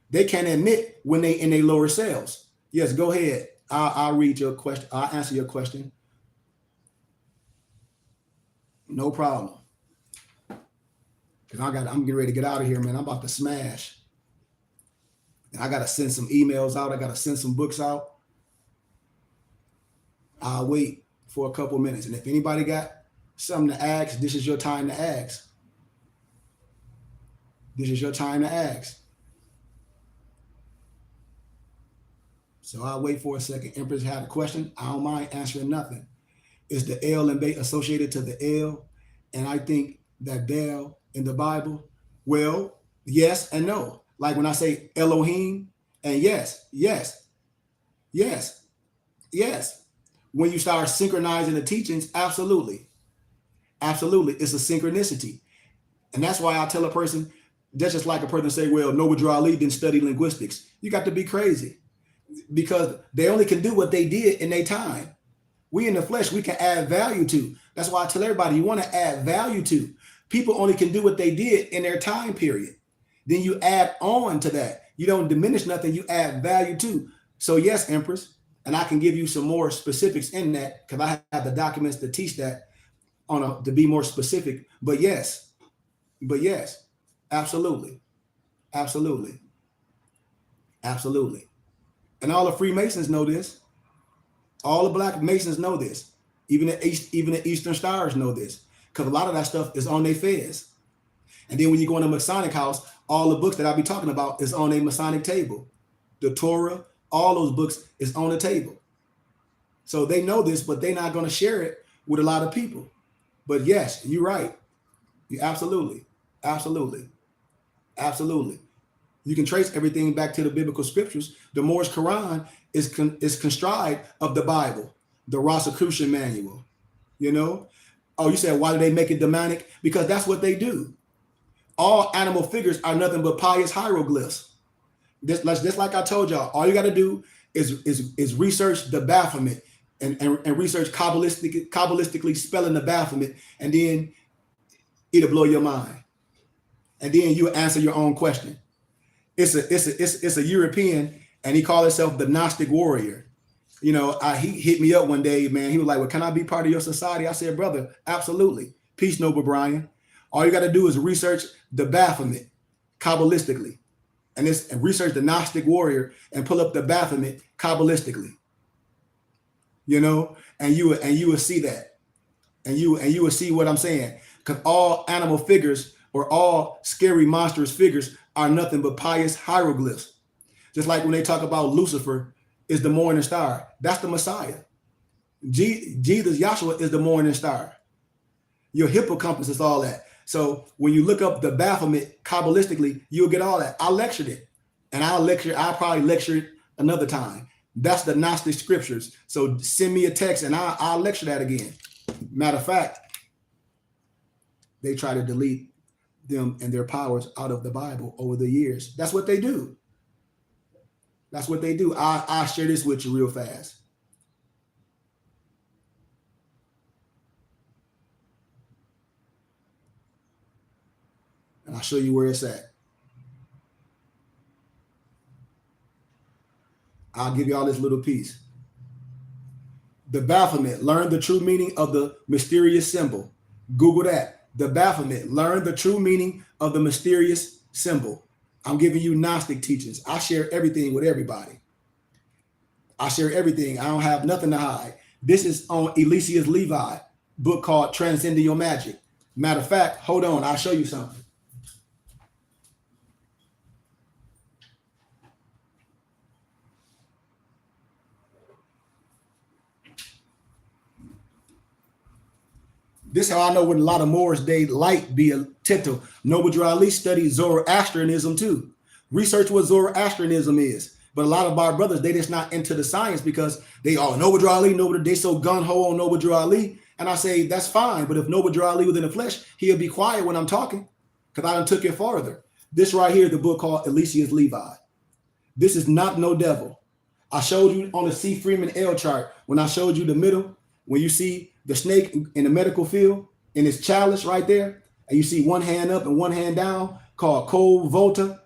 Speaker 1: They can't admit when they in their lower selves. Yes, go ahead. I'll read your question. I'll answer your question. No problem. Because I'm getting ready to get out of here, man. I'm about to smash. And I got to send some emails out. I got to send some books out. I'll wait for a couple minutes. And if anybody got something to ask, this is your time to ask. This is your time to ask. So I'll wait for a second. Empress had a question. I don't mind answering nothing. Is the L and Beit associated to the L? And I think that Bel in the Bible, well, yes and no. Like when I say Elohim, and yes. When you start synchronizing the teachings, absolutely. It's a synchronicity. And that's why I tell a person, that's just like a person say, well, Noble Drew Ali didn't study linguistics. You got to be crazy because they only can do what they did in their time. We in the flesh, we can add value to. That's why I tell everybody, you want to add value to. People only can do what they did in their time period. Then you add on to that. You don't diminish nothing, you add value to. So yes, Empress, and I can give you some more specifics in that because I have the documents to teach that to be more specific. But yes, absolutely. And all the Freemasons know this. All the Black Masons know this. Even the Eastern Stars know this. Because a lot of that stuff is on their fez. And then when you go in a Masonic house, all the books that I'll be talking about is on a Masonic table. The Torah, all those books is on the table. So they know this, but they're not going to share it with a lot of people. But yes, you're right. You absolutely. You can trace everything back to the biblical scriptures. The Moorish Quran is conscribed of the Bible, the Rosicrucian manual. You know? Oh, you said, why do they make it demonic? Because that's what they do. All animal figures are nothing but pious hieroglyphs. Just like I told y'all, all you got to do is research the Baphomet and research Kabbalistically spelling the Baphomet, and then it'll blow your mind. And then you answer your own question. It's a European, and he called himself the Gnostic warrior. You know, he hit me up one day, man. He was like, "Well, can I be part of your society?" I said, "Brother, absolutely. Peace, Noble Brian. All you got to do is research the Baphomet Kabbalistically, and research the Gnostic warrior and pull up the Baphomet Kabbalistically. You know, and you will see that, and you will see what I'm saying. Because all animal figures or all scary monstrous figures are nothing but pious hieroglyphs. Just like when they talk about Lucifer is the morning star, that's the Messiah. Jesus, Yahshua is the morning star. Your hippocampus is all that. So when you look up the Baphomet Kabbalistically, you'll get all that. I lectured it, and I'll probably lecture it another time. That's the Gnostic scriptures. So send me a text and I'll lecture that again. Matter of fact, they try to delete them and their powers out of the Bible over the years. That's what they do. That's what they do. I'll share this with you real fast. And I'll show you where it's at. I'll give you all this little piece. The Baphomet, learn the true meaning of the mysterious symbol. Google that. The Baphomet, learn the true meaning of the mysterious symbol. I'm giving you Gnostic teachings. I share everything with everybody. I share everything. I don't have nothing to hide. This is on Eliseus Levi, book called Transcending Your Magic. Matter of fact, hold on, I'll show you something. This is how I know when a lot of Moors, they light be a title. Noble Drew Ali studied Zoroastrianism too. Research what Zoroastrianism is. But a lot of our brothers, they just not into the science because they all Noble Drew Ali, they so gun-ho on Noble Drew Ali. And I say, that's fine. But if Noble Drew Ali was in the flesh, he'll be quiet when I'm talking because I done took it farther. This right here, the book called Eliseus Levi. This is not no devil. I showed you on the C. Freeman L chart, when I showed you the middle, when you see the snake in the medical field in its chalice right there, and you see one hand up and one hand down called Cold Volta.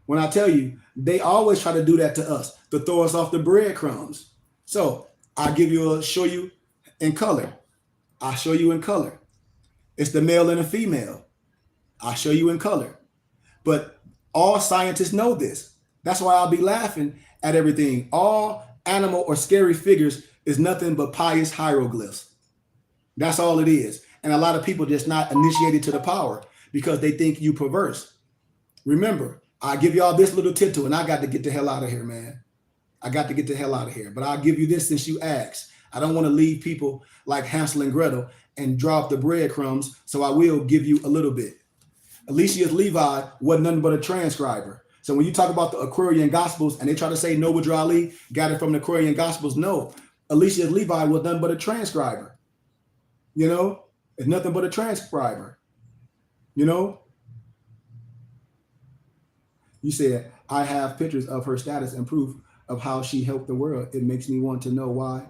Speaker 1: When I tell you, they always try to do that to us, to throw us off the breadcrumbs. So I'll show you in color. I'll show you in color. It's the male and the female. I'll show you in color. But all scientists know this. That's why I'll be laughing at everything. All animal or scary figures is nothing but pious hieroglyphs. That's all it is. And a lot of people just not initiated to the power because they think you perverse. Remember, I give y'all this little tittle and I got to get the hell out of here, man. I got to get the hell out of here. But I'll give you this since you asked. I don't want to leave people like Hansel and Gretel and drop the breadcrumbs. So I will give you a little bit. Eliseus Levi wasn't nothing but a transcriber. So when you talk about the Aquarian Gospels and they try to say Noble Drew Ali got it from the Aquarian Gospels, no. Eliseus Levi was nothing but a transcriber. You know, it's nothing but a transcriber. You know, you said, I have pictures of her status and proof of how she helped the world. It makes me want to know why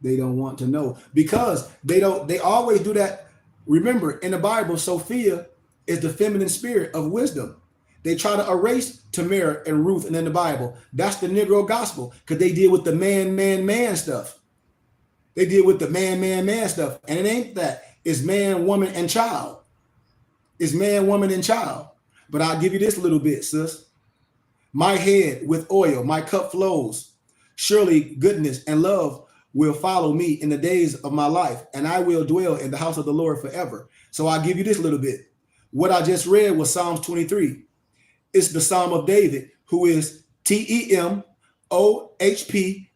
Speaker 1: they don't want to know. Because they always do that. Remember, in the Bible, Sophia is the feminine spirit of wisdom. They try to erase Tamara and Ruth and in the Bible. That's the Negro gospel because they deal with the man stuff. They deal with the man stuff. And it ain't that. It's man, woman, and child. It's man, woman, and child. But I'll give you this little bit, sis. My head with oil, my cup flows. Surely goodness and love will follow me in the days of my life, and I will dwell in the house of the Lord forever. So I'll give you this little bit. What I just read was Psalms 23. It's the Psalm of David, who is Temohp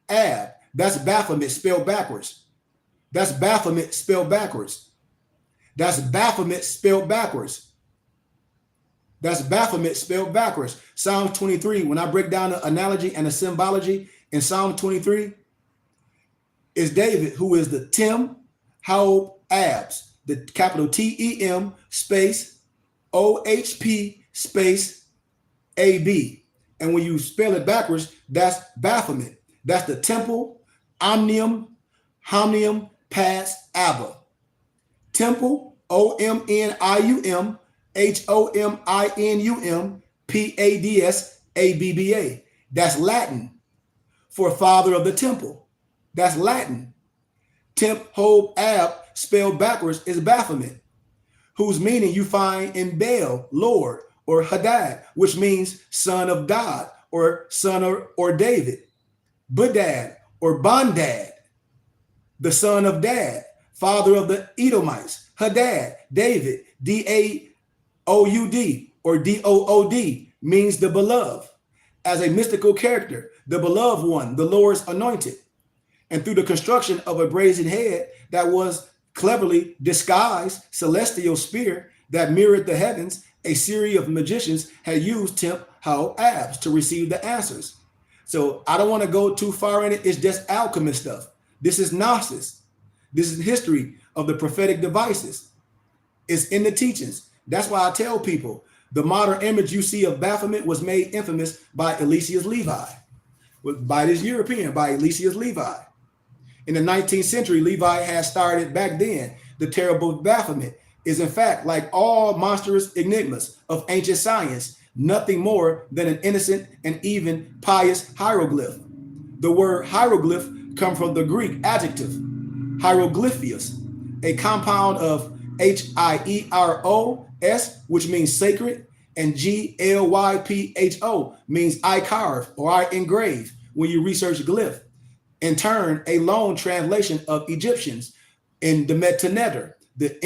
Speaker 1: Ab. That's Baphomet spelled backwards. That's Baphomet spelled backwards. That's Baphomet spelled backwards. That's Baphomet spelled backwards. Psalm 23, when I break down the analogy and the symbology in Psalm 23, is David, who is the Temohp Abs, the capital TEM space OHP space AB. And when you spell it backwards, that's Baphomet. That's the temple, omnium, homnium, pass, Abba. Temple, OMNIUM, HOMINUM, PADS, ABBA. That's Latin for father of the temple. That's Latin. Temp, Hob, Ab, spelled backwards, is Baphomet, whose meaning you find in Baal, Lord, or Hadad, which means son of God, or son or David. Budad, or Bondad, the son of Dad, father of the Edomites. Hadad, David, Daoud, or Dood, means the beloved. As a mystical character, the beloved one, the Lord's anointed. And through the construction of a brazen head that was cleverly disguised celestial spear that mirrored the heavens, a series of magicians had used Temp, How, Abs to receive the answers. So I don't want to go too far in it. It's just alchemist stuff. This is Gnosis. This is history of the prophetic devices. It's in the teachings. That's why I tell people the modern image you see of Baphomet was made infamous by Eliseus Levi, by this European, by Eliseus Levi. In the 19th century, Levi had started back then. The terrible Baphomet is in fact, like all monstrous enigmas of ancient science, nothing more than an innocent and even pious hieroglyph. The word hieroglyph comes from the Greek adjective hieroglyphios, a compound of Hieros, which means sacred, and Glypho means I carve or I engrave when you research glyph. In turn, a loan translation of Egyptians in the Metanetter, the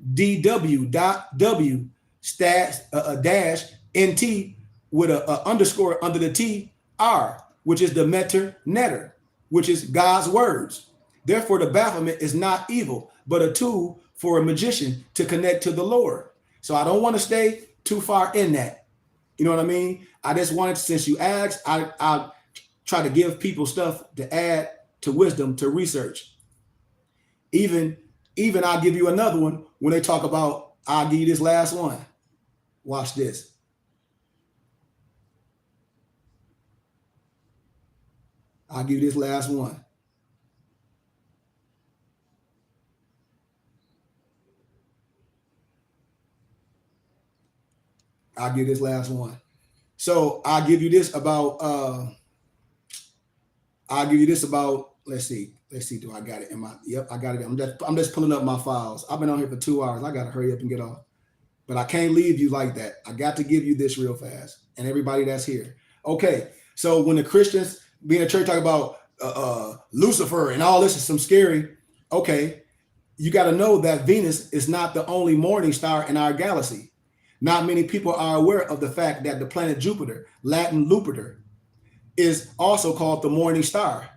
Speaker 1: MDW.W dash NT with a underscore under the T R, which is the Metanetter, which is God's words. Therefore, the Baphomet is not evil, but a tool for a magician to connect to the Lord. So I don't want to stay too far in that. You know what I mean? I just wanted, since you asked, I try to give people stuff to add to wisdom, to research. Even I'll give you another one when they talk about, I'll give you this last one. Watch this. I'll give you this last one. I'll give this last one. So I'll give you this about let's see, do I got it in my, yep, I got it. I'm just pulling up my files. I've been on here for 2 hours. I gotta hurry up and get off. But I can't leave you like that. I got to give you this real fast. And everybody that's here. Okay. So when the Christians being a church talk about Lucifer and all this is some scary, okay, you got to know that Venus is not the only morning star in our galaxy. Not many people are aware of the fact that the planet Jupiter, Latin Lupitor, is also called the morning star.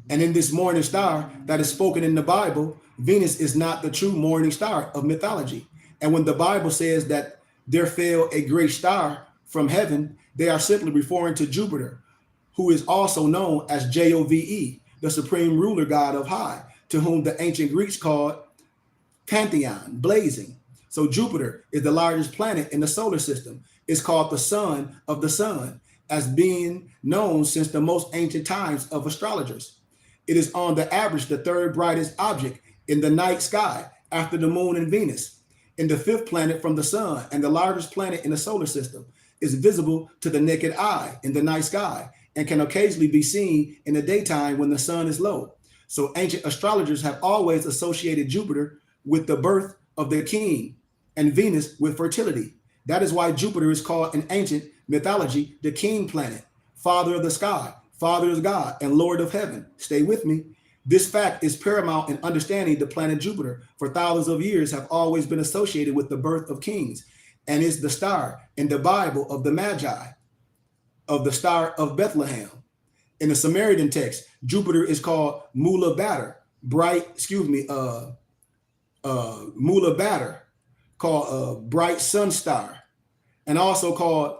Speaker 1: And in this morning star that is spoken in the Bible, Venus is not the true morning star of mythology. And when the Bible says that there fell a great star from heaven, they are simply referring to Jupiter, who is also known as Jove, the supreme ruler god of high, to whom the ancient Greeks called Pantheon, blazing. So Jupiter is the largest planet in the solar system. It's called the son of the sun, as being known since the most ancient times of astrologers. It is on the average the third brightest object in the night sky after the moon and Venus, and the fifth planet from the sun, and the largest planet in the solar system, is visible to the naked eye in the night sky and can occasionally be seen in the daytime when the sun is low. So ancient astrologers have always associated Jupiter with the birth of the king and Venus with fertility. That is why Jupiter is called in ancient mythology the king planet, father of the sky, father of God, and Lord of heaven. Stay with me. This fact is paramount in understanding the planet Jupiter for thousands of years have always been associated with the birth of kings and is the star in the Bible of the Magi, of the star of Bethlehem. In the Samaritan text, Jupiter is called Mula Batter, Mula Batter, called bright sun star, and also called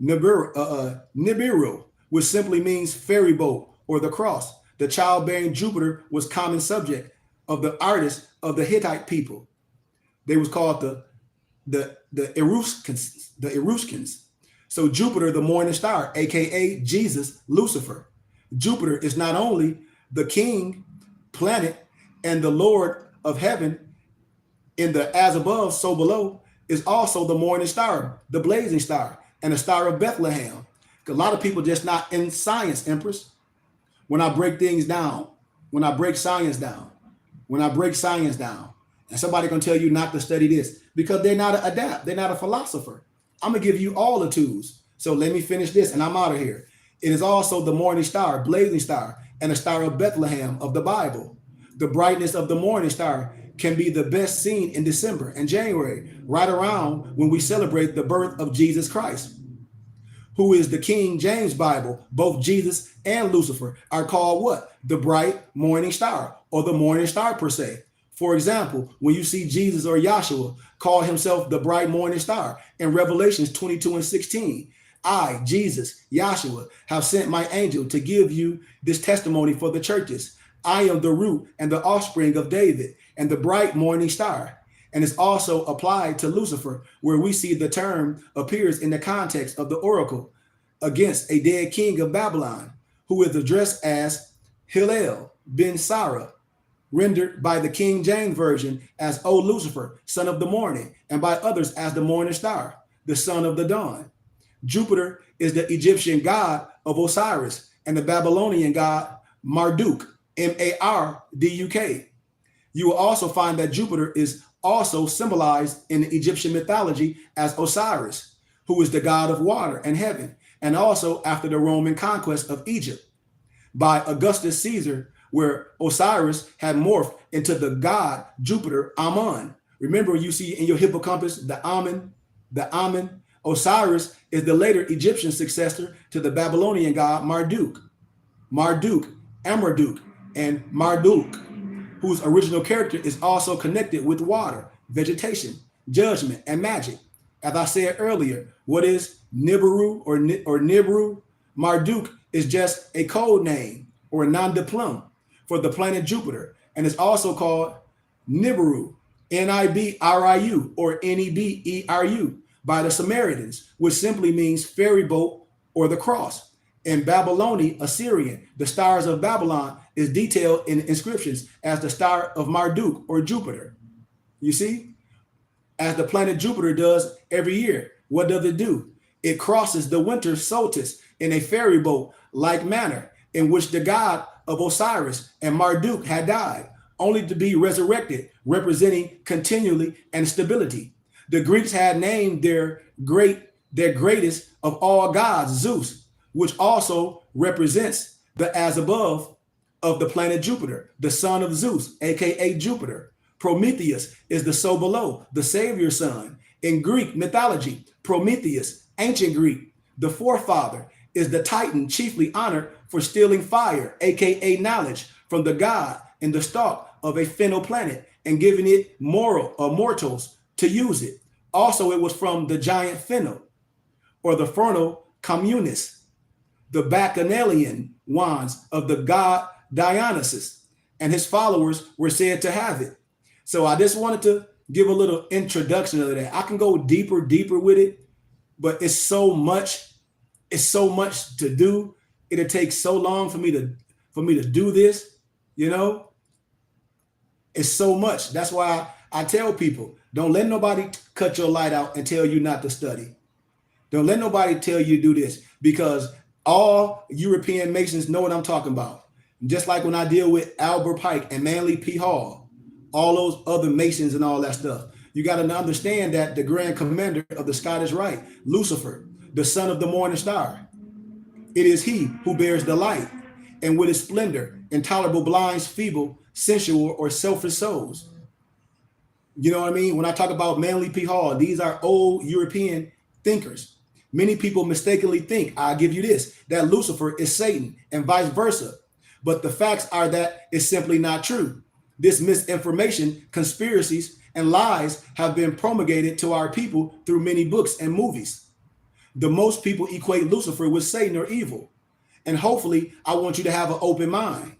Speaker 1: Nibiru, which simply means ferry boat or the cross. The childbearing Jupiter was common subject of the artists of the Hittite people. They was called the Eruskins. So Jupiter, the morning star, aka Jesus, Lucifer. Jupiter is not only the king planet and the Lord of heaven in the as above, so below, is also the morning star, the blazing star, and the star of Bethlehem. A lot of people just not in science, Empress. When I break things down, when I break science down, when I break science down, and somebody gonna tell you not to study this because they're not an adept, they're not a philosopher. I'm gonna give you all the tools. So let me finish this, and I'm out of here. It is also the morning star, blazing star, and the star of Bethlehem of the Bible. The brightness of the morning star can be the best seen in December and January, right around when we celebrate the birth of Jesus Christ, who is the King James Bible. Both Jesus and Lucifer are called what? The bright morning star, or the morning star per se. For example, when you see Jesus or Yahshua call himself the bright morning star in Revelations 22:16, I, Jesus, Yahshua, have sent my angel to give you this testimony for the churches. I am the root and the offspring of David and the bright morning star. And it's also applied to Lucifer, where we see the term appears in the context of the oracle against a dead king of Babylon, who is addressed as Hillel ben Sarah, rendered by the King James Version as O Lucifer, son of the morning, and by others as the morning star, the son of the dawn. Jupiter is the Egyptian god of Osiris and the Babylonian god Marduk, Marduk. You will also find that Jupiter is also symbolized in the Egyptian mythology as Osiris, who is the god of water and heaven, and also after the Roman conquest of Egypt by Augustus Caesar, where Osiris had morphed into the god Jupiter Ammon. Remember, you see in your hippocampus the Ammon. Osiris is the later Egyptian successor to the Babylonian god Marduk, Amarduk, and Marduk, whose original character is also connected with water, vegetation, judgment, and magic. As I said earlier, what is Nibiru or Nibiru? Marduk is just a code name or a nom de plume for the planet Jupiter, and is also called Nibiru, Nibriu, or Neberu by the Samaritans, which simply means ferry boat or the cross. In Babylonian Assyrian, the stars of Babylon is detailed in inscriptions as the star of Marduk or Jupiter. You see, as the planet Jupiter does every year, what does it do? It crosses the winter solstice in a ferry boat like manner in which the god of Osiris and Marduk had died, only to be resurrected, representing continually and stability. The Greeks had named their greatest of all gods, Zeus, which also represents the as above of the planet Jupiter, the son of Zeus, aka Jupiter. Prometheus is the so below, the savior's son. In Greek mythology, Prometheus, ancient Greek, the forefather, is the Titan chiefly honored for stealing fire, aka knowledge, from the god in the stalk of a fennel planet and giving it mortals to use it. Also, it was from the giant fennel, or the Fernal Communis, the Bacchanalian wands of the god Dionysus, and his followers were said to have it. So I just wanted to give a little introduction of that. I can go deeper with it, but it's so much to do. It'll take so long for me to do this, you know. It's so much. That's why I tell people, don't let nobody cut your light out and tell you not to study. Don't let nobody tell you to do this, because all European Masons know what I'm talking about. Just like when I deal with Albert Pike and Manly P. Hall, all those other Masons and all that stuff. You got to understand that the Grand Commander of the Scottish Rite, Lucifer, the son of the morning star, it is he who bears the light, and with his splendor, intolerable blinds feeble, sensual, or selfish souls. You know what I mean? When I talk about Manly P. Hall, these are old European thinkers. Many people mistakenly think, I'll give you this, that Lucifer is Satan and vice versa. But the facts are that it's simply not true. This misinformation, conspiracies, and lies have been promulgated to our people through many books and movies. The most people equate Lucifer with Satan or evil. And hopefully, I want you to have an open mind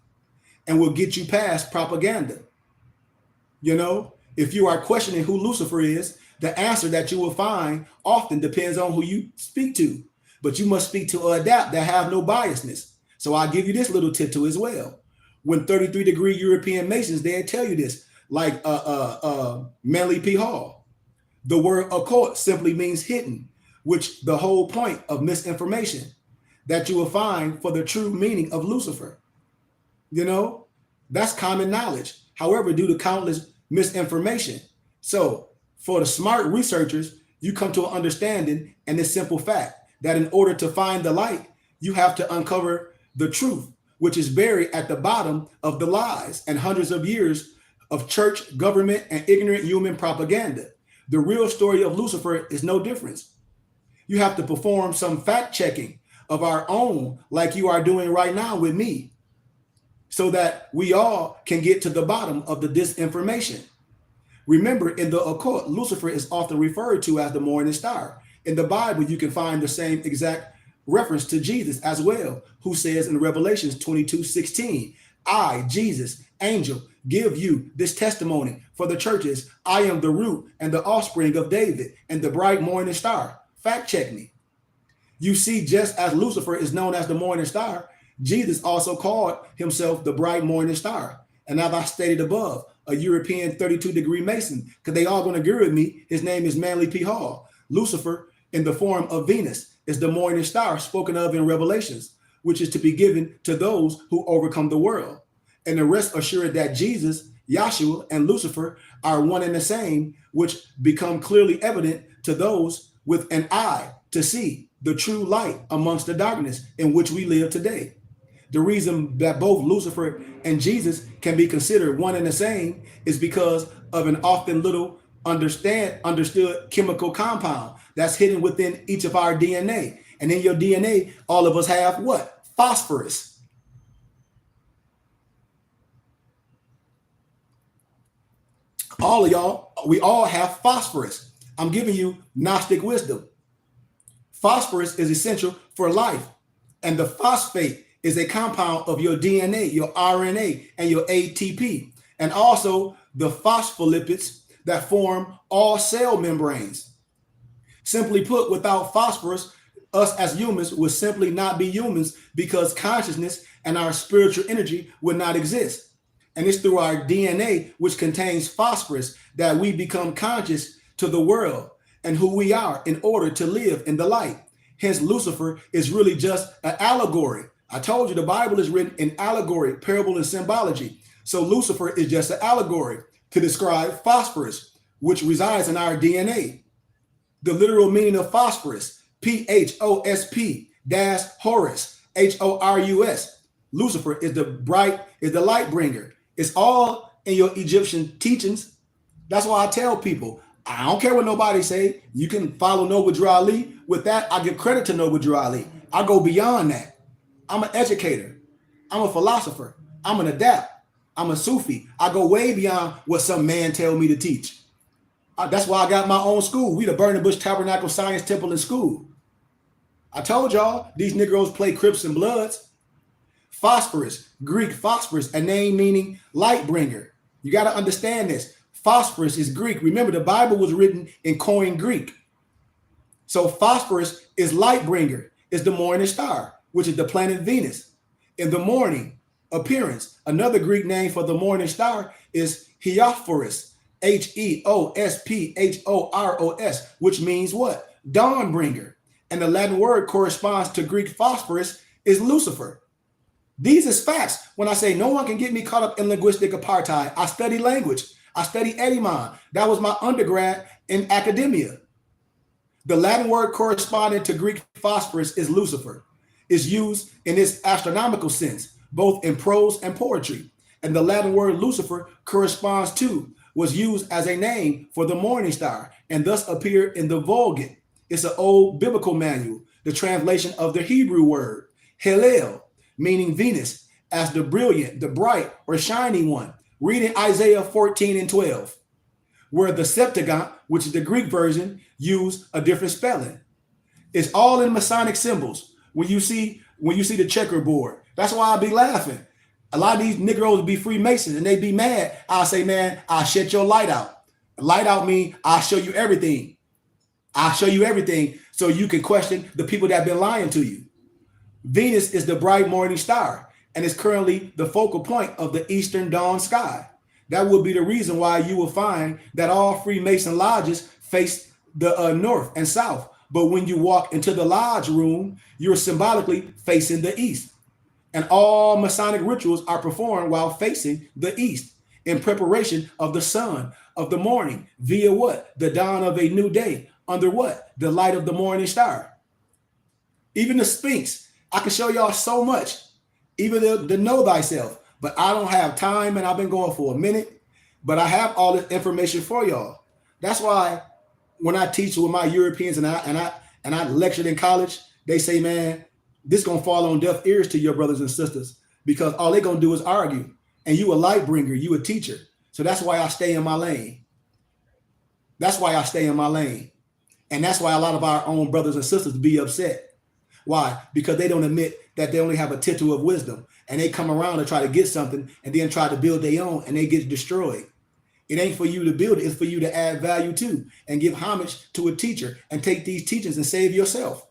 Speaker 1: and will get you past propaganda. You know, if you are questioning who Lucifer is, the answer that you will find often depends on who you speak to. But you must speak to adapt that have no biasness. So I'll give you this little tip too as well. When 33-degree European Masons, they tell you this, like Manly P. Hall. The word occult simply means hidden, which the whole point of misinformation that you will find for the true meaning of Lucifer. You know, That's common knowledge. However, due to countless misinformation. So, for the smart researchers, you come to an understanding and this simple fact that in order to find the light, you have to uncover the truth, which is buried at the bottom of the lies and hundreds of years of church, government, and ignorant human propaganda. The real story of Lucifer is no difference. You have to perform some fact checking of our own, like you are doing right now with me, so that we all can get to the bottom of the disinformation. Remember, in the occult, Lucifer is often referred to as the morning star. In the Bible, you can find the same exact reference to Jesus as well, who says in Revelations 22:16, I, Jesus, angel, give you this testimony for the churches. I am the root and the offspring of David and the bright morning star. Fact check me. You see, just as Lucifer is known as the morning star, Jesus also called himself the bright morning star. And as I stated above, a European 32-degree Mason, because they all going to agree with me, his name is Manly P. Hall. Lucifer, in the form of Venus, is the morning star spoken of in Revelations, which is to be given to those who overcome the world. And the rest assured that Jesus, Yahshua, and Lucifer are one and the same, which become clearly evident to those with an eye to see the true light amongst the darkness in which we live today. The reason that both Lucifer and Jesus can be considered one and the same is because of an often little understood chemical compound that's hidden within each of our DNA. And in your DNA, all of us have what? Phosphorus. All of y'all, we all have phosphorus. I'm giving you Gnostic wisdom. Phosphorus is essential for life, and the phosphate is a compound of your DNA, your RNA, and your ATP, and also the phospholipids that form all cell membranes. Simply put, without phosphorus, us as humans would simply not be humans because consciousness and our spiritual energy would not exist. And it's through our DNA, which contains phosphorus, that we become conscious to the world and who we are in order to live in the light. Hence, Lucifer is really just an allegory. I told you the Bible is written in allegory, parable, and symbology. So Lucifer is just an allegory to describe phosphorus, which resides in our DNA. The literal meaning of phosphorus, Phosp dash Horus, Horus. Lucifer is the light bringer. It's all in your Egyptian teachings. That's why I tell people, I don't care what nobody say. You can follow Noble Drew Ali. With that, I give credit to Noble Drew Ali. I go beyond that. I'm an educator. I'm a philosopher. I'm an adapt. I'm a Sufi. I go way beyond what some man tell me to teach. That's why I got my own school. We the Burning Bush Tabernacle Science Temple and School. I told y'all, these Negroes play Crips and Bloods. Phosphorus, Greek phosphorus, a name meaning light bringer. You got to understand this. Phosphorus is Greek. Remember, the Bible was written in Koine Greek. So phosphorus is light bringer, is the morning star, which is the planet Venus. In the morning appearance, another Greek name for the morning star is Heophorus, Heosphoros, which means what? Dawn bringer. And the Latin word corresponds to Greek phosphorus is Lucifer. These is facts. When I say no one can get me caught up in linguistic apartheid, I study language. I study etymon. That was my undergrad in academia. The Latin word corresponding to Greek phosphorus is Lucifer. It's used in its astronomical sense, both in prose and poetry. And the Latin word Lucifer corresponds to, was used as a name for the morning star, and thus appeared in the Vulgate. It's an old biblical manual, the translation of the Hebrew word, Hillel, meaning Venus, as the brilliant, the bright, or shining one. Reading Isaiah 14:12, where the Septuagint, which is the Greek version, use a different spelling. It's all in Masonic symbols. When you see the checkerboard, that's why I be laughing. A lot of these Negroes be Freemasons and they be mad. I'll say, man, I'll shut your light out. Light out means I'll show you everything. I'll show you everything so you can question the people that have been lying to you. Venus is the bright morning star and is currently the focal point of the eastern dawn sky. That would be the reason why you will find that all Freemason lodges face the north and south. But when you walk into the lodge room, you're symbolically facing the east. And all Masonic rituals are performed while facing the east in preparation of the sun of the morning via what? The dawn of a new day under what? The light of the morning star. Even the Sphinx. I can show y'all so much. Even the know thyself. But I don't have time, and I've been going for a minute. But I have all this information for y'all. That's why when I teach with my Europeans and I lectured in college, they say, man, this gonna fall on deaf ears to your brothers and sisters because all they gonna do is argue. And you a light bringer, you a teacher. So that's why I stay in my lane. That's why I stay in my lane. And that's why a lot of our own brothers and sisters be upset. Why? Because they don't admit that they only have a tittle of wisdom. And they come around and try to get something and then try to build their own and they get destroyed. It ain't for you to build it, it's for you to add value to and give homage to a teacher and take these teachings and save yourself.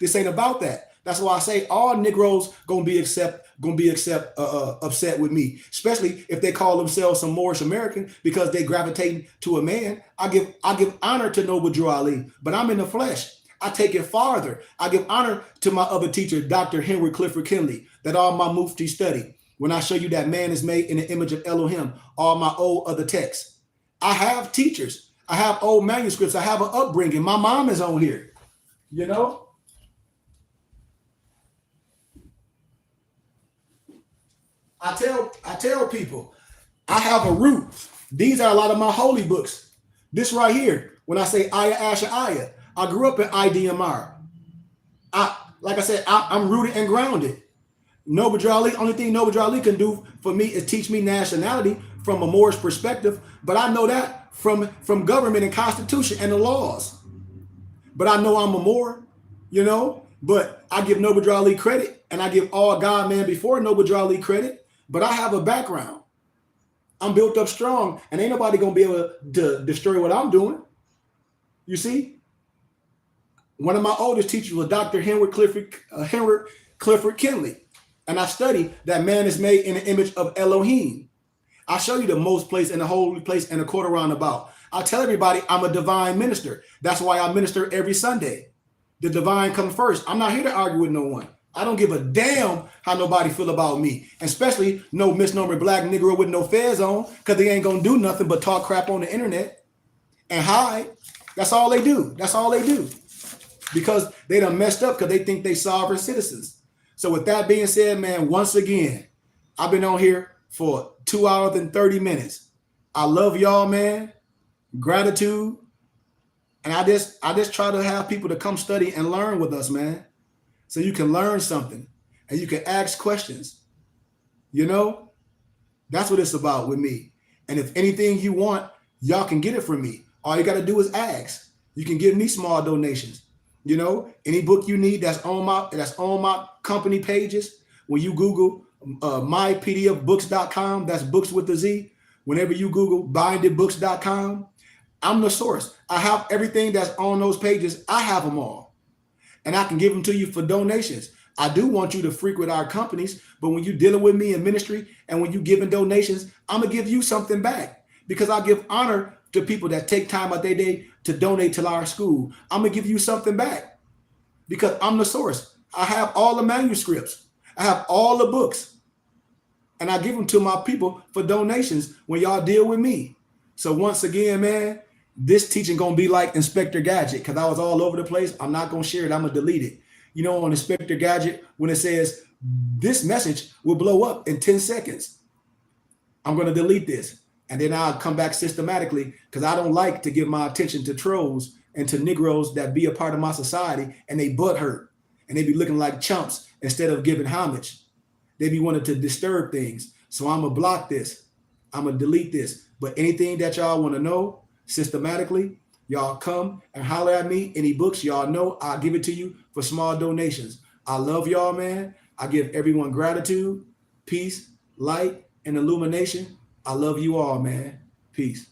Speaker 1: This ain't about that. That's why I say all Negroes gonna be upset with me, especially if they call themselves some Moorish American because they gravitate to a man. I give honor to Noble Drew Ali, but I'm in the flesh. I take it farther. I give honor to my other teacher, Dr. Henry Clifford Kinley, that all my mufti study. When I show you that man is made in the image of Elohim, all my old other texts. I have teachers. I have old manuscripts. I have an upbringing. My mom is on here, you know? I tell people, I have a root. These are a lot of my holy books. This right here, when I say Aya Asha Aya, I grew up in IDMR. Like I said, I'm rooted and grounded. Noble Drew Ali, only thing Noble Drew Ali can do for me is teach me nationality from a Moorish perspective, but I know that from government and constitution and the laws. But I know I'm a Moor, you know, but I give Noble Drew Ali credit and I give all God man before Noble Drew Ali credit. But I have a background. I'm built up strong, and ain't nobody gonna be able to destroy what I'm doing. You see, one of my oldest teachers was Dr. Henry Clifford Kinley, and I studied that man is made in the image of Elohim. I show you the most place and the holy place and a quarter roundabout. I tell everybody I'm a divine minister. That's why I minister every Sunday. The divine comes first. I'm not here to argue with no one. I don't give a damn how nobody feel about me, especially no misnomer black Negro with no fez on, because they ain't gonna do nothing but talk crap on the internet and hide. That's all they do. That's all they do. Because they done messed up because they think they sovereign citizens. So with that being said, man, once again, I've been on here for 2 hours and 30 minutes. I love y'all, man. Gratitude. And I just try to have people to come study and learn with us, man. So you can learn something and you can ask questions. You know, that's what it's about with me. And if anything you want, y'all can get it from me. All you got to do is ask. You can give me small donations. You know, any book you need that's on my company pages. When you Google mypdfbooks.com, that's books with a Z. Whenever you Google bindedbooks.com, I'm the source. I have everything that's on those pages. I have them all. And I can give them to you for donations. I do want you to frequent our companies, but when you're dealing with me in ministry and when you're giving donations, I'm going to give you something back because I give honor to people that take time out their day to donate to our school. I'm going to give you something back because I'm the source. I have all the manuscripts. I have all the books. And I give them to my people for donations when y'all deal with me. So once again, man, this teaching gonna be like Inspector Gadget because I was all over the place. I'm not gonna share it. I'm gonna delete it. You know, on Inspector Gadget, when it says this message will blow up in 10 seconds, I'm gonna delete this. And then I'll come back systematically because I don't like to give my attention to trolls and to Negroes that be a part of my society and they butt hurt and they be looking like chumps instead of giving homage. They be wanting to disturb things. So I'm gonna block this. I'm gonna delete this. But anything that y'all want to know systematically, y'all come and holler at me. Any books y'all know, I'll give it to you for small donations. I love y'all, man. I give everyone gratitude, peace, light, and illumination. I love you all, man. Peace.